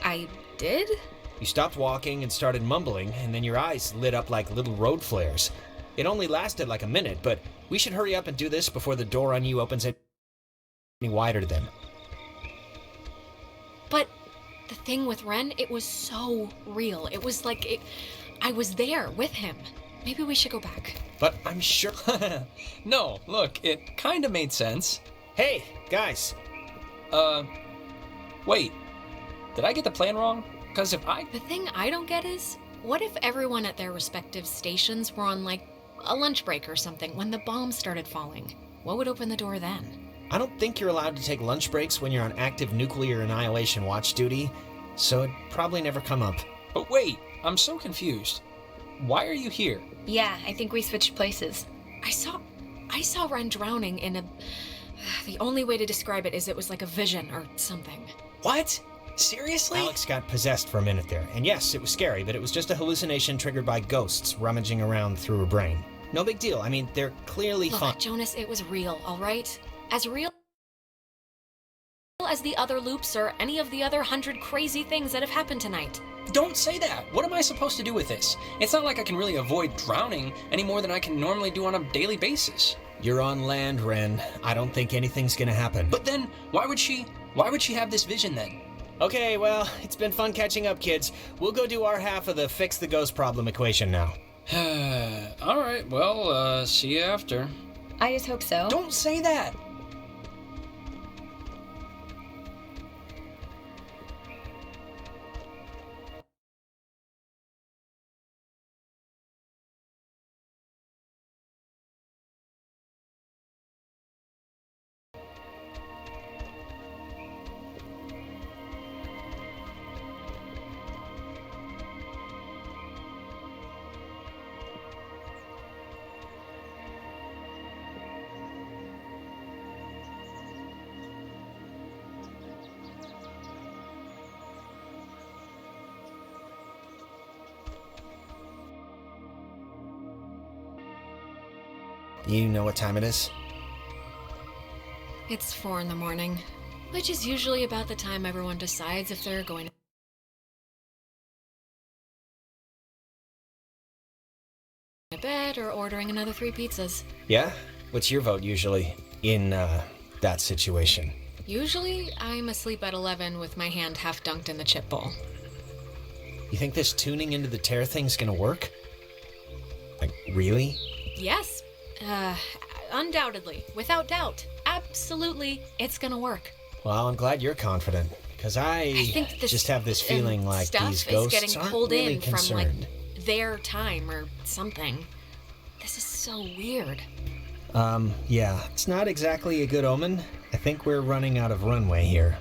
I did? You stopped walking and started mumbling, and then your eyes lit up like little road flares. It only lasted like a minute, but we should hurry up and do this before the door on you opens any wider then. But the thing with Ren, it was so real. It was like I was there with him. Maybe we should go back. But I'm sure... No, look, it kinda made sense. Hey, guys. Wait. Did I get the plan wrong? Because if I... The thing I don't get is, what if everyone at their respective stations were on, like, a lunch break or something when the bombs started falling? What would open the door then? I don't think you're allowed to take lunch breaks when you're on active nuclear annihilation watch duty, so it'd probably never come up. But wait, I'm so confused. Why are you here? Yeah, I think we switched places. I saw Ren drowning in a... The only way to describe it is it was like a vision or something. What? Seriously? Alex got possessed for a minute there, and yes, it was scary, but it was just a hallucination triggered by ghosts rummaging around through her brain. No big deal. I mean, they're clearly fun. Look, Jonas, it was real, all right? As real as the other loops or any of the other 100 crazy things that have happened tonight. Don't say that. What am I supposed to do with this? It's not like I can really avoid drowning any more than I can normally do on a daily basis. You're on land, Ren. I don't think anything's gonna happen. But then, why would she have this vision then? Okay, well, it's been fun catching up, kids. We'll go do our half of the fix the ghost problem equation now. Alright, well, see you after. I just hope so. Don't say that! You know what time it is? It's 4 in the morning, which is usually about the time everyone decides if they're going to bed or ordering another 3 pizzas. Yeah? What's your vote usually in, that situation? Usually, I'm asleep at 11 with my hand half dunked in the chip bowl. You think this tuning into the tear thing's gonna work? Like, really? Yes. Undoubtedly. Without doubt. Absolutely, it's gonna work. Well, I'm glad you're confident, because I think this just have this feeling like these ghosts getting aren't pulled really in concerned. from, like, their time or something. This is so weird. Yeah, it's not exactly a good omen. I think we're running out of runway here.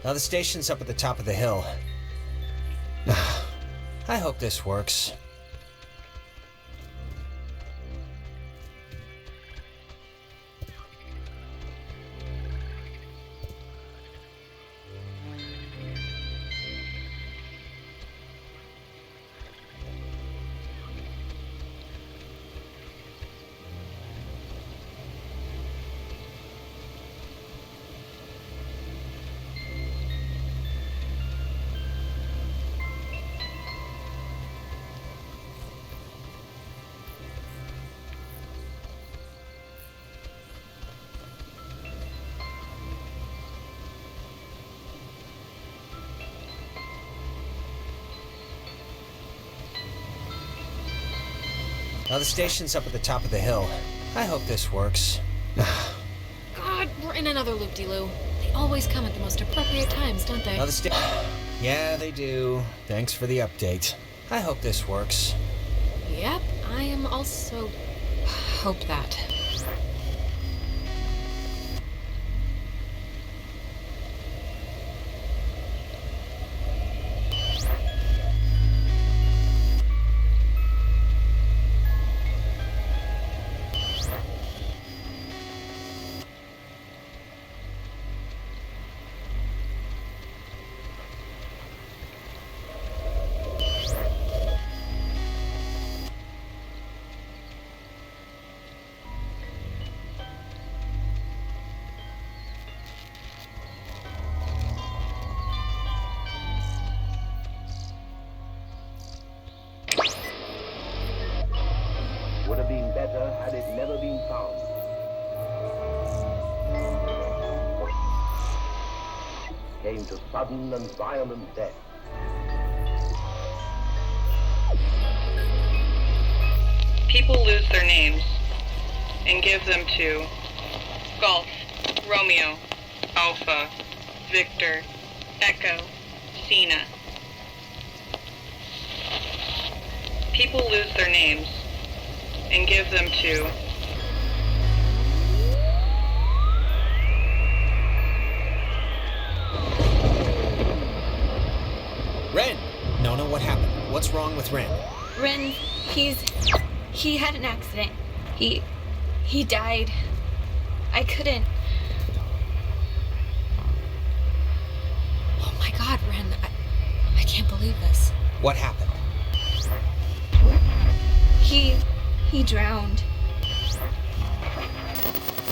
Now the station's up at the top of the hill. I hope this works. Now the station's up at the top of the hill. I hope this works. God, we're in another loop-de-loo. They always come at the most appropriate times, don't they? Now yeah, they do. Thanks for the update. I hope this works. Yep, I am also... hope that. Would have been better had it never been found. Came to sudden and violent death. People lose their names and give them to Golf, Romeo, Alpha, Victor, Echo, Cena. People lose their names and give them to Ren! Nona, what happened? What's wrong with Ren? Ren, he had an accident. He died. I couldn't. Oh my god, Ren, I can't believe this. What happened? He drowned.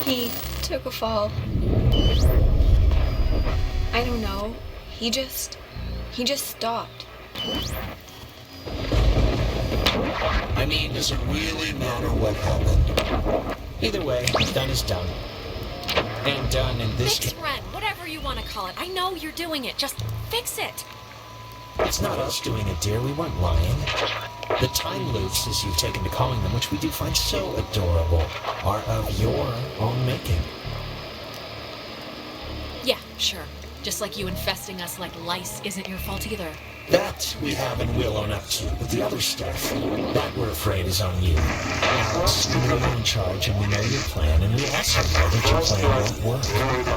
He took a fall. I don't know. He just stopped. I mean, does it really matter what happened? Either way, done is done. And done in this Fix Ren, whatever you want to call it. I know you're doing it. Just fix it. It's not us doing it, dear. We weren't lying. The time loops, as you've taken to calling them, which we do find so adorable, are of your own making. Yeah, sure. Just like you infesting us like lice isn't your fault either. That we have and will own up to, but the other stuff, that we're afraid is on you. Alex, we know you're in charge and we know your plan, and we also know that your plan won't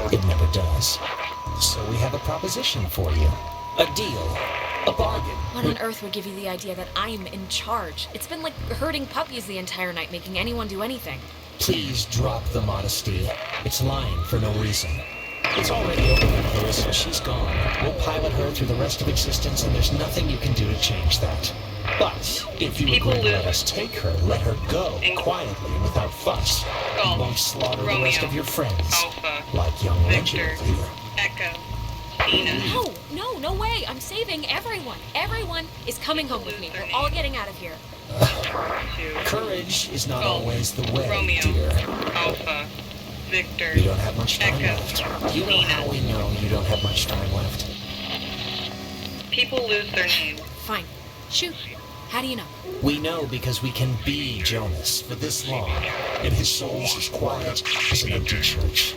work. It never does. So we have a proposition for you. A deal. A bargain. What on earth would give you the idea that I'm in charge? It's been like herding puppies the entire night, making anyone do anything. Please drop the modesty. It's lying for no reason. It's already over with Clarissa. She's gone. We'll pilot her through the rest of existence, and there's nothing you can do to change that. But if you agree to let us take her, let her go quietly and without fuss. You won't slaughter the rest of your friends. Like young Reginald here. Echo, No way. I'm saving everyone. Everyone is coming home with me. We're all getting out of here. Courage is not always the way, Romeo, dear. Alpha, Victor, You don't have much time Echo, left. You know how we know you don't have much time left. People lose their names. Fine. Shoot. How do you know? We know because we can be Jonas for this long, and his soul's as quiet as an empty church.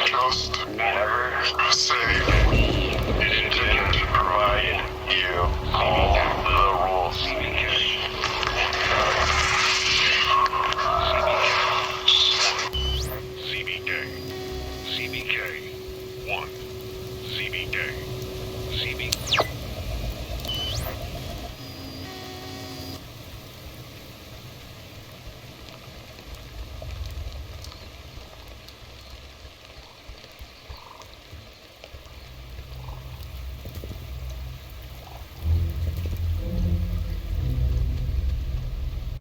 Just never say we didn't provide you all the rules. CBK 1. CBK. CB.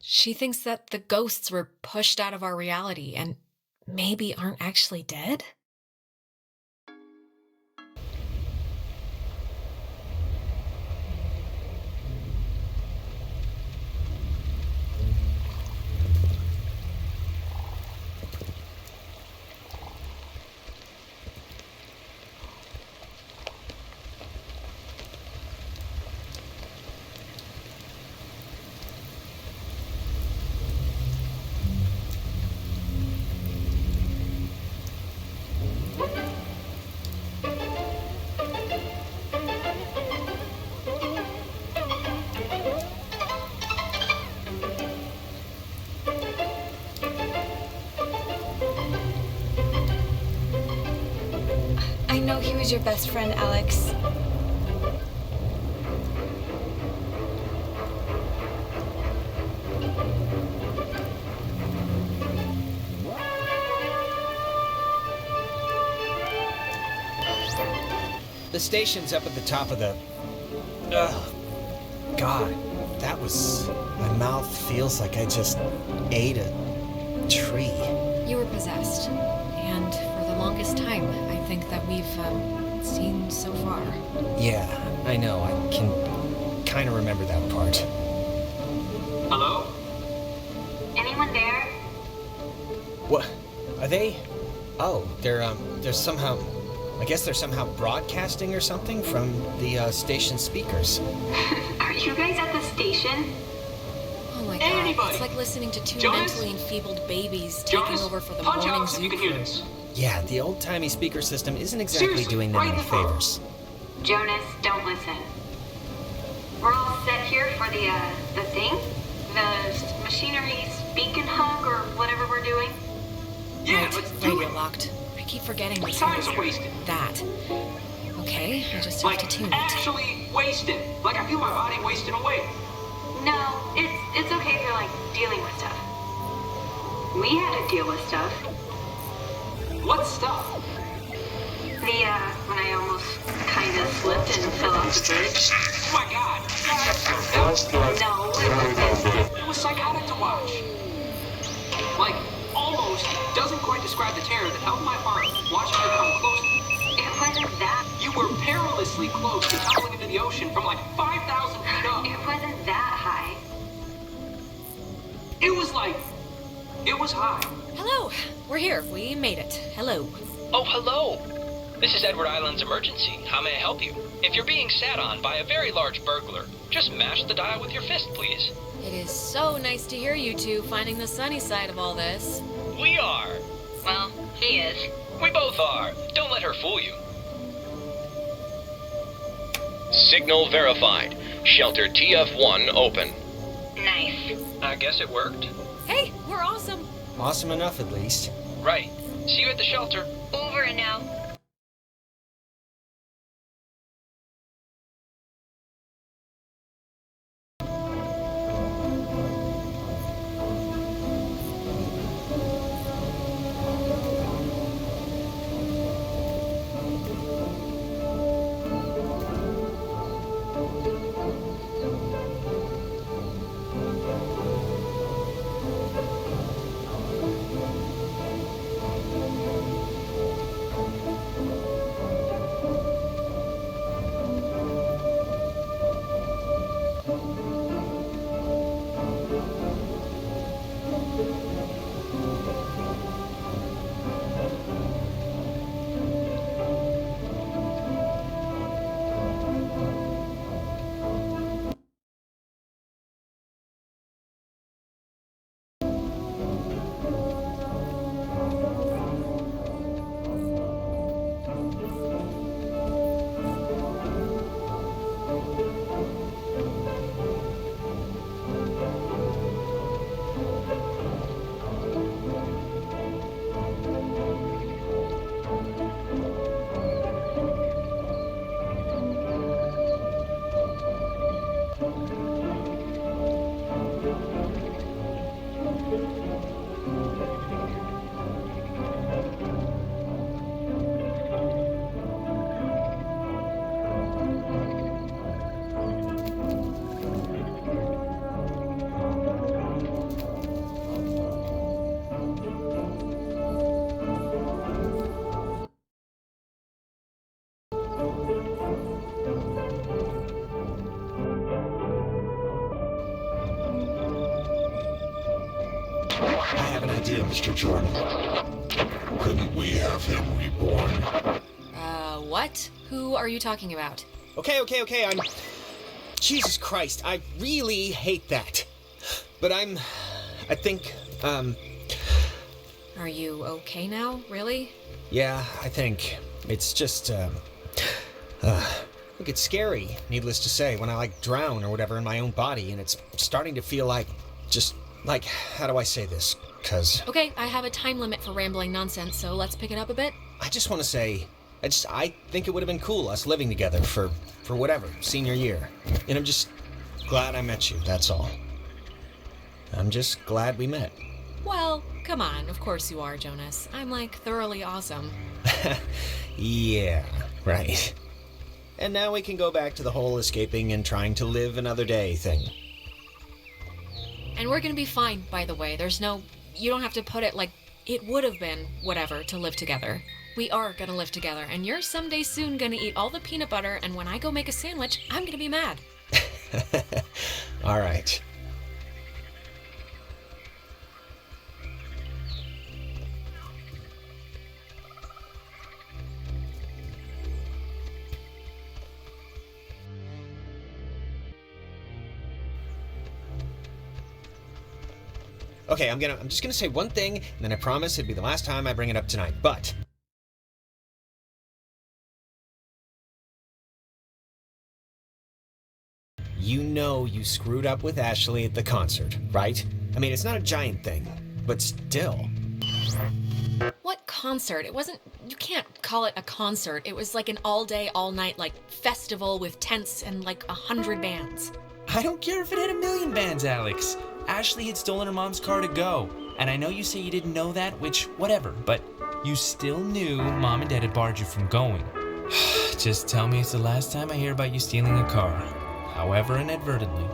She thinks that the ghosts were pushed out of our reality and maybe aren't actually dead? know he was your best friend, Alex. The station's up at the top of the... God, that was... My mouth feels like I just ate a tree. You were possessed. And for the longest time, I think that we've seen so far. Yeah, I know. I can kind of remember that part. Hello? Anyone there? What? Are they... Oh, they're somehow... I guess they're somehow broadcasting or something from the station speakers. Are you guys at the station? Oh my god, Anybody? it's like listening to two Jonas? mentally enfeebled babies taking Jonas, over for the punch morning out so you zoo can hear crew. this. Yeah, the old-timey speaker system isn't exactly Seriously, doing them right any in the phone. favors. Jonas, don't listen. We're all set here for the thing? The machinery speak and hug or whatever we're doing? Yeah, Right, let's do radio it. locked. I keep forgetting this. Time's wasted. That. Okay, I just have Like, to tune it. actually wasted. Like, I feel my body wasting away. No, it's okay if you're like dealing with stuff. We had to deal with stuff. What stuff? When I almost kinda slipped and fell off the bridge. Oh my god. No, It was psychotic to watch. Like, almost doesn't quite describe the terror that held my heart watching you come close. It wasn't that. You were perilously close to tumbling into the ocean from like 5,000 feet up. It wasn't that high. It was like... It was high. Hello, we're here. We made it. Hello. Oh, hello. This is Edward Island's emergency. How may I help you? If you're being sat on by a very large burglar, just mash the dial with your fist, please. It is so nice to hear you two finding the sunny side of all this. We are. Well, he is. We both are. Don't let her fool you. Signal verified. Shelter TF1 open. Nice. I guess it worked. Hey, we're awesome. Awesome enough, at least. Right. See you at the shelter. Over and out. I have an idea, Mr. Jordan. Couldn't we have him reborn? What? Who are you talking about? Okay, I'm... Jesus Christ, I really hate that. But I think, Are you okay now? Really? yeah, I think it's just, look, it's scary, needless to say, when I, like, drown or whatever in my own body, and it's starting to feel like, just, like, how do I say this? 'Cause Okay, I have a time limit for rambling nonsense, so let's pick it up a bit. I just want to say, I think it would have been cool, us living together for whatever, senior year. And I'm just glad I met you, that's all. I'm just glad we met. Well, come on, of course you are, Jonas. I'm like thoroughly awesome. Yeah, right. And now we can go back to the whole escaping and trying to live another day thing. And we're gonna be fine, by the way. You don't have to put it like it would have been whatever to live together. We are gonna live together, and you're someday soon gonna eat all the peanut butter, and when I go make a sandwich, I'm gonna be mad. All right. Okay, I'm just gonna say one thing, and then I promise it'd be the last time I bring it up tonight, but... You know you screwed up with Ashley at the concert, right? I mean, it's not a giant thing, but still. What concert? You can't call it a concert. It was like an all-day, all-night, like, festival with tents and like 100 bands. I don't care if it had 1,000,000 bands, Alex. Ashley had stolen her mom's car to go. And I know you say you didn't know that, which, whatever, but you still knew Mom and Dad had barred you from going. Just tell me it's the last time I hear about you stealing a car. However inadvertently.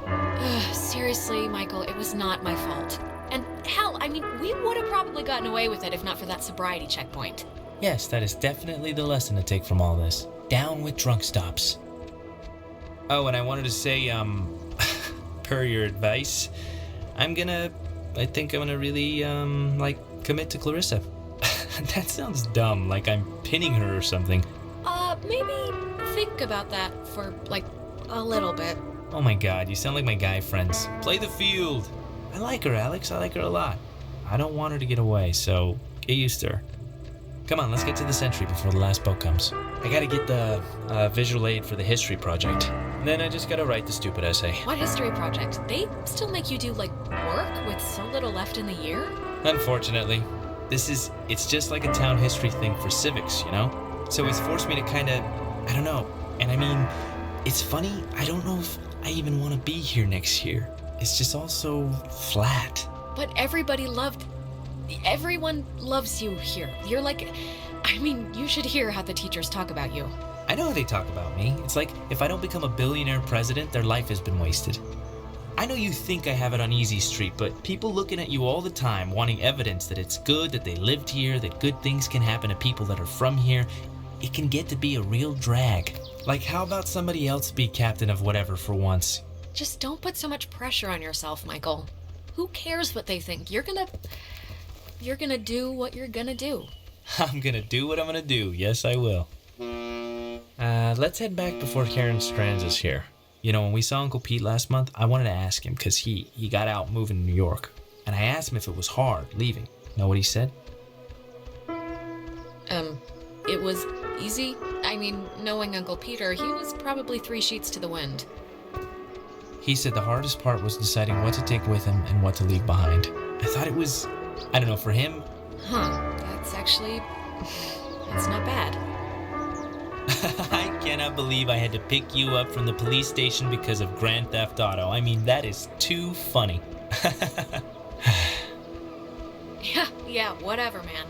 Seriously, Michael, it was not my fault. And hell, I mean, we would have probably gotten away with it if not for that sobriety checkpoint. Yes, that is definitely the lesson to take from all this. Down with drunk stops. Oh, and I wanted to say, per your advice, I think I'm gonna really, commit to Clarissa. That sounds dumb, like I'm pinning her or something. Maybe think about that for, a little bit. Oh my god, you sound like my guy friends. Play the field! I like her, Alex. I like her a lot. I don't want her to get away, so get used to her. Come on, let's get to the Sentry before the last boat comes. I gotta get the visual aid for the history project. And then I just gotta write the stupid essay. What history project? They still make you do, work with so little left in the year? Unfortunately. It's just like a town history thing for civics, you know? So it's forced me to I don't know. And I mean, it's funny, I don't know if I even want to be here next year. It's just all so flat. But everyone loves you here. You're you should hear how the teachers talk about you. I know how they talk about me. It's like, if I don't become a billionaire president, their life has been wasted. I know you think I have it on easy street, but people looking at you all the time, wanting evidence that it's good, that they lived here, that good things can happen to people that are from here, it can get to be a real drag. Like, how about somebody else be captain of whatever for once? Just don't put so much pressure on yourself, Michael. Who cares what they think? You're gonna do what you're gonna do. I'm gonna do what I'm gonna do. Yes, I will. Let's head back before Karen Strands is here. You know, when we saw Uncle Pete last month, I wanted to ask him, because he got out moving to New York. And I asked him if it was hard leaving. Know what he said? It was easy. I mean, knowing Uncle Peter, he was probably 3 sheets to the wind. He said the hardest part was deciding what to take with him and what to leave behind. I thought it was, I don't know, for him. Huh, that's not bad. I cannot believe I had to pick you up from the police station because of Grand Theft Auto. I mean, that is too funny. Yeah, whatever, man.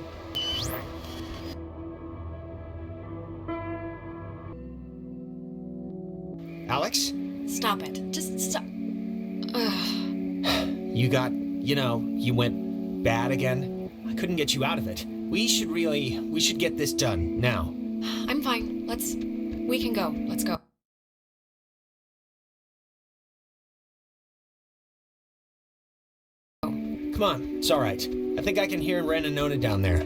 Alex? Stop it. Just stop. You went bad again. I couldn't get you out of it. We should get this done, now. I'm fine. We can go. Let's go. Come on, it's all right. I think I can hear Ren and Nona down there.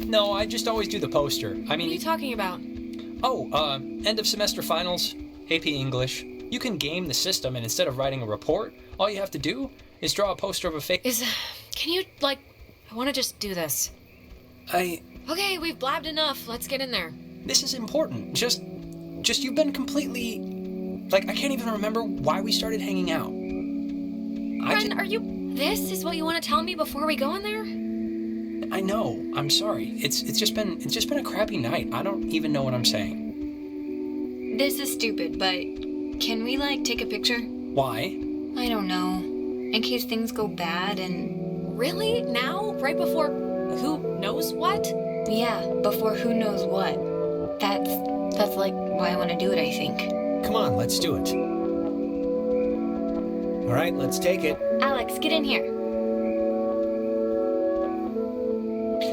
No, I just always do the poster. I What are you mean, talking about? end of semester finals, AP English. You can game the system, and instead of writing a report, all you have to do is draw a poster of a fake... Can you, like... I want to just do this. Okay, we've blabbed enough. Let's get in there. This is important. Just you've been completely... Like, I can't even remember why we started hanging out. Ren, are you... This is what you want to tell me before we go in there? I know. I'm sorry. It's just been a crappy night. I don't even know what I'm saying. This is stupid, but can we, like, take a picture? Why? I don't know. In case things go bad and... Really? Now? Right before who knows what? Yeah, before who knows what. That's like why I want to do it, I think. Come on, let's do it. All right, let's take it. Alex, get in here.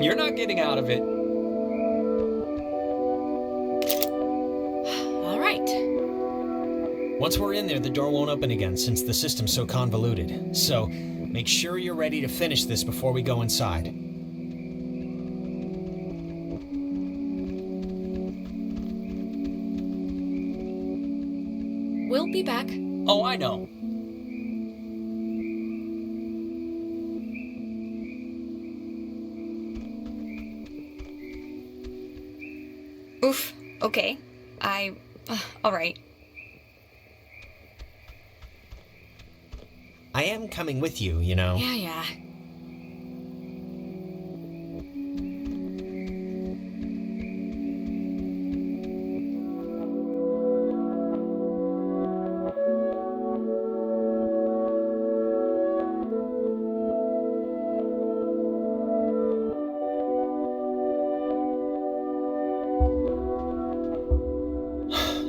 You're not getting out of it. All right. Once we're in there, the door won't open again since the system's so convoluted. So, make sure you're ready to finish this before we go inside. We'll be back. Oh, I know. Oof. Okay. All right. I am coming with you, you know. Yeah.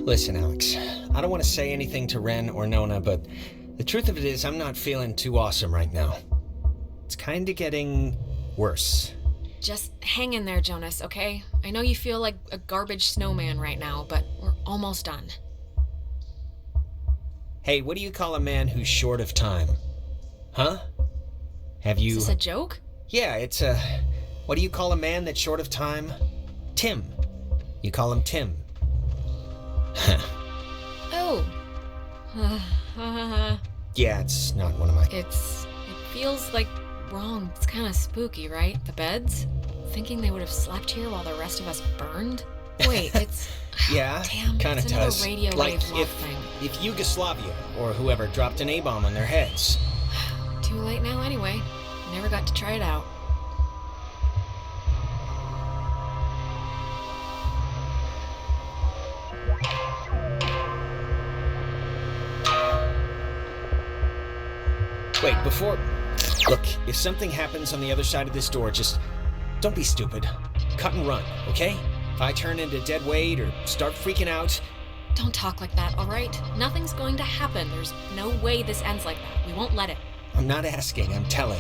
Listen, Alex, I don't want to say anything to Ren or Nona, but the truth of it is I'm not feeling too awesome right now. It's kind of getting worse. Just hang in there, Jonas, okay? I know you feel like a garbage snowman right now, but we're almost done. Hey, what do you call a man who's short of time? Huh? Have you... Is this a joke? Yeah, it's a... What do you call a man that's short of time? Tim. You call him Tim. Oh. Yeah, it's not one of my... It feels like wrong. It's kind of spooky, right? The beds? Thinking they would have slept here while the rest of us burned? Wait, it's... Yeah, damn, kind of it's another does. radio Like wave love thing. if Yugoslavia or whoever dropped an A-bomb on their heads. Too late now anyway. Never got to try it out. Wait, before... Look, if something happens on the other side of this door, just don't be stupid. Cut and run, okay? If I turn into dead weight or start freaking out... Don't talk like that, all right? Nothing's going to happen. There's no way this ends like that. We won't let it. I'm not asking, I'm telling.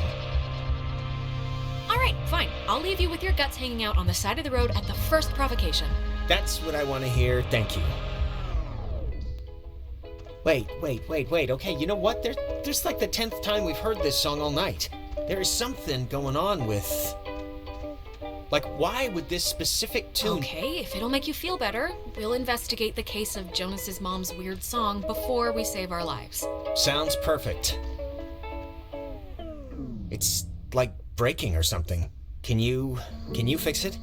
All right, fine. I'll leave you with your guts hanging out on the side of the road at the first provocation. That's what I want to hear, thank you. Wait. Okay, you know what? There's like the 10th time we've heard this song all night. There is something going on with... Like, why would this specific tune... Okay, if it'll make you feel better, we'll investigate the case of Jonas's mom's weird song before we save our lives. Sounds perfect. It's like breaking or something. Can you fix it?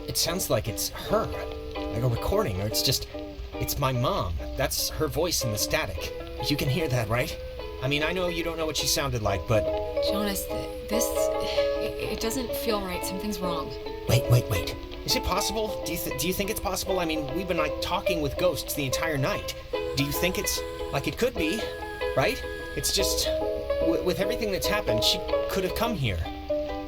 It sounds like it's her, like a recording, or it's my mom. That's her voice in the static. You can hear that, right? I mean, I know you don't know what she sounded like, but... Jonas, it doesn't feel right. Something's wrong. Wait. Is it possible? Do you think it's possible? I mean, we've been like talking with ghosts the entire night. Do you think it's like it could be, right? It's just with everything that's happened, she could have come here,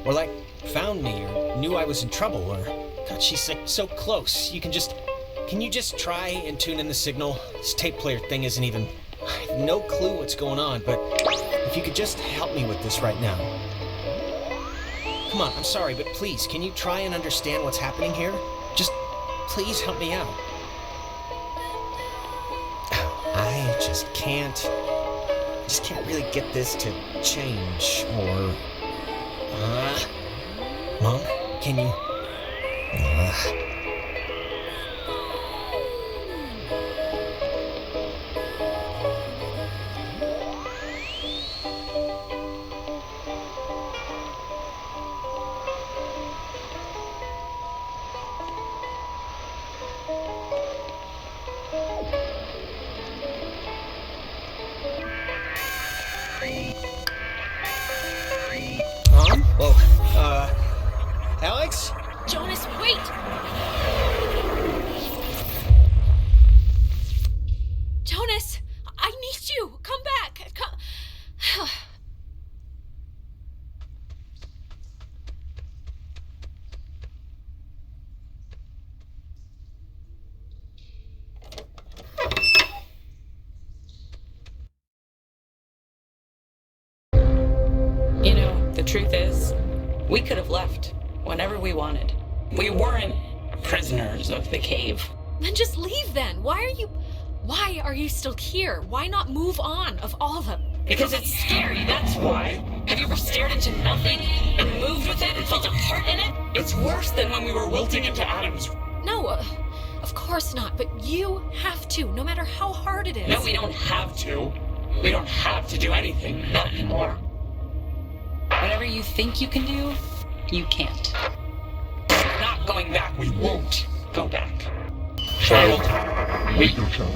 or like found me, or knew I was in trouble, or God, she's like so close. Can you just try and tune in the signal? This tape player thing isn't even. I have no clue what's going on, but if you could just help me with this right now. Come on, I'm sorry, but please, can you try and understand what's happening here? Just please help me out. I just can't just can't really get this to change, or... Mom, can you... Mom? Whoa, Alex? Jonas, wait! Jonas, I need you! Come back! Come... You know, the truth is, we could have left whenever we wanted. We weren't prisoners of the cave. Then just leave then! Why are you still here? Why not move on, of all of them? Because it's scary, that's why. Have you ever stared into nothing and moved with it and felt a heart in it? It's worse than when we were wilting into atoms. No, of course not, but you have to, no matter how hard it is. No, we don't have to. We don't have to do anything, not anymore. Whatever you think you can do, you can't. We're not going back. We won't go back. Child, wait your child.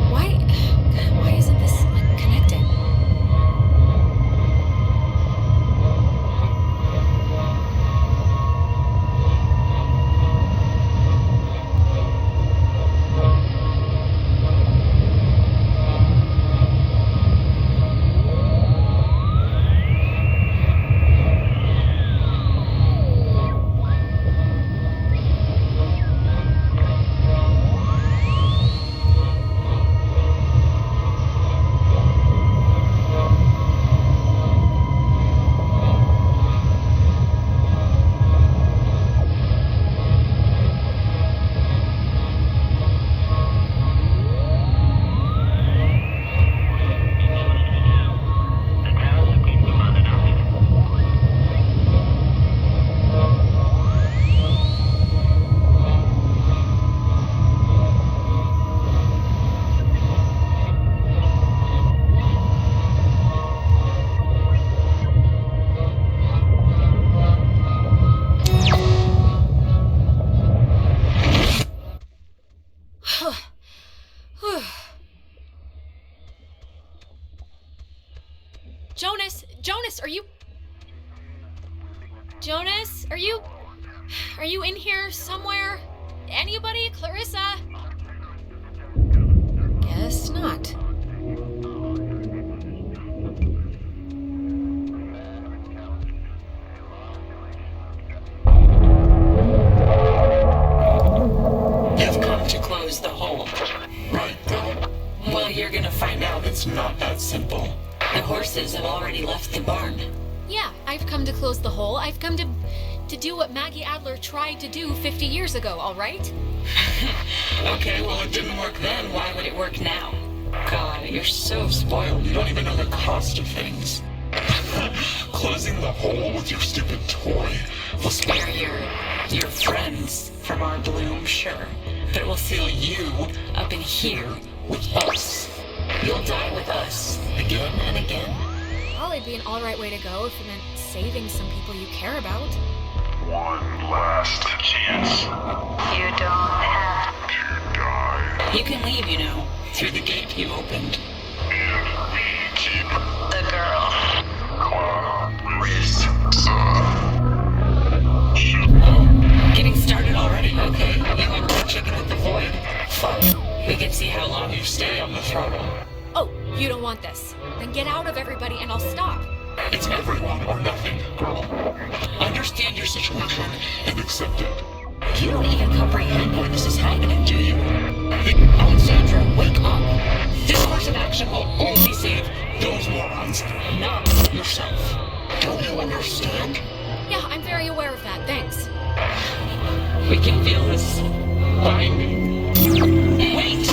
Why isn't this connecting? Jonas, are you... Jonas, are you in here somewhere? Anybody? Clarissa? Guess not. You've come to close the hole, right, Dad? Well, you're gonna find out it's not that simple. The horses have already left the barn. I've come to close the hole. I've come to do what Maggie Adler tried to do 50 years ago, all right? Okay, well, it didn't work then. Why would it work now? God, you're so spoiled. You don't even know the cost of things. Closing the hole with your stupid toy will spare your friends from our bloom, sure. But it will seal you up in here with us. You'll die with us again and again. Probably be an all right way to go if it meant saving some people you care about. One last chance. You don't have to die. You can leave, you know, through the gate you opened. And we keep the girl. CRYSIS. Getting started already? Okay, you want to chicken with the void? Fine. We can see how long you stay on the throttle. Oh, you don't want this. Then get out of everybody and I'll stop. It's everyone or nothing, girl. Understand your situation And accept it. You don't even comprehend why this is happening, do you? Alexandra, wake up! This course of action will only save those morons, not yourself. Don't you understand? Yeah, I'm very aware of that, thanks. We can feel this binding. Wait!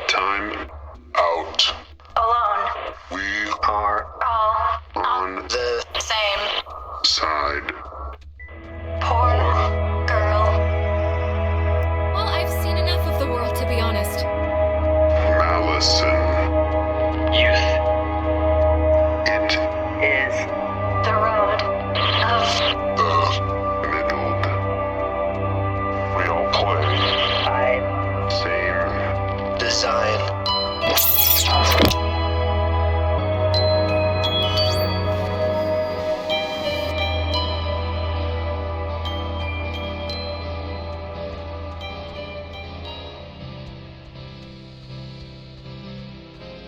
Time out. Alone. We are All on the same. side. Poor girl. Well, I've seen enough of the world, to be honest. Malice and Youth it is the road of the middle. We all play. Same design.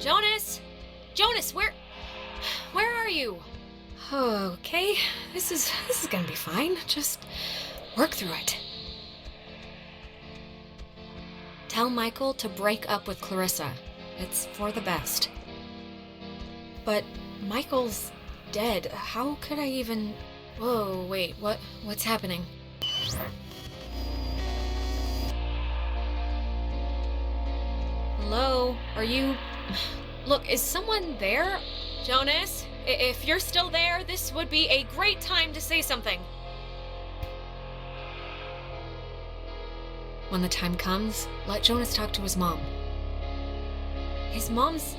Jonas! Jonas, where are you? Okay, this is gonna be fine. Just work through it. Tell Michael to break up with Clarissa. It's for the best. But Michael's dead. How could I even... Whoa, wait, what's happening? Hello? Are you... Look, is someone there? Jonas, if you're still there, this would be a great time to say something. When the time comes, let Jonas talk to his mom. His mom's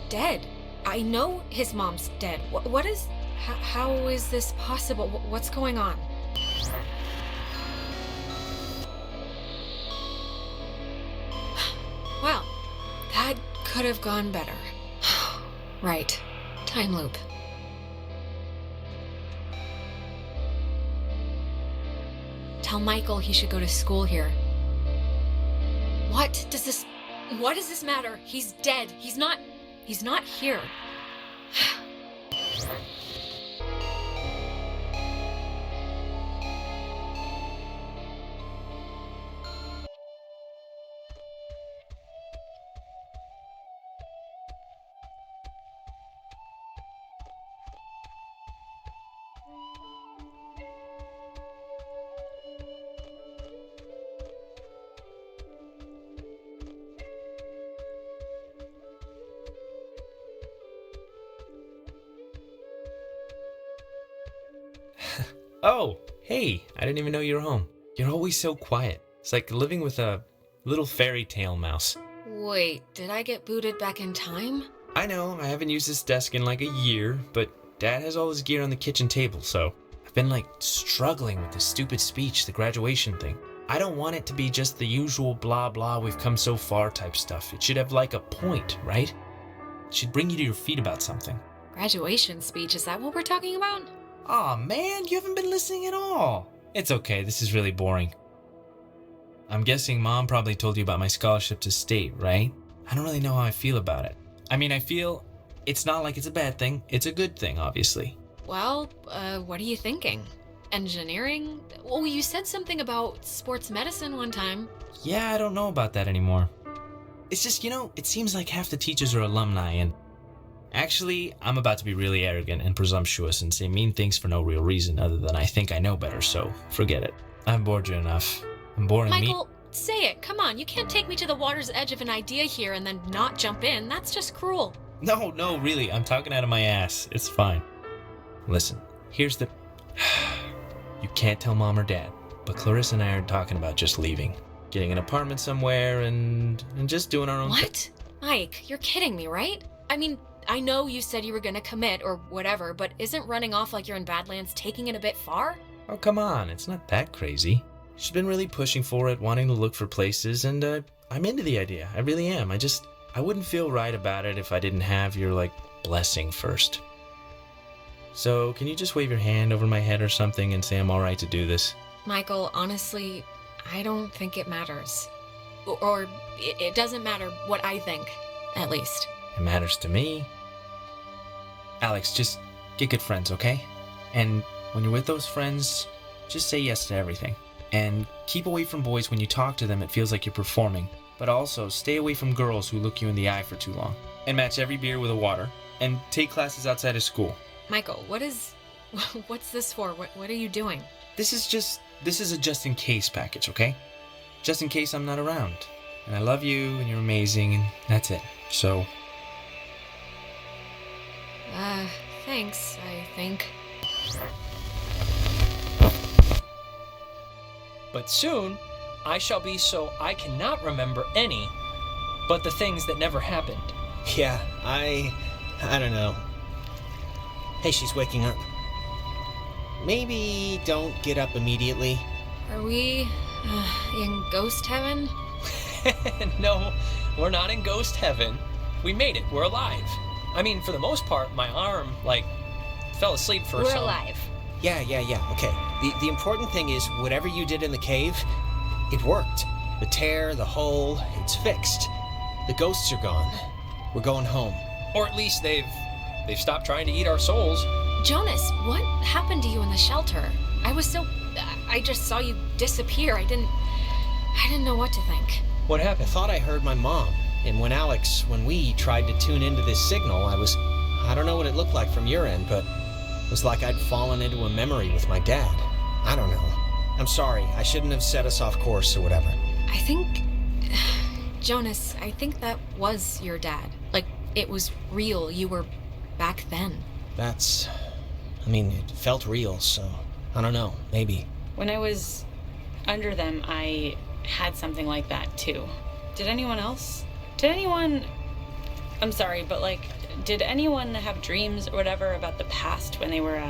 dead. I know his mom's dead. What is... How is this possible? What's going on? Well, that could have gone better. Right. Time loop. Tell Michael he should go to school here. What does this matter? He's dead. He's not here. Oh, hey, I didn't even know you were home. You're always so quiet. It's like living with a little fairy tale mouse. Wait, did I get booted back in time? I know, I haven't used this desk in like a year, but Dad has all his gear on the kitchen table, so I've been like struggling with this stupid speech, the graduation thing. I don't want it to be just the usual blah blah we've come so far type stuff. It should have like a point, right? It should bring you to your feet about something. Graduation speech, is that what we're talking about? Aw, man, you haven't been listening at all. It's okay, this is really boring. I'm guessing Mom probably told you about my scholarship to state, right? I don't really know how I feel about it. I mean, I feel it's not like it's a bad thing. It's a good thing, obviously. Well, what are you thinking? Engineering? Oh, you said something about sports medicine one time. Yeah, I don't know about that anymore. It's just, it seems like half the teachers are alumni, and actually, I'm about to be really arrogant and presumptuous and say mean things for no real reason other than I think I know better, so forget it. I've bored you enough. I'm boring me. Michael, say it. Come on, you can't take me to the water's edge of an idea here and then not jump in. That's just cruel. No, really, I'm talking out of my ass. It's fine. Listen, here's the... You can't tell Mom or Dad, but Clarissa and I are talking about just leaving. Getting an apartment somewhere and just doing our own thing. What? Mike, you're kidding me, right? I mean, I know you said you were gonna commit or whatever, but isn't running off like you're in Badlands taking it a bit far? Oh, come on, it's not that crazy. She's been really pushing for it, wanting to look for places, and I'm into the idea. I really am. I wouldn't feel right about it if I didn't have your, blessing first. So, can you just wave your hand over my head or something and say I'm alright to do this? Michael, honestly, I don't think it matters. Or it doesn't matter what I think, at least. It matters to me. Alex, just get good friends, okay? And when you're with those friends, just say yes to everything. And keep away from boys when you talk to them, it feels like you're performing. But also, stay away from girls who look you in the eye for too long. And match every beer with a water. And take classes outside of school. Michael, what's this for? What are you doing? This is a just-in-case package, okay? Just in case I'm not around. And I love you, and you're amazing, and that's it. So... thanks, I think. But soon, I shall be so I cannot remember any but the things that never happened. Yeah, I don't know. Hey, she's waking up. Maybe don't get up immediately. Are we in ghost heaven? No, we're not in ghost heaven. We made it. We're alive. I mean, for the most part, my arm, fell asleep for We're some... alive. Yeah, okay. The important thing is, whatever you did in the cave, it worked. The tear, the hole, it's fixed. The ghosts are gone. We're going home. Or at least they've stopped trying to eat our souls. Jonas, what happened to you in the shelter? I just saw you disappear. I didn't know what to think. What I happened? thought I heard my mom. And when we tried to tune into this signal, I don't know what it looked like from your end, but it was like I'd fallen into a memory with my dad. I don't know. I'm sorry. I shouldn't have set us off course or whatever. I think... Jonas, I think that was your dad. It was real. You were back then. It felt real, so... I don't know. Maybe. When I was under them, I had something like that, too. Did anyone else? I'm sorry, but, did anyone have dreams or whatever about the past when they were,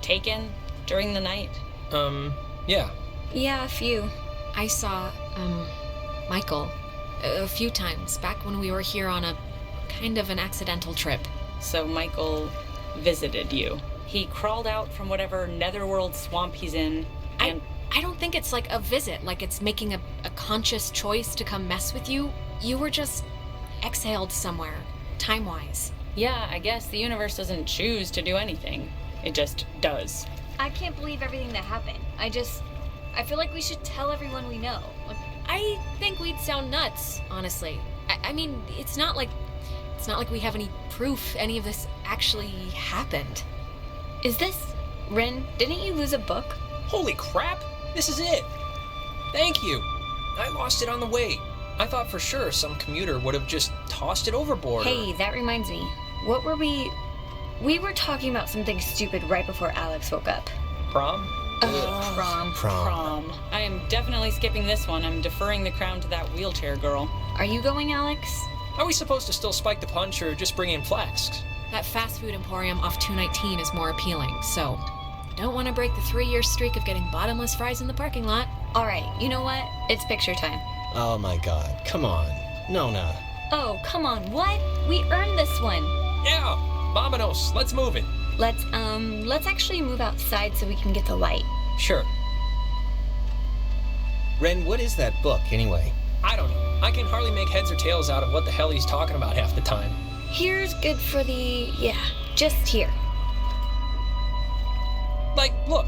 taken during the night? Yeah. Yeah, a few. I saw, Michael a few times back when we were here on a kind of an accidental trip. So Michael visited you. He crawled out from whatever netherworld swamp he's in, and... I don't think it's like a visit, like it's making a conscious choice to come mess with you. You were just exhaled somewhere, time-wise. Yeah, I guess the universe doesn't choose to do anything. It just does. I can't believe everything that happened. I feel like we should tell everyone we know. I think we'd sound nuts, honestly. I mean, it's not like we have any proof any of this actually happened. Is this... Ren, didn't you lose a book? Holy crap! This is it! Thank you! I lost it on the way. I thought for sure some commuter would have just tossed it overboard. Hey, that reminds me. What were we... We were talking about something stupid right before Alex woke up. Prom? Prom. I am definitely skipping this one. I'm deferring the crown to that wheelchair girl. Are you going, Alex? Are we supposed to still spike the punch or just bring in flasks? That fast food emporium off 219 is more appealing, so... Don't want to break the 3-year streak of getting bottomless fries in the parking lot. All right, you know what? It's picture time. Oh my god, come on. Nona. Oh, come on, what? We earned this one. Yeah, vamonos, let's move it. Let's actually move outside so we can get the light. Sure. Ren, what is that book, anyway? I don't know. I can hardly make heads or tails out of what the hell he's talking about half the time. Here's good for the... yeah, just here. Like, look,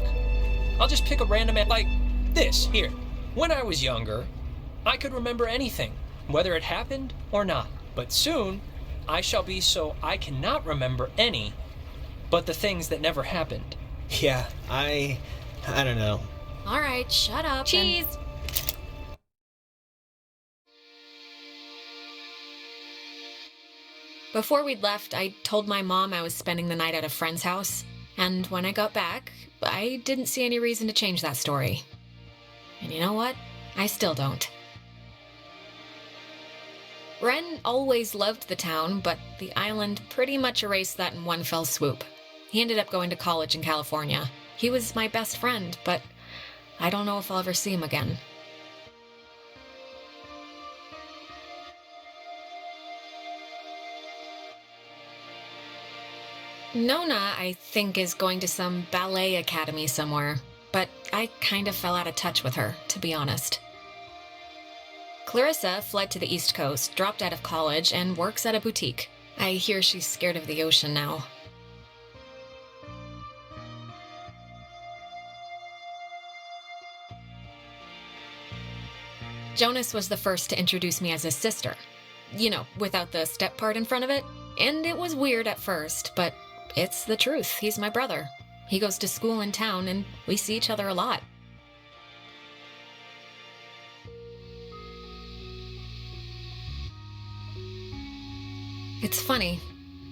I'll just pick a random like this, here. When I was younger, I could remember anything, whether it happened or not. But soon, I shall be so I cannot remember any but the things that never happened. Yeah, I don't know. All right, shut up. Cheese! Before we'd left, I told my mom I was spending the night at a friend's house, and when I got back, I didn't see any reason to change that story. And you know what? I still don't. Ren always loved the town, but the island pretty much erased that in one fell swoop. He ended up going to college in California. He was my best friend, but I don't know if I'll ever see him again. Nona, I think, is going to some ballet academy somewhere, but I kind of fell out of touch with her, to be honest. Clarissa fled to the East Coast, dropped out of college, and works at a boutique. I hear she's scared of the ocean now. Jonas was the first to introduce me as his sister. You know, without the step part in front of it. And it was weird at first, but it's the truth. He's my brother. He goes to school in town, and we see each other a lot. It's funny.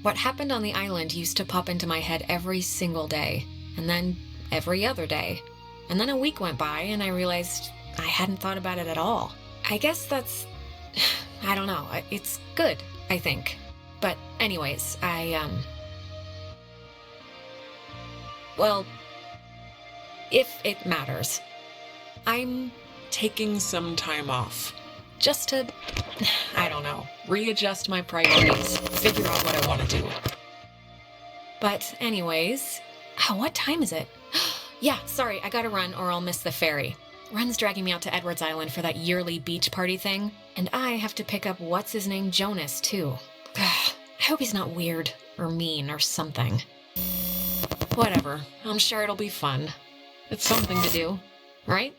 What happened on the island used to pop into my head every single day, and then every other day. And then a week went by, and I realized I hadn't thought about it at all. I guess that's... I don't know. It's good, I think. But anyways, well, if it matters, I'm taking some time off. Just to, I don't know, readjust my priorities, figure out what I want to do. But anyways, what time is it? Yeah, sorry, I gotta run or I'll miss the ferry. Ren's dragging me out to Edwards Island for that yearly beach party thing, and I have to pick up what's-his-name Jonas, too. I hope he's not weird or mean or something. Whatever, I'm sure it'll be fun. It's something to do, right?